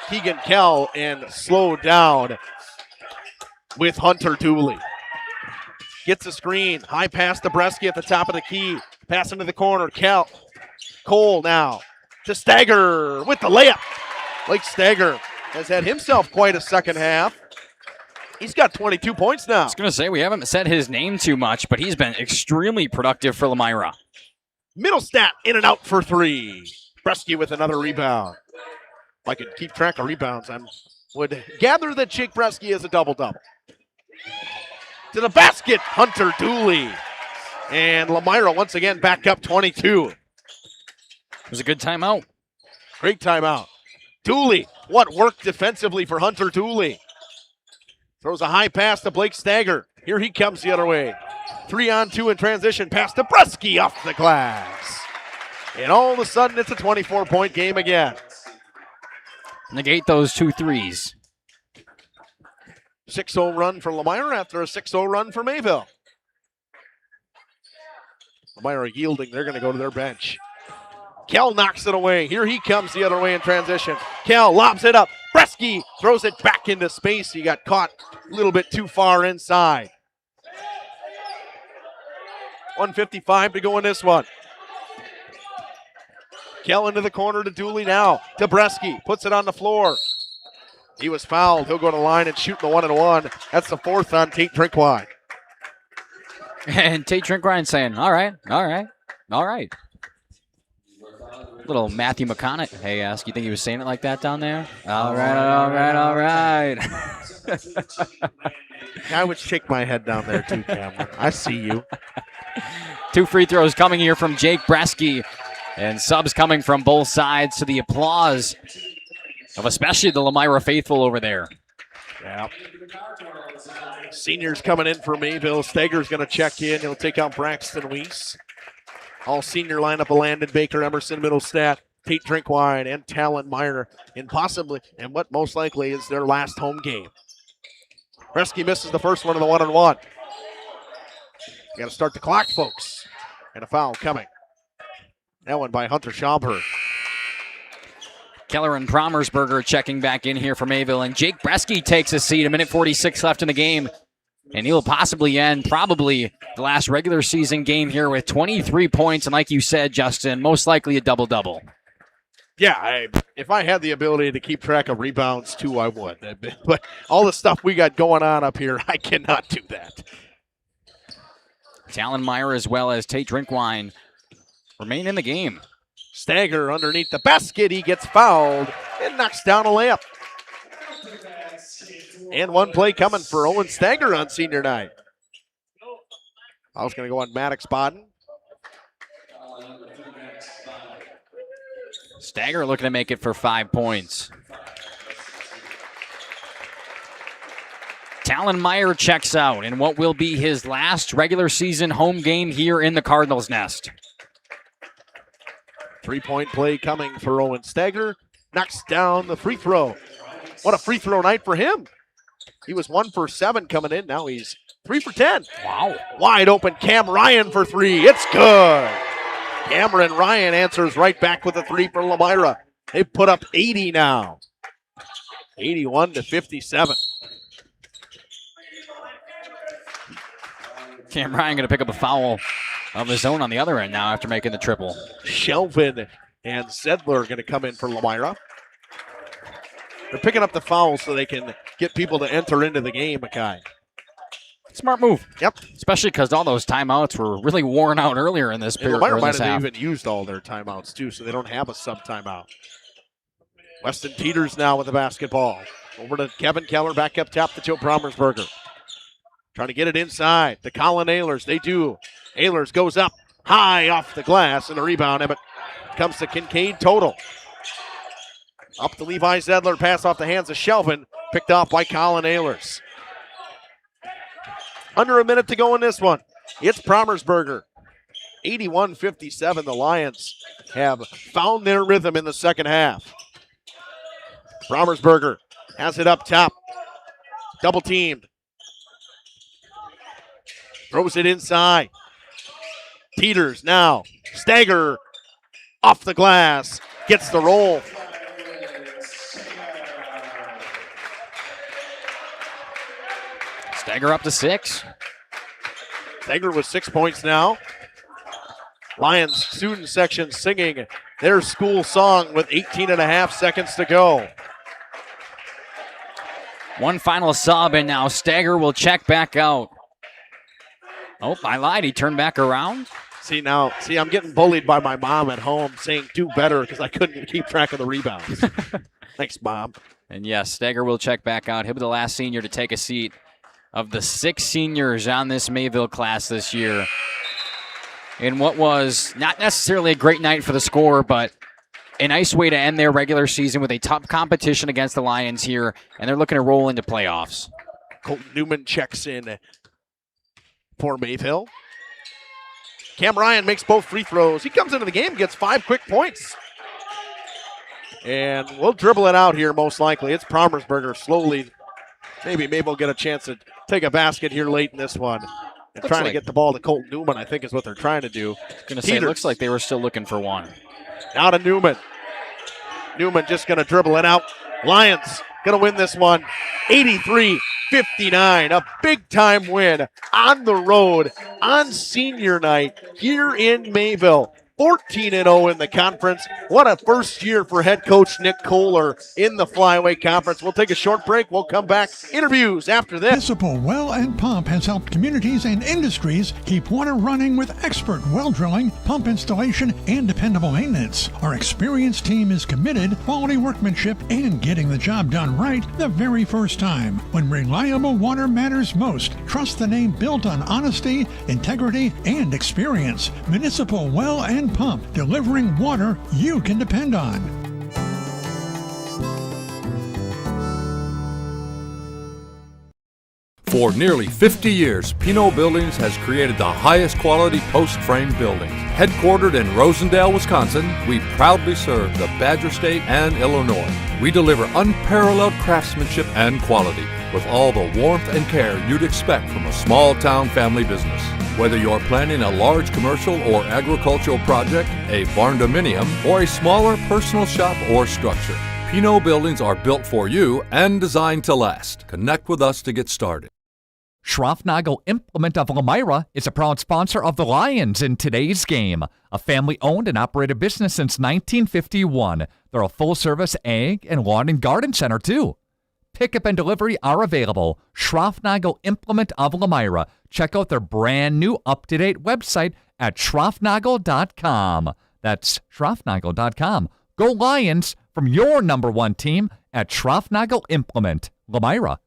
Keegan Kell and slowed down with Hunter Dooley. Gets a screen. High pass to Bresky at the top of the key. Pass into the corner. Cole now to Stagger with the layup. Blake Stagger has had himself quite a second half. He's got 22 points now. I was going to say, we haven't said his name too much, but he's been extremely productive for Lomira. Middlestat in and out for 3. Bresky with another rebound. If I could keep track of rebounds, I would gather that Jake Bresky is a double-double. To the basket, Hunter Dooley. And Lomira once again back up 22. It was a good timeout. Great timeout. Dooley, what work defensively for Hunter Dooley. Throws a high pass to Blake Stagger. Here he comes the other way. 3-on-2 in transition. Pass to Bresky off the glass. And all of a sudden, it's a 24-point game again. Negate those 2 threes. 6-0 run for Lomira after a 6-0 run for Mayville. Lomira yielding. They're going to go to their bench. Kell knocks it away. Here he comes the other way in transition. Kell lobs it up. Bresky throws it back into space. He got caught a little bit too far inside. 1:55 to go in this one. Kell into the corner to Dooley now. To Bresky. Puts it on the floor. He was fouled. He'll go to the line and shoot the 1-and-1. That's the 4th on Tate Drinkwine. And Tate Drinkwine saying, all right. Little Matthew McConaughey-esque. You think he was saying it like that down there? All right. I would shake my head down there too, Cameron. I see you. 2 free throws coming here from Jake Bresky. And subs coming from both sides to the applause of especially the Lomira faithful over there. Yeah. Seniors coming in for Mayville. Stagger's going to check in. He'll take out Braxton Weiss. All senior lineup of Landon Baker, Emerson Middlestat, Tate Drinkwine, and Talon Meyer. And what most likely is their last home game. Bresky misses the first one of the 1-and-1. You got to start the clock, folks. And a foul coming. That one by Hunter Schaumburg. Keller and Promersberger checking back in here for Mayville. And Jake Bresky takes a seat. 1:46 left in the game. And he'll possibly end probably the last regular season game here with 23 points. And like you said, Justin, most likely a double-double. Yeah, if I had the ability to keep track of rebounds too, I would. But all the stuff we got going on up here, I cannot do that. Talon Meyer as well as Tate Drinkwine remain in the game. Stagger underneath the basket. He gets fouled and knocks down a layup. And one play coming for Owen Stagger on senior night. I was going to go on Maddox Bodden. Stagger looking to make it for 5 points. Talon Meyer checks out in what will be his last regular season home game here in the Cardinals' nest. 3-point play coming for Owen Stagger. Knocks down the free throw. What a free throw night for him. He was 1 for 7 coming in. Now he's 3 for 10. Wow. Wide open Cam Ryan for 3. It's good. Cameron Ryan answers right back with a 3 for Lomira. They put up 80 now. 81-57. Cam Ryan going to pick up a foul of his own on the other end now after making the triple. Shelvin and Zedler are going to come in for Lomira. They're picking up the fouls so they can get people to enter into the game, Mackay. Smart move. Yep. Especially because all those timeouts were really worn out earlier in this period. Lomira might have even used all their timeouts, too, so they don't have a sub-timeout. Weston Teeters now with the basketball. Over to Kevin Keller, back up top to Joe Brommersberger. Trying to get it inside to Colin Ehlers. They do. Ehlers goes up high off the glass, and a rebound. It comes to Kincaid total. Up to Levi Zedler, pass off the hands of Shelvin, picked off by Colin Ehlers. Under a minute to go in this one. It's Brommersberger. 81-57. The Lions have found their rhythm in the second half. Brommersberger has it up top. Double teamed. Throws it inside. Teeters now. Stagger off the glass. Gets the roll. Stagger up to 6. Stagger with 6 points now. Lions student section singing their school song with 18.5 seconds to go. One final sub, and now Stagger will check back out. Oh, I lied. He turned back around. See, I'm getting bullied by my mom at home saying do better because I couldn't keep track of the rebounds. Thanks, Mom. And yes, Stagger will check back out. He'll be the last senior to take a seat of the 6 seniors on this Mayville class this year. In what was not necessarily a great night for the score, but a nice way to end their regular season with a tough competition against the Lions here, and they're looking to roll into playoffs. Colton Newman checks in for Mayville. Cam Ryan makes both free throws. He comes into the game, gets 5 quick points. And we'll dribble it out here most likely. It's Brommersberger slowly. Maybe we'll get a chance to take a basket here late in this one. And trying to get the ball to Colton Newman, I think, is what they're trying to do. Going to say, it looks like they were still looking for one. Now to Newman. Newman just going to dribble it out. Lions going to win this one 83-59. A big-time win on the road on senior night here in Mayville. 14-0 in the conference. What a first year for head coach Nick Kohler in the Flyway Conference. We'll take a short break. We'll come back. Interviews after this. Municipal Well and Pump has helped communities and industries keep water running with expert well drilling, pump installation, and dependable maintenance. Our experienced team is committed, quality workmanship, and getting the job done right the very first time. When reliable water matters most, trust the name built on honesty, integrity, and experience. Municipal Well and Pump, delivering water you can depend on. For nearly 50 years, Pinot Buildings has created the highest quality post-frame buildings. Headquartered in Rosendale, Wisconsin, we proudly serve the Badger State and Illinois. We deliver unparalleled craftsmanship and quality with all the warmth and care you'd expect from a small-town family business. Whether you're planning a large commercial or agricultural project, a barn-dominium, or a smaller personal shop or structure, Pinot Buildings are built for you and designed to last. Connect with us to get started. Schroffnagel Implement of Lomira is a proud sponsor of the Lions in today's game. A family-owned and operated business since 1951. They're a full-service ag and lawn and garden center, too. Pickup and delivery are available. Schroffnagel Implement of Lomira. Check out their brand new up-to-date website at schroffnagel.com. That's schroffnagel.com. Go Lions from your number one team at Schroffnagel Implement, Lomira.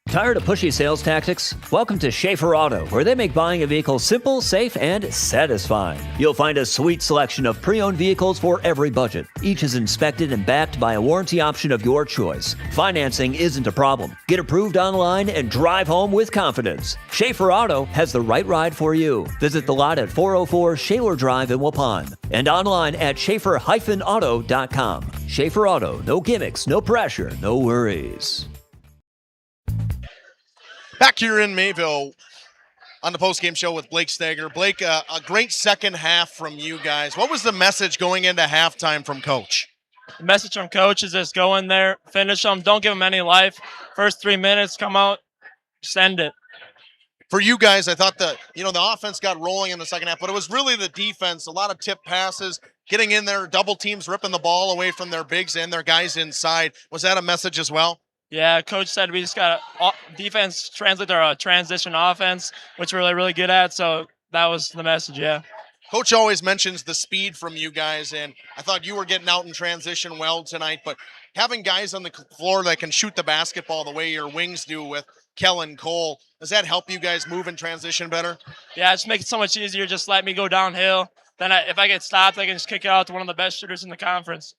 Tired of pushy sales tactics? Welcome to Schaefer Auto, where they make buying a vehicle simple, safe, and satisfying. You'll find a sweet selection of pre-owned vehicles for every budget. Each is inspected and backed by a warranty option of your choice. Financing isn't a problem. Get approved online and drive home with confidence. Schaefer Auto has the right ride for you. Visit the lot at 404 Shaler Drive in Waupun and online at schaefer-auto.com. Schaefer Auto, no gimmicks, no pressure, no worries. Back here in Mayville on the postgame show with Blake Stager. Blake, a great second half from you guys. What was the message going into halftime from Coach? The message from Coach is just go in there, finish them, don't give them any life. First 3 minutes, come out, send it. For you guys, I thought the offense got rolling in the second half, but it was really the defense. A lot of tip passes, getting in there, double teams, ripping the ball away from their bigs and their guys inside. Was that a message as well? Yeah, Coach said we just got to defense translate our transition offense, which we're really good at. So that was the message, yeah. Coach always mentions the speed from you guys, and I thought you were getting out in transition well tonight, but having guys on the floor that can shoot the basketball the way your wings do with Kellen Cole, does that help you guys move in transition better? Yeah, it just makes it so much easier. Just let me go downhill. Then if I get stopped, I can just kick it out to one of the best shooters in the conference.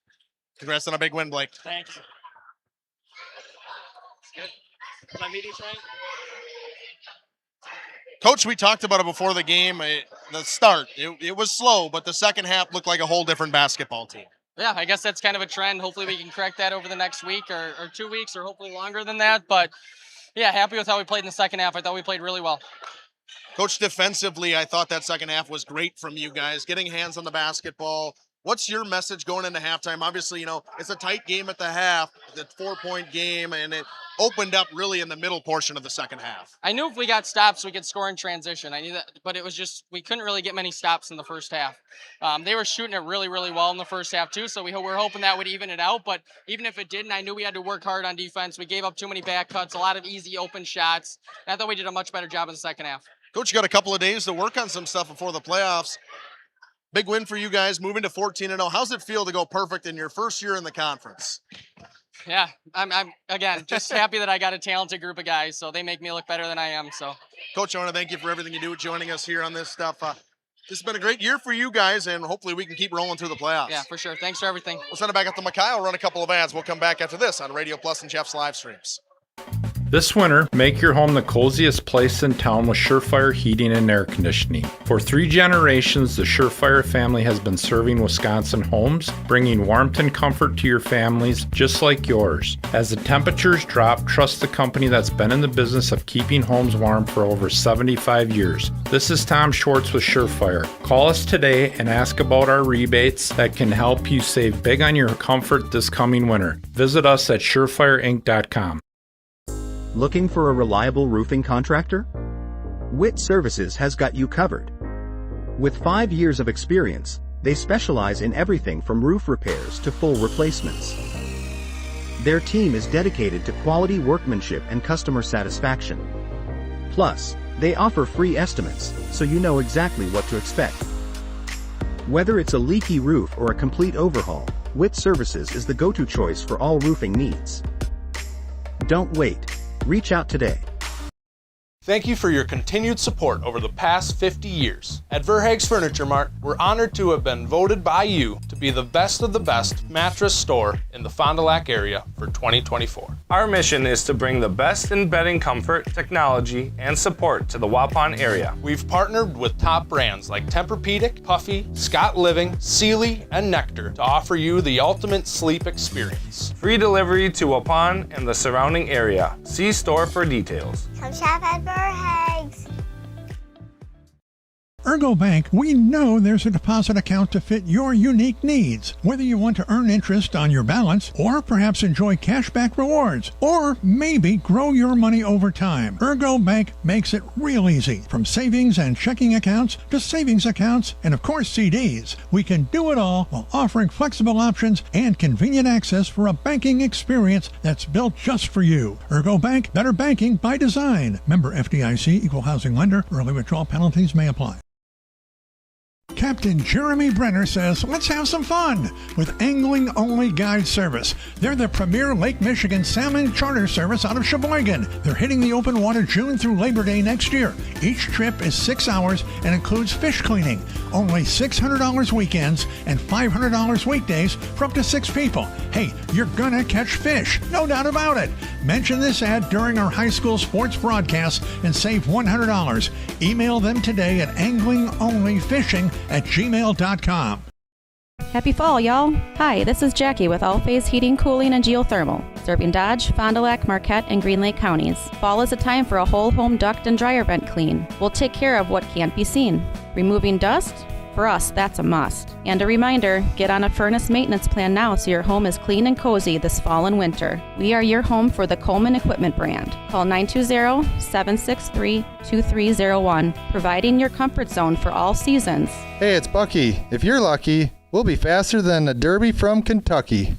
Congrats on a big win, Blake. Thank you. Good. My meeting's right. Coach, we talked about it before the game. The start, it was slow, but the second half looked like a whole different basketball team. Yeah, I guess that's kind of a trend. Hopefully we can correct that over the next week or 2 weeks or hopefully longer than that. But, yeah, happy with how we played in the second half. I thought we played really well. Coach, defensively, I thought that second half was great from you guys, getting hands on the basketball. What's your message going into halftime? Obviously, it's a tight game at the half, the 4-point game, and it opened up really in the middle portion of the second half. I knew if we got stops, we could score in transition. I knew that, but it was just we couldn't really get many stops in the first half. They were shooting it really, really well in the first half too, so we were hoping that would even it out. But even if it didn't, I knew we had to work hard on defense. We gave up too many back cuts, a lot of easy open shots. And I thought we did a much better job in the second half. Coach, you got a couple of days to work on some stuff before the playoffs. Big win for you guys, moving to 14-0. How's it feel to go perfect in your first year in the conference? Yeah, I'm again just happy that I got a talented group of guys, so they make me look better than I am. So, Coach, I want to thank you for everything you do joining us here on this stuff. This has been a great year for you guys, and hopefully we can keep rolling through the playoffs. Yeah, for sure. Thanks for everything. We'll send it back up to Makai. We'll run a couple of ads. We'll come back after this on Radio Plus and Jeff's live streams. This winter, make your home the coziest place in town with Surefire Heating and Air Conditioning. For 3 generations, the Surefire family has been serving Wisconsin homes, bringing warmth and comfort to your families just like yours. As the temperatures drop, trust the company that's been in the business of keeping homes warm for over 75 years. This is Tom Schwartz with Surefire. Call us today and ask about our rebates that can help you save big on your comfort this coming winter. Visit us at surefireinc.com. Looking for a reliable roofing contractor? Witt Services has got you covered. With 5 years of experience, they specialize in everything from roof repairs to full replacements. Their team is dedicated to quality workmanship and customer satisfaction. Plus, they offer free estimates, so you know exactly what to expect. Whether it's a leaky roof or a complete overhaul, Witt Services is the go-to choice for all roofing needs. Don't wait. Reach out today. Thank you for your continued support over the past 50 years. At Verhaeg's Furniture Mart, we're honored to have been voted by you to be the best of the best mattress store in the Fond du Lac area for 2024. Our mission is to bring the best in bedding comfort, technology, and support to the Waupun area. We've partnered with top brands like Tempur-Pedic, Puffy, Scott Living, Sealy, and Nectar to offer you the ultimate sleep experience. Free delivery to Waupun and the surrounding area. See store for details. Come shop at Verhaeg's. Ergo Bank, we know there's a deposit account to fit your unique needs. Whether you want to earn interest on your balance, or perhaps enjoy cashback rewards, or maybe grow your money over time, Ergo Bank makes it real easy. From savings and checking accounts to savings accounts and, of course, CDs, we can do it all while offering flexible options and convenient access for a banking experience that's built just for you. Ergo Bank, better banking by design. Member FDIC, equal housing lender. Early withdrawal penalties may apply. Captain Jeremy Brenner says, let's have some fun with Angling Only Guide Service. They're the premier Lake Michigan salmon charter service out of Sheboygan. They're hitting the open water June through Labor Day next year. Each trip is 6 hours and includes fish cleaning. Only $600 weekends and $500 weekdays for up to 6 people. Hey, you're gonna catch fish, no doubt about it. Mention this ad during our high school sports broadcast and save $100. Email them today at anglingonlyfishing@gmail.com. Happy fall, y'all. Hi, this is Jackie with All Phase Heating, Cooling, and Geothermal, serving Dodge, Fond du Lac, Marquette, and Green Lake counties. Fall is a time for a whole home duct and dryer vent clean. We'll take care of what can't be seen. Removing dust? For us, that's a must. And a reminder, get on a furnace maintenance plan now so your home is clean and cozy this fall and winter. We are your home for the Coleman Equipment brand. Call 920-763-2301, providing your comfort zone for all seasons. Hey, it's Bucky. If you're lucky, we'll be faster than a Derby from Kentucky.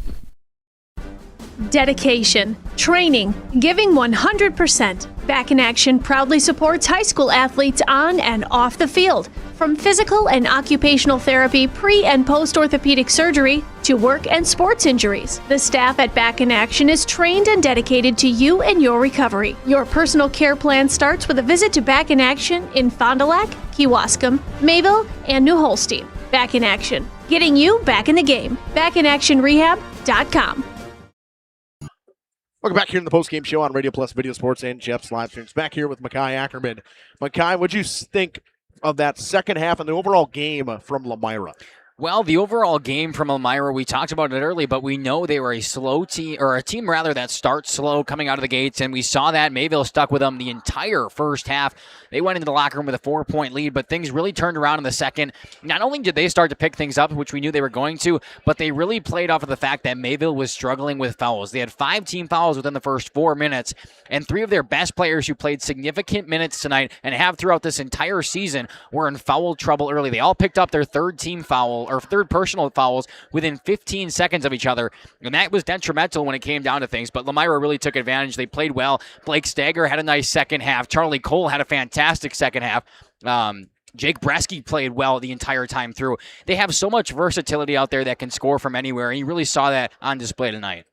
Dedication, training, giving 100%. Back in Action proudly supports high school athletes on and off the field. From physical and occupational therapy, pre- and post-orthopedic surgery, to work and sports injuries. The staff at Back in Action is trained and dedicated to you and your recovery. Your personal care plan starts with a visit to Back in Action in Fond du Lac, Kewaskum, Mayville, and New Holstein. Back in Action, getting you back in the game. BackinActionRehab.com. Welcome back here in the postgame show on Radio Plus Video Sports and Jeff's live streams. Back here with Mackay Ackerman. Mackay, what'd you think of that second half and the overall game from Lomira? Well, the overall game from Elmira, we talked about it early, but we know they were a slow team, or a team rather that starts slow coming out of the gates, and we saw that. Mayville stuck with them the entire first half. They went into the locker room with a 4-point lead, but things really turned around in the second. Not only did they start to pick things up, which we knew they were going to, but they really played off of the fact that Mayville was struggling with fouls. They had 5 team fouls within the first 4 minutes, and 3 of their best players who played significant minutes tonight and have throughout this entire season were in foul trouble early. They all picked up their third team foul, or third personal fouls within 15 seconds of each other, and that was detrimental when it came down to things, but Lomira really took advantage. They played well. Blake Stager had a nice second half. Charlie Cole had a fantastic second half. Jake Bresky played well the entire time through. They have so much versatility out there that can score from anywhere, and you really saw that on display tonight.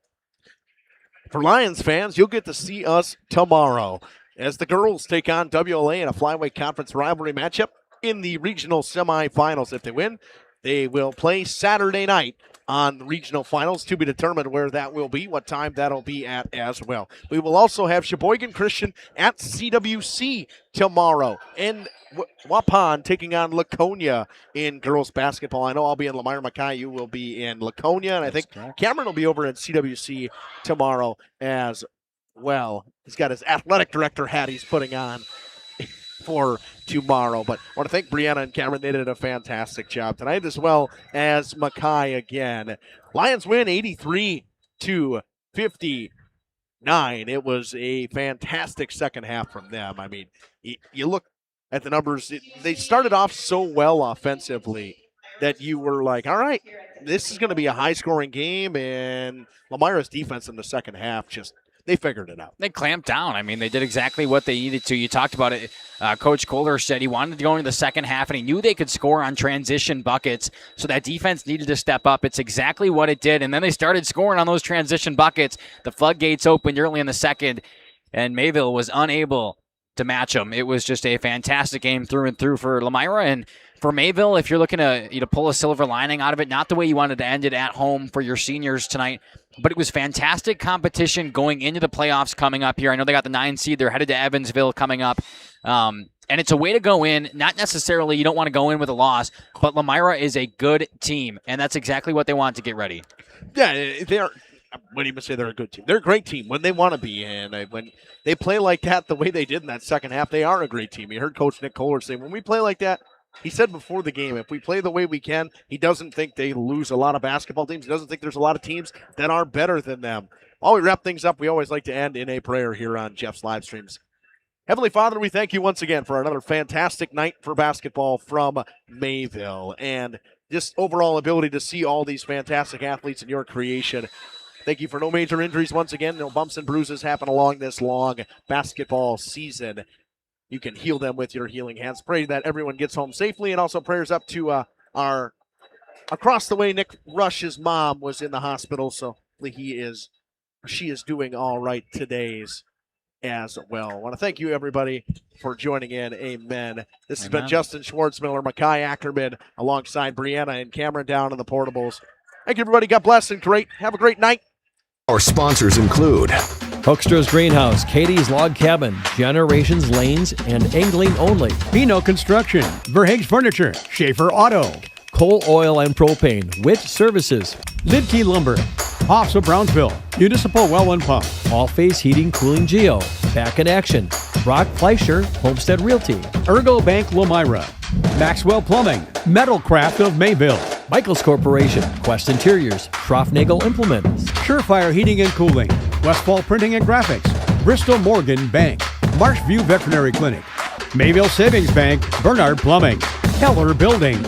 For Lions fans, you'll get to see us tomorrow as the girls take on WLA in a flyweight conference rivalry matchup in the regional semifinals. If they win, they will play Saturday night on the regional finals, to be determined where that will be, what time that'll be at as well. We will also have Sheboygan Christian at CWC tomorrow, and Waupun taking on Laconia in girls basketball. I know I'll be in Lomira. Mackay, you will be in Laconia, and I think Cameron will be over at CWC tomorrow as well. He's got his athletic director hat he's putting on for tomorrow. But I want to thank Brianna and Cameron. They did a fantastic job tonight, as well as Mackay again. Lions win 83-59. It was a fantastic second half from them. I mean, you look at the numbers, they started off so well offensively that you were like, all right, this is going to be a high-scoring game, and Lomira's defense in the second half just they figured it out. They clamped down. I mean, they did exactly what they needed to. You talked about it. Coach Kohler said he wanted to go into the second half, and he knew they could score on transition buckets, so that defense needed to step up. It's exactly what it did, and then they started scoring on those transition buckets. The floodgates opened early in the second, and Mayville was unable to match them. It was just a fantastic game through and through for Lomira, and for Mayville, if you're looking to pull a silver lining out of it, not the way you wanted to end it at home for your seniors tonight, but it was fantastic competition going into the playoffs coming up here. I know they got the 9 seed. They're headed to Evansville coming up. And it's a way to go in. Not necessarily you don't want to go in with a loss, but Lomira is a good team, and that's exactly what they want to get ready. Yeah, they're – what do you say they're a good team? They're a great team when they want to be, and when they play like that the way they did in that second half, they are a great team. You heard Coach Nick Kohler say, when we play like that, he said before the game, if we play the way we can, he doesn't think they lose a lot of basketball teams. He doesn't think there's a lot of teams that are better than them. While we wrap things up, we always like to end in a prayer here on Jeff's live streams. Heavenly Father, we thank you once again for another fantastic night for basketball from Mayville and just overall ability to see all these fantastic athletes in your creation. Thank you for no major injuries once again. No bumps and bruises happen along this long basketball season. you can heal them with your healing hands. Pray that everyone gets home safely, and also prayers up to our across the way, Nick Rush's mom was in the hospital, so she is doing all right today's as well. I want to thank you, everybody, for joining in. Amen. This has been Justin Schwartzmiller, Makai Ackerman, alongside Brianna and Cameron down in the portables. Thank you, everybody. God bless and have a great night. Our sponsors include Hoekstra's Greenhouse, Katie's Log Cabin, Generations Lanes, and Angling Only. Pino Construction, Verhaeg's Furniture, Schaefer Auto, Coal Oil and Propane, Witt Services, Lidkey Lumber, Hoffs of Brownsville, Municipal Well and Pump, All Phase Heating, Cooling Geo, Back in Action, Brock Fleischer, Homestead Realty, Ergo Bank Lomira, Maxwell Plumbing, Metalcraft of Mayville, Michaels Corporation, Quest Interiors, Schroffnagel Implements, Surefire Heating and Cooling, Westfall Printing and Graphics, Bristol Morgan Bank, Marshview Veterinary Clinic, Mayville Savings Bank, Bernard Plumbing, Keller Building,